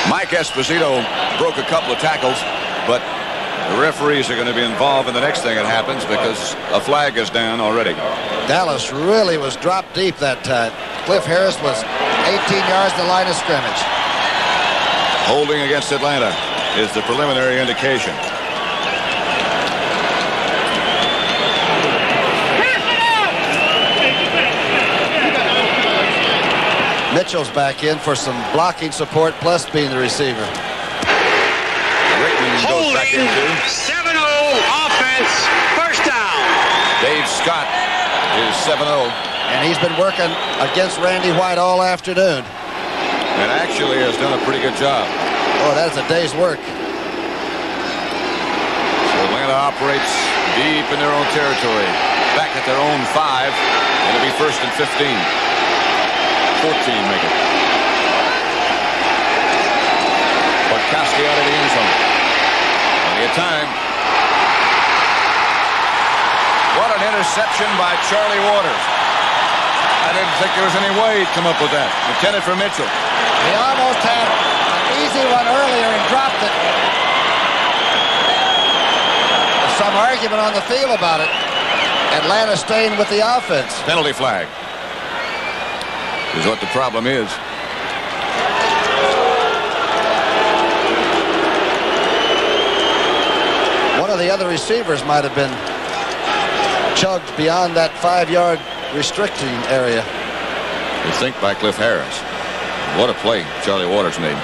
Mike Esposito broke a couple of tackles, but the referees are going to be involved in the next thing that happens because a flag is down already. Dallas really was dropped deep that time. Cliff Harris was 18 yards to the line of scrimmage. Holding against Atlanta is the preliminary indication. Mitchell's back in for some blocking support, plus being the receiver. Rickman goes back in too. 7-0 offense, 1st down. Dave Scott is 7-0. And he's been working against Randy White all afternoon. And actually has done a pretty good job. Oh, that's a day's work. So Atlanta operates deep in their own territory. Back at their own 5. It'll be 1st and 15. 14 make it. Bartkowski out of the end zone. Plenty of time. What an interception by Charlie Waters. I didn't think there was any way he'd come up with that. Intended for Mitchell. He almost had an easy one earlier and dropped it. There's some argument on the field about it. Atlanta staying with the offense. Penalty flag is what the problem is. One of the other receivers might have been chugged beyond that 5-yard restricting area. You think by Cliff Harris. What a play Charlie Waters made.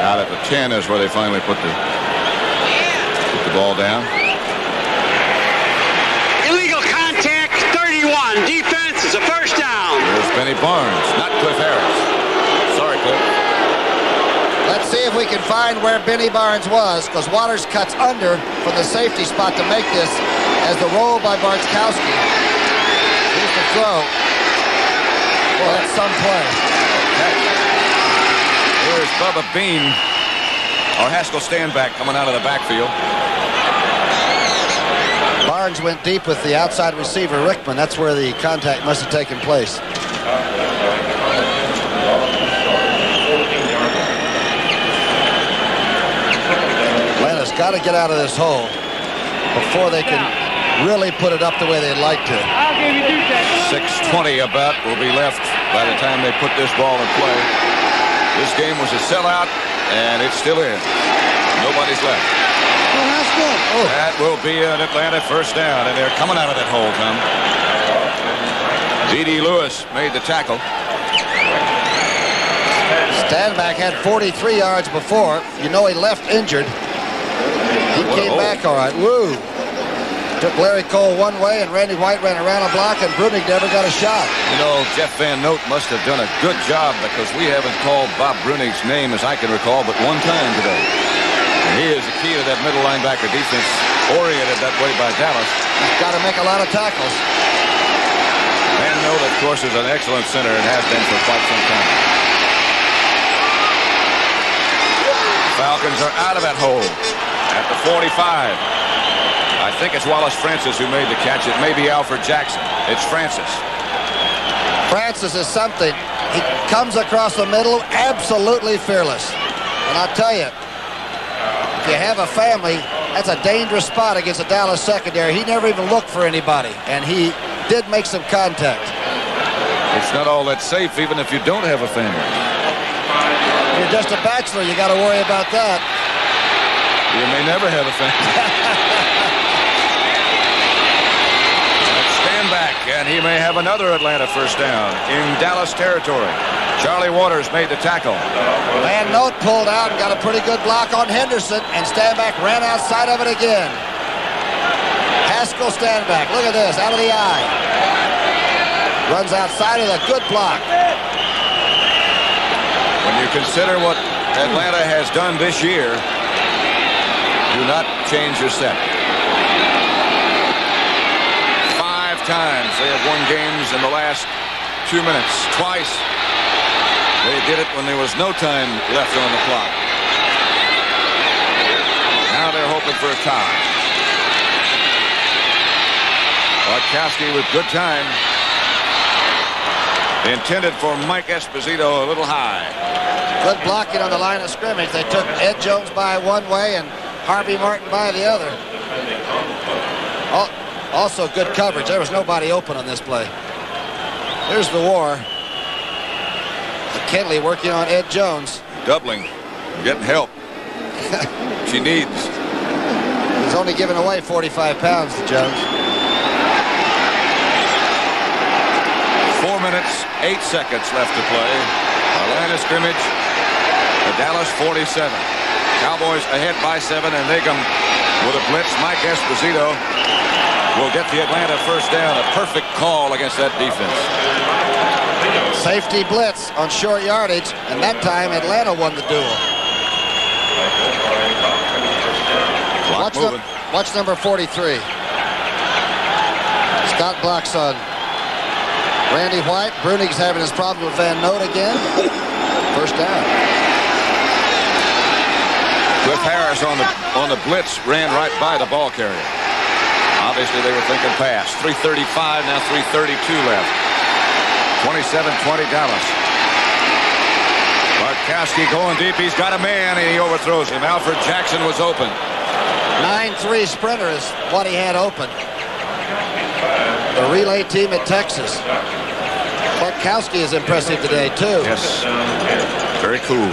Out at the 10 is where they finally put the ball down. Illegal contact, 31. Defense is a first down. There's Benny Barnes, not Cliff Harris. Sorry, Cliff. Let's see if we can find where Benny Barnes was, because Waters cuts under from the safety spot to make this as the roll by Bartkowski. Here's the throw. Well, that's some play. Here's Bubba Bean, or Haskell Standback, coming out of the backfield. Barnes went deep with the outside receiver, Rickman. That's where the contact must have taken place. Atlanta's got to get out of this hole before they can really put it up the way they'd like to. 6:20 about will be left by the time they put this ball in play. This game was a sellout, and it still is. Nobody's left. Oh. That will be an Atlanta first down, and they're coming out of that hole, Tom. D.D. Lewis made the tackle. Standback had 43 yards before. You know he left injured. He came back all right. Woo! Took Larry Cole one way, and Randy White ran around a block, and Brunig never got a shot. You know, Jeff Van Note must have done a good job, because we haven't called Bob Brunig's name, as I can recall, but one time today. And he is the key to that middle linebacker defense, oriented that way by Dallas. He's got to make a lot of tackles. Van Note, of course, is an excellent center and has been for quite some time. Falcons are out of that hole at the 45. I think it's Wallace Francis who made the catch. It may be Alfred Jackson. It's Francis. Francis is something. He comes across the middle absolutely fearless. And I'll tell you, if you have a family, that's a dangerous spot against the Dallas secondary. He never even looked for anybody, and he did make some contact. It's not all that safe, even if you don't have a family. If you're just a bachelor, you got to worry about that. You may never have a family. Back, and he may have another Atlanta first down in Dallas territory. Charlie Waters made the tackle. Van Note pulled out and got a pretty good block on Henderson, and Standback ran outside of it again. Haskell Standback, look at this, out of the eye. Runs outside of a good block. When you consider what Atlanta has done this year, do not change your set. Times they have won games in the last 2 minutes. Twice they did it when there was no time left on the clock. Now they're hoping for a tie. Bartkowski with good time. Intended for Mike Esposito a little high. Good blocking on the line of scrimmage. They took Ed Jones by one way and Harvey Martin by the other. Also good coverage. There was nobody open on this play. Here's the war. McKinley working on Ed Jones. Doubling. Getting help. She needs. He's only giving away 45 pounds to Jones. 4 minutes, 8 seconds left to play. Our line of scrimmage, the Dallas 47. Cowboys ahead by 7, and they come with a blitz. Mike Esposito will get the Atlanta first down. A perfect call against that defense. Safety blitz on short yardage, and that time Atlanta won the duel. Watch number 43. Scott blocks on Randy White. Brunig's having his problem with Van Note again. First down. Cliff Harris on the blitz ran right by the ball carrier. Obviously, they were thinking pass. 3:35, now 3:32 left. 27-20 Dallas. Bartkowski going deep. He's got a man, and he overthrows him. Alfred Jackson was open. 9-3 sprinter is what he had open. The relay team at Texas. Bartkowski is impressive today, too. Yes. Very cool.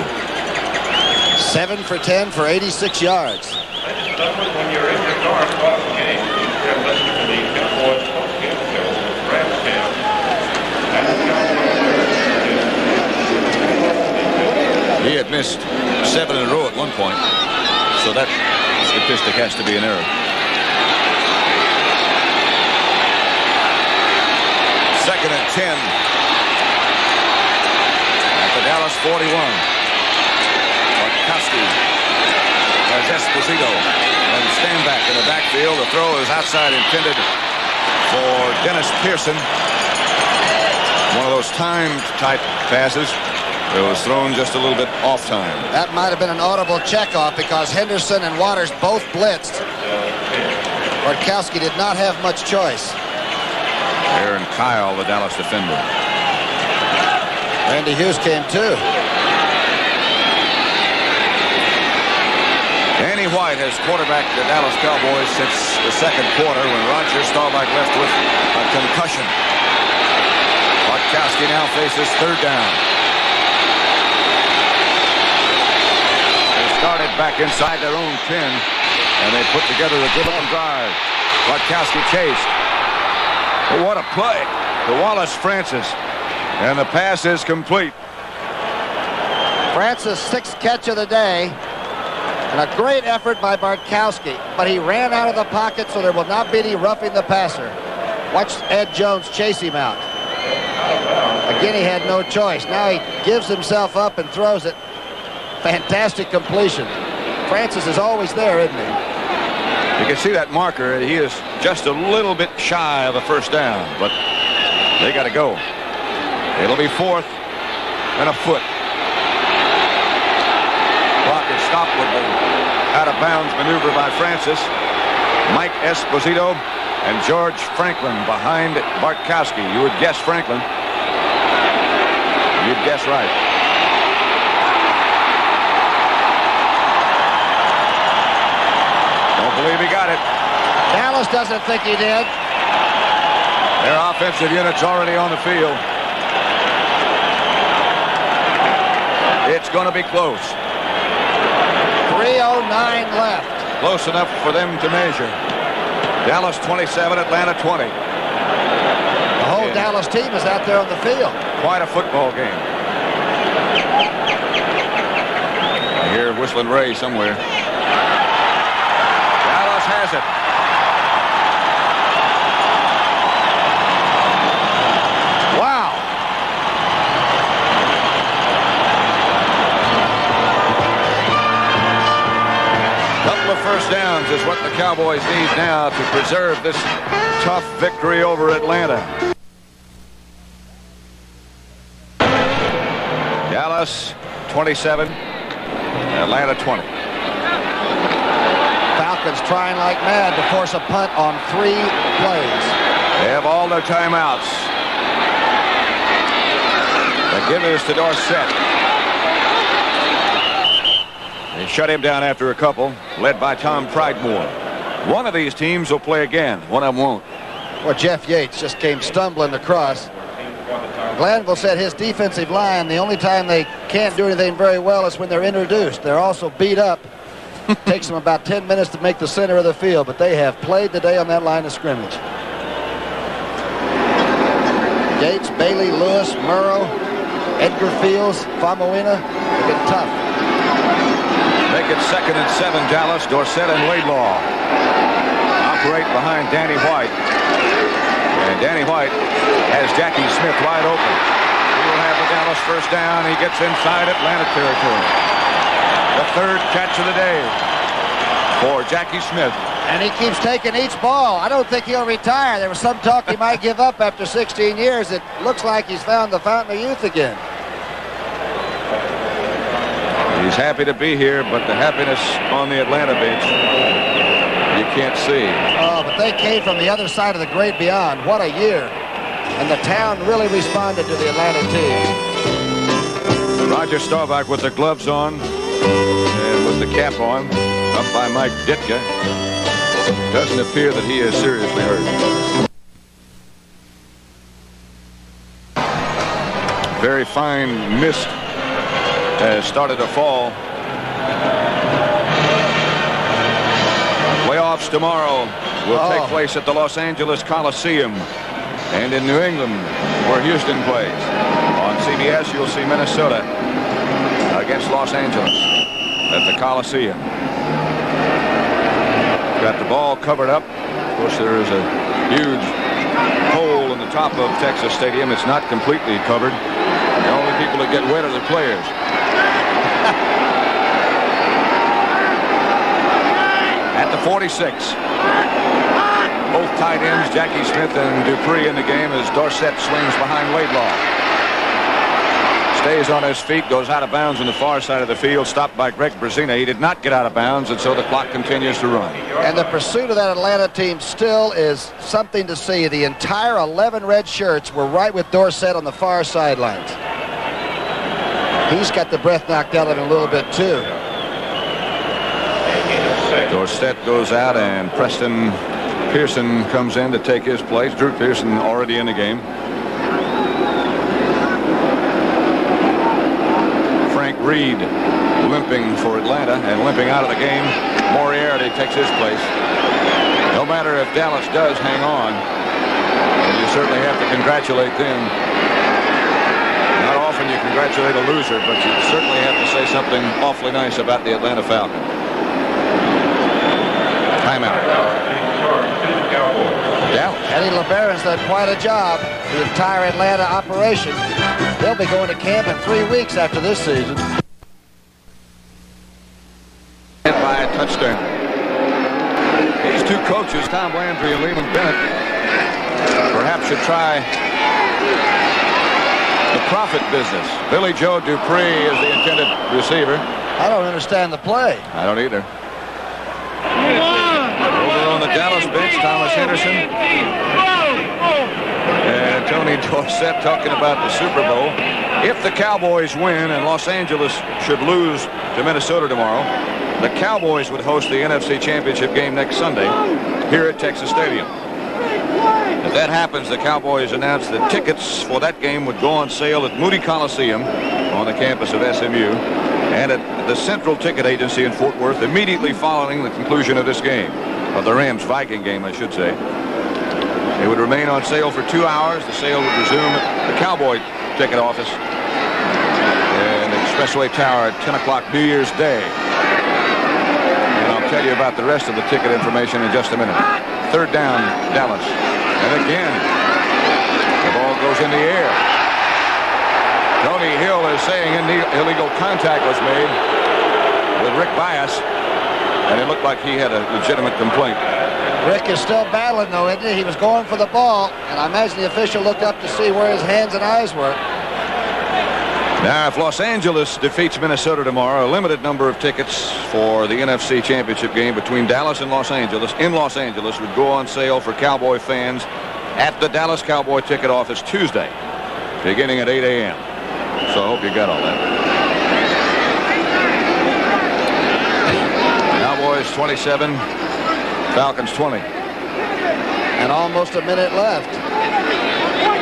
7 for 10 for 86 yards. When you're in your car across the game, you have listened to the Cowboys postgame show, Rams Camp. He had missed 7 in a row at one point. So that statistic has to be an error. Second and 10 at the Dallas 41. Bartkowski has Esposito and Stanback in the backfield. The throw is outside, intended for Dennis Pearson. One of those timed type passes. It was thrown just a little bit off time. That might have been an audible checkoff because Henderson and Waters both blitzed. Bartkowski did not have much choice. Aaron Kyle, the Dallas defender. Randy Hughes came too. Danny White has quarterbacked the Dallas Cowboys since the second quarter when Roger Staubach left with a concussion. Bartkowski now faces third down. They started back inside their own 10, and they put together a good long drive. Bartkowski chased. Oh, what a play to Wallace Francis. And the pass is complete. Francis' 6th catch of the day. And a great effort by Bartkowski. But he ran out of the pocket, so there will not be any roughing the passer. Watch Ed Jones chase him out. Again, he had no choice. Now he gives himself up and throws it. Fantastic completion. Francis is always there, isn't he? You can see that marker. He is just a little bit shy of a first down, but they got to go. It'll be 4th and a foot. Clock is stopped with the out-of-bounds maneuver by Francis. Mike Esposito and George Franklin behind Bartkowski. You would guess Franklin. You'd guess right. Believe he got it. Dallas doesn't think he did. Their offensive unit's already on the field. It's going to be close. 3:09 left. Close enough for them to measure. Dallas 27, Atlanta 20. The whole Dallas team is out there on the field. Quite a football game. I hear Whistling Ray somewhere. Has it. Wow. Couple of first downs is what the Cowboys need now to preserve this tough victory over Atlanta. Dallas 27, Atlanta 20. Falcons trying like mad to force a punt on 3 plays. They have all their timeouts. They give this to Dorsett. They shut him down after a couple, led by Tom Pridemore. One of these teams will play again. One of them won't. Well, Jeff Yates just came stumbling across. Glanville said his defensive line, the only time they can't do anything very well is when they're introduced. They're also beat up. Takes them about 10 minutes to make the center of the field, but they have played today on that line of scrimmage. Yates, Bailey, Lewis, Murrow, Edgar Fields, Famuina. They've been tough. Make it 2nd and 7, Dallas. Dorsett and Laidlaw operate behind Danny White. And Danny White has Jackie Smith wide open. He will have the Dallas first down. He gets inside Atlanta territory. The 3rd catch of the day for Jackie Smith. And he keeps taking each ball. I don't think he'll retire. There was some talk he might give up after 16 years. It looks like he's found the fountain of youth again. He's happy to be here, but the happiness on the Atlanta bench, you can't see. Oh, but they came from the other side of the great beyond. What a year. And the town really responded to the Atlanta team. Roger Staubach with the gloves on and with the cap on, up by Mike Ditka. Doesn't appear that he is seriously hurt. Very fine mist has started to fall. Playoffs tomorrow will take place at the Los Angeles Coliseum and in New England where Houston plays. On CBS you'll see Minnesota against Los Angeles. at the Coliseum. Got the ball covered up. Of course, there is a huge hole in the top of Texas Stadium. It's not completely covered. The only people that get wet are the players. At the 46. Both tight ends, Jackie Smith and Dupree, in the game as Dorsett swings behind Laidlaw. Stays on his feet, goes out of bounds on the far side of the field, stopped by Greg Brzezina. He did not get out of bounds, and so the clock continues to run. And the pursuit of that Atlanta team still is something to see. The entire 11 red shirts were right with Dorsett on the far sidelines. He's got the breath knocked out of him a little bit, too. Dorsett goes out, and Preston Pearson comes in to take his place. Drew Pearson already in the game. Frank Reed limping for Atlanta and limping out of the game. Moriarty takes his place. No matter if Dallas does hang on, you certainly have to congratulate them. Not often you congratulate a loser, but you certainly have to say something awfully nice about the Atlanta Falcons. Timeout. Dallas. Eddie LeBaron's done quite a job. The entire Atlanta operation. They'll be going to camp in 3 weeks after this season. By a touchdown. These two coaches, Tom Landry and Leland Bennett, perhaps should try the profit business. Billy Joe Dupree is the intended receiver. I don't understand the play. I don't either. Over on the Dallas bench, Thomas Henderson and Tony Dorsett talking about the Super Bowl. If the Cowboys win and Los Angeles should lose to Minnesota tomorrow, the Cowboys would host the NFC Championship game next Sunday here at Texas Stadium. If that happens, the Cowboys announced that tickets for that game would go on sale at Moody Coliseum on the campus of SMU and at the Central Ticket Agency in Fort Worth immediately following the conclusion of this game, of the Rams-Viking game, I should say. It would remain on sale for 2 hours. The sale would resume at the Cowboy ticket office and Expressway Tower at 10 o'clock New Year's Day. And I'll tell you about the rest of the ticket information in just a minute. Third down, Dallas. And again, the ball goes in the air. Tony Hill is saying illegal contact was made with Rick Bias, and it looked like he had a legitimate complaint. Rick is still battling, though, isn't he? He was going for the ball, and I imagine the official looked up to see where his hands and eyes were. Now, if Los Angeles defeats Minnesota tomorrow, a limited number of tickets for the NFC Championship game between Dallas and Los Angeles would go on sale for Cowboy fans at the Dallas Cowboy ticket office Tuesday, beginning at 8 a.m. So I hope you got all that. Cowboys 27, Falcons 20. And almost a minute left.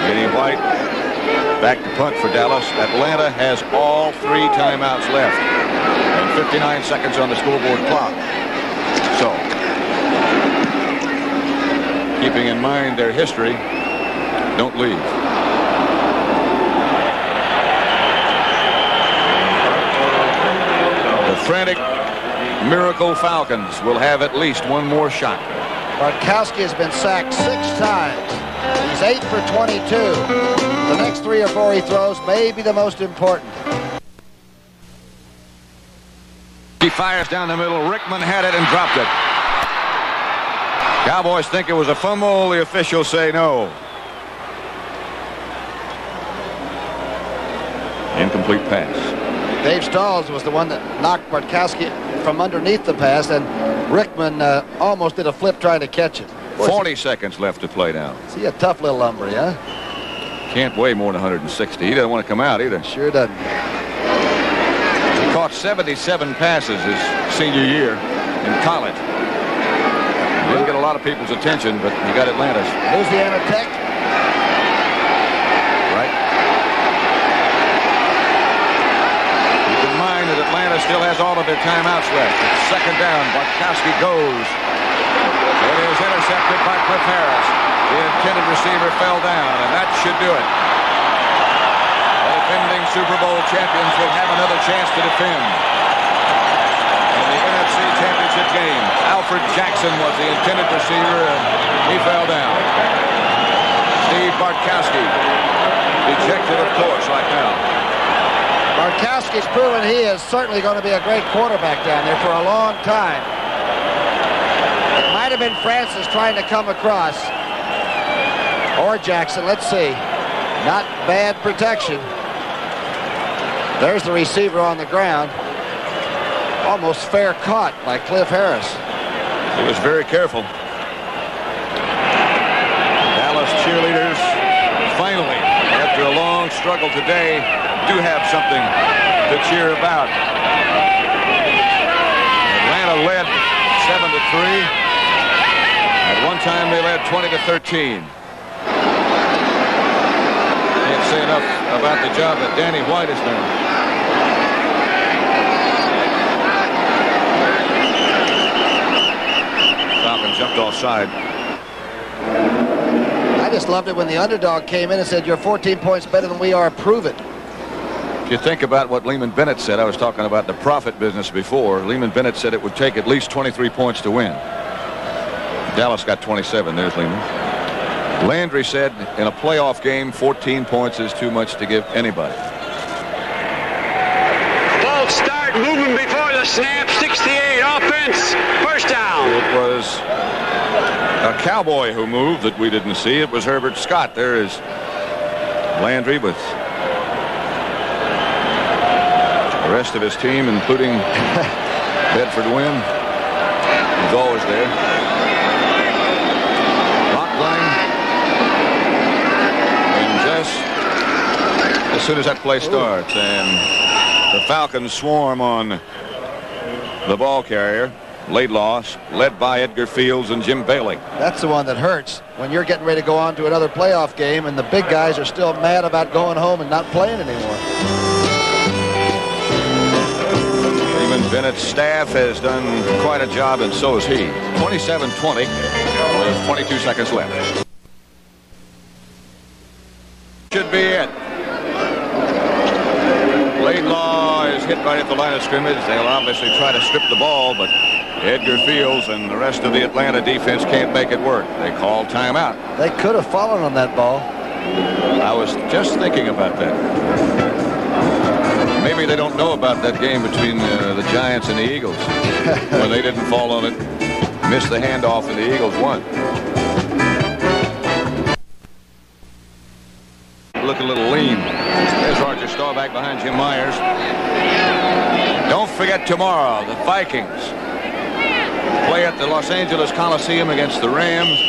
Getting White back to punt for Dallas. Atlanta has all 3 timeouts left and 59 seconds on the scoreboard clock. So, keeping in mind their history, don't leave. The frantic Miracle Falcons will have at least one more shot. Bartkowski has been sacked 6 times. He's 8 for 22. The next 3 or 4 he throws may be the most important. He fires down the middle. Rickman had it and dropped it. Cowboys think it was a fumble. The officials say no. Incomplete pass. Dave Stalls was the one that knocked Bartkowski from underneath the pass, and Rickman almost did a flip trying to catch it. 40 seconds left to play now. Is he a tough little lumber, yeah? Can't weigh more than 160. He doesn't want to come out either. Sure doesn't. He caught 77 passes his senior year in college. Didn't get a lot of people's attention, but he got Atlanta's. Louisiana Tech. Right. Keep in mind that Atlanta still has all of their timeouts left. It's second down. Bartkowski goes. It is intercepted by Cliff Harris. The intended receiver fell down, and that should do it. The defending Super Bowl champions will have another chance to defend. the game. Alfred Jackson was the intended receiver, and he fell down. Steve Bartkowski, dejected, of course, right now. Bartkowski's proven he is certainly going to be a great quarterback down there for a long time. It might have been Francis trying to come across. Or Jackson, let's see. Not bad protection. There's the receiver on the ground. Almost fair caught by Cliff Harris. He was very careful. Dallas cheerleaders finally, after a long struggle today, do have something to cheer about. Atlanta led 7-3. At one time they led 20-13. Can't say enough about the job that Danny White has done. Falcon jumped offside. I just loved it when the underdog came in and said, "You're 14 points better than we are. Prove it." If you think about what Lehman Bennett said, I was talking about the profit business before. Lehman Bennett said it would take at least 23 points to win. Dallas got 27. There's Lehman. Landry said in a playoff game, 14 points is too much to give anybody. False start, moving before the snap, 68, offense, first down. It was a Cowboy who moved that we didn't see. It was Herbert Scott. There is Landry with the rest of his team, including Bedford Wynn. He's always there. Clock running. And just as soon as that play starts, and the Falcons swarm on the ball carrier, Laidlaw, led by Edgar Fields and Jim Bailey. That's the one that hurts when you're getting ready to go on to another playoff game and the big guys are still mad about going home and not playing anymore. Bennett's staff has done quite a job, and so has he. 27-20 with 22 seconds left. Should be it. Laidlaw is hit right at the line of scrimmage. They'll obviously try to strip the ball, but Edgar Fields and the rest of the Atlanta defense can't make it work. They call timeout. They could have fallen on that ball. I was just thinking about that. Maybe they don't know about that game between the Giants and the Eagles. When they didn't fall on it, missed the handoff, and the Eagles won. Look a little lean. There's Roger Staubach behind Jim Myers. Don't forget tomorrow, the Vikings play at the Los Angeles Coliseum against the Rams.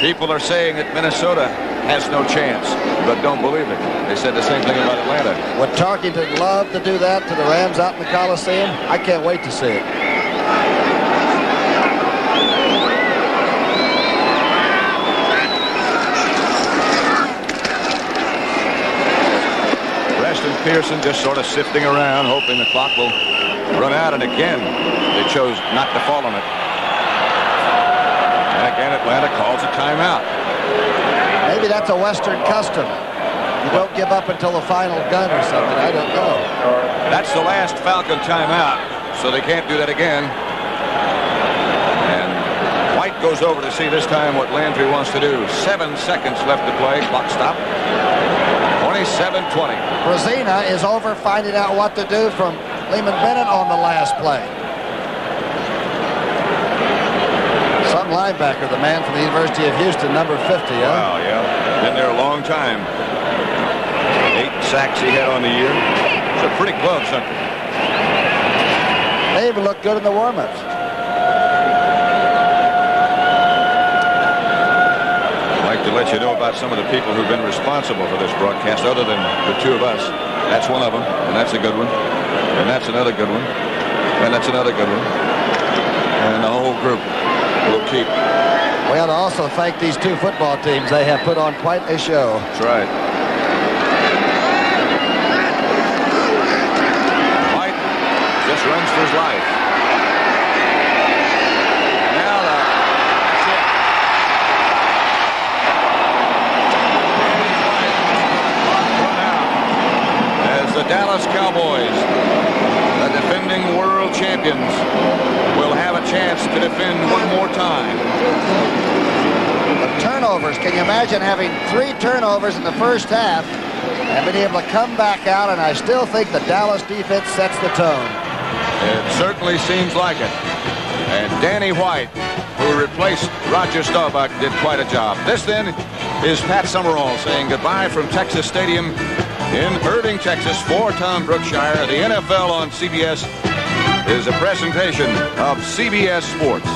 People are saying that Minnesota has no chance, but don't believe it. They said the same thing about Atlanta. Would Tarkington love to do that to the Rams out in the Coliseum? I can't wait to see it. Preston Pearson just sort of sifting around, hoping the clock will run out, and again, they chose not to fall on it. And again, Atlanta calls a timeout. Maybe that's a Western custom. You don't give up until the final gun or something. I don't know. That's the last Falcon timeout, so they can't do that again. And White goes over to see this time what Landry wants to do. 7 seconds left to play. Clock stop. 27-20. Brazina is over finding out what to do from Lehman Bennett on the last play. Some linebacker, the man from the University of Houston, number 50, huh? Wow, yeah. Been there a long time. 8 sacks he had on the year. It's a pretty close, something. They even look good in the warm-ups. I'd like to let you know about some of the people who've been responsible for this broadcast, other than the two of us. That's one of them, and that's a good one. And that's another good one. And that's another good one. And the whole group will keep. We ought to also thank these two football teams. They have put on quite a show. That's right. White just runs for his life. Now that's it. Run out as the Dallas Cowboys the defending world champions will have a chance to defend one more time. The turnovers. Can you imagine having 3 turnovers in the first half and being able to come back out? And I still think the Dallas defense sets the tone. It certainly seems like it. And Danny White, who replaced Roger Staubach, did quite a job. This then is Pat Summerall saying goodbye from Texas Stadium in Irving, Texas for Tom Brookshire. The NFL on CBS is a presentation of CBS Sports.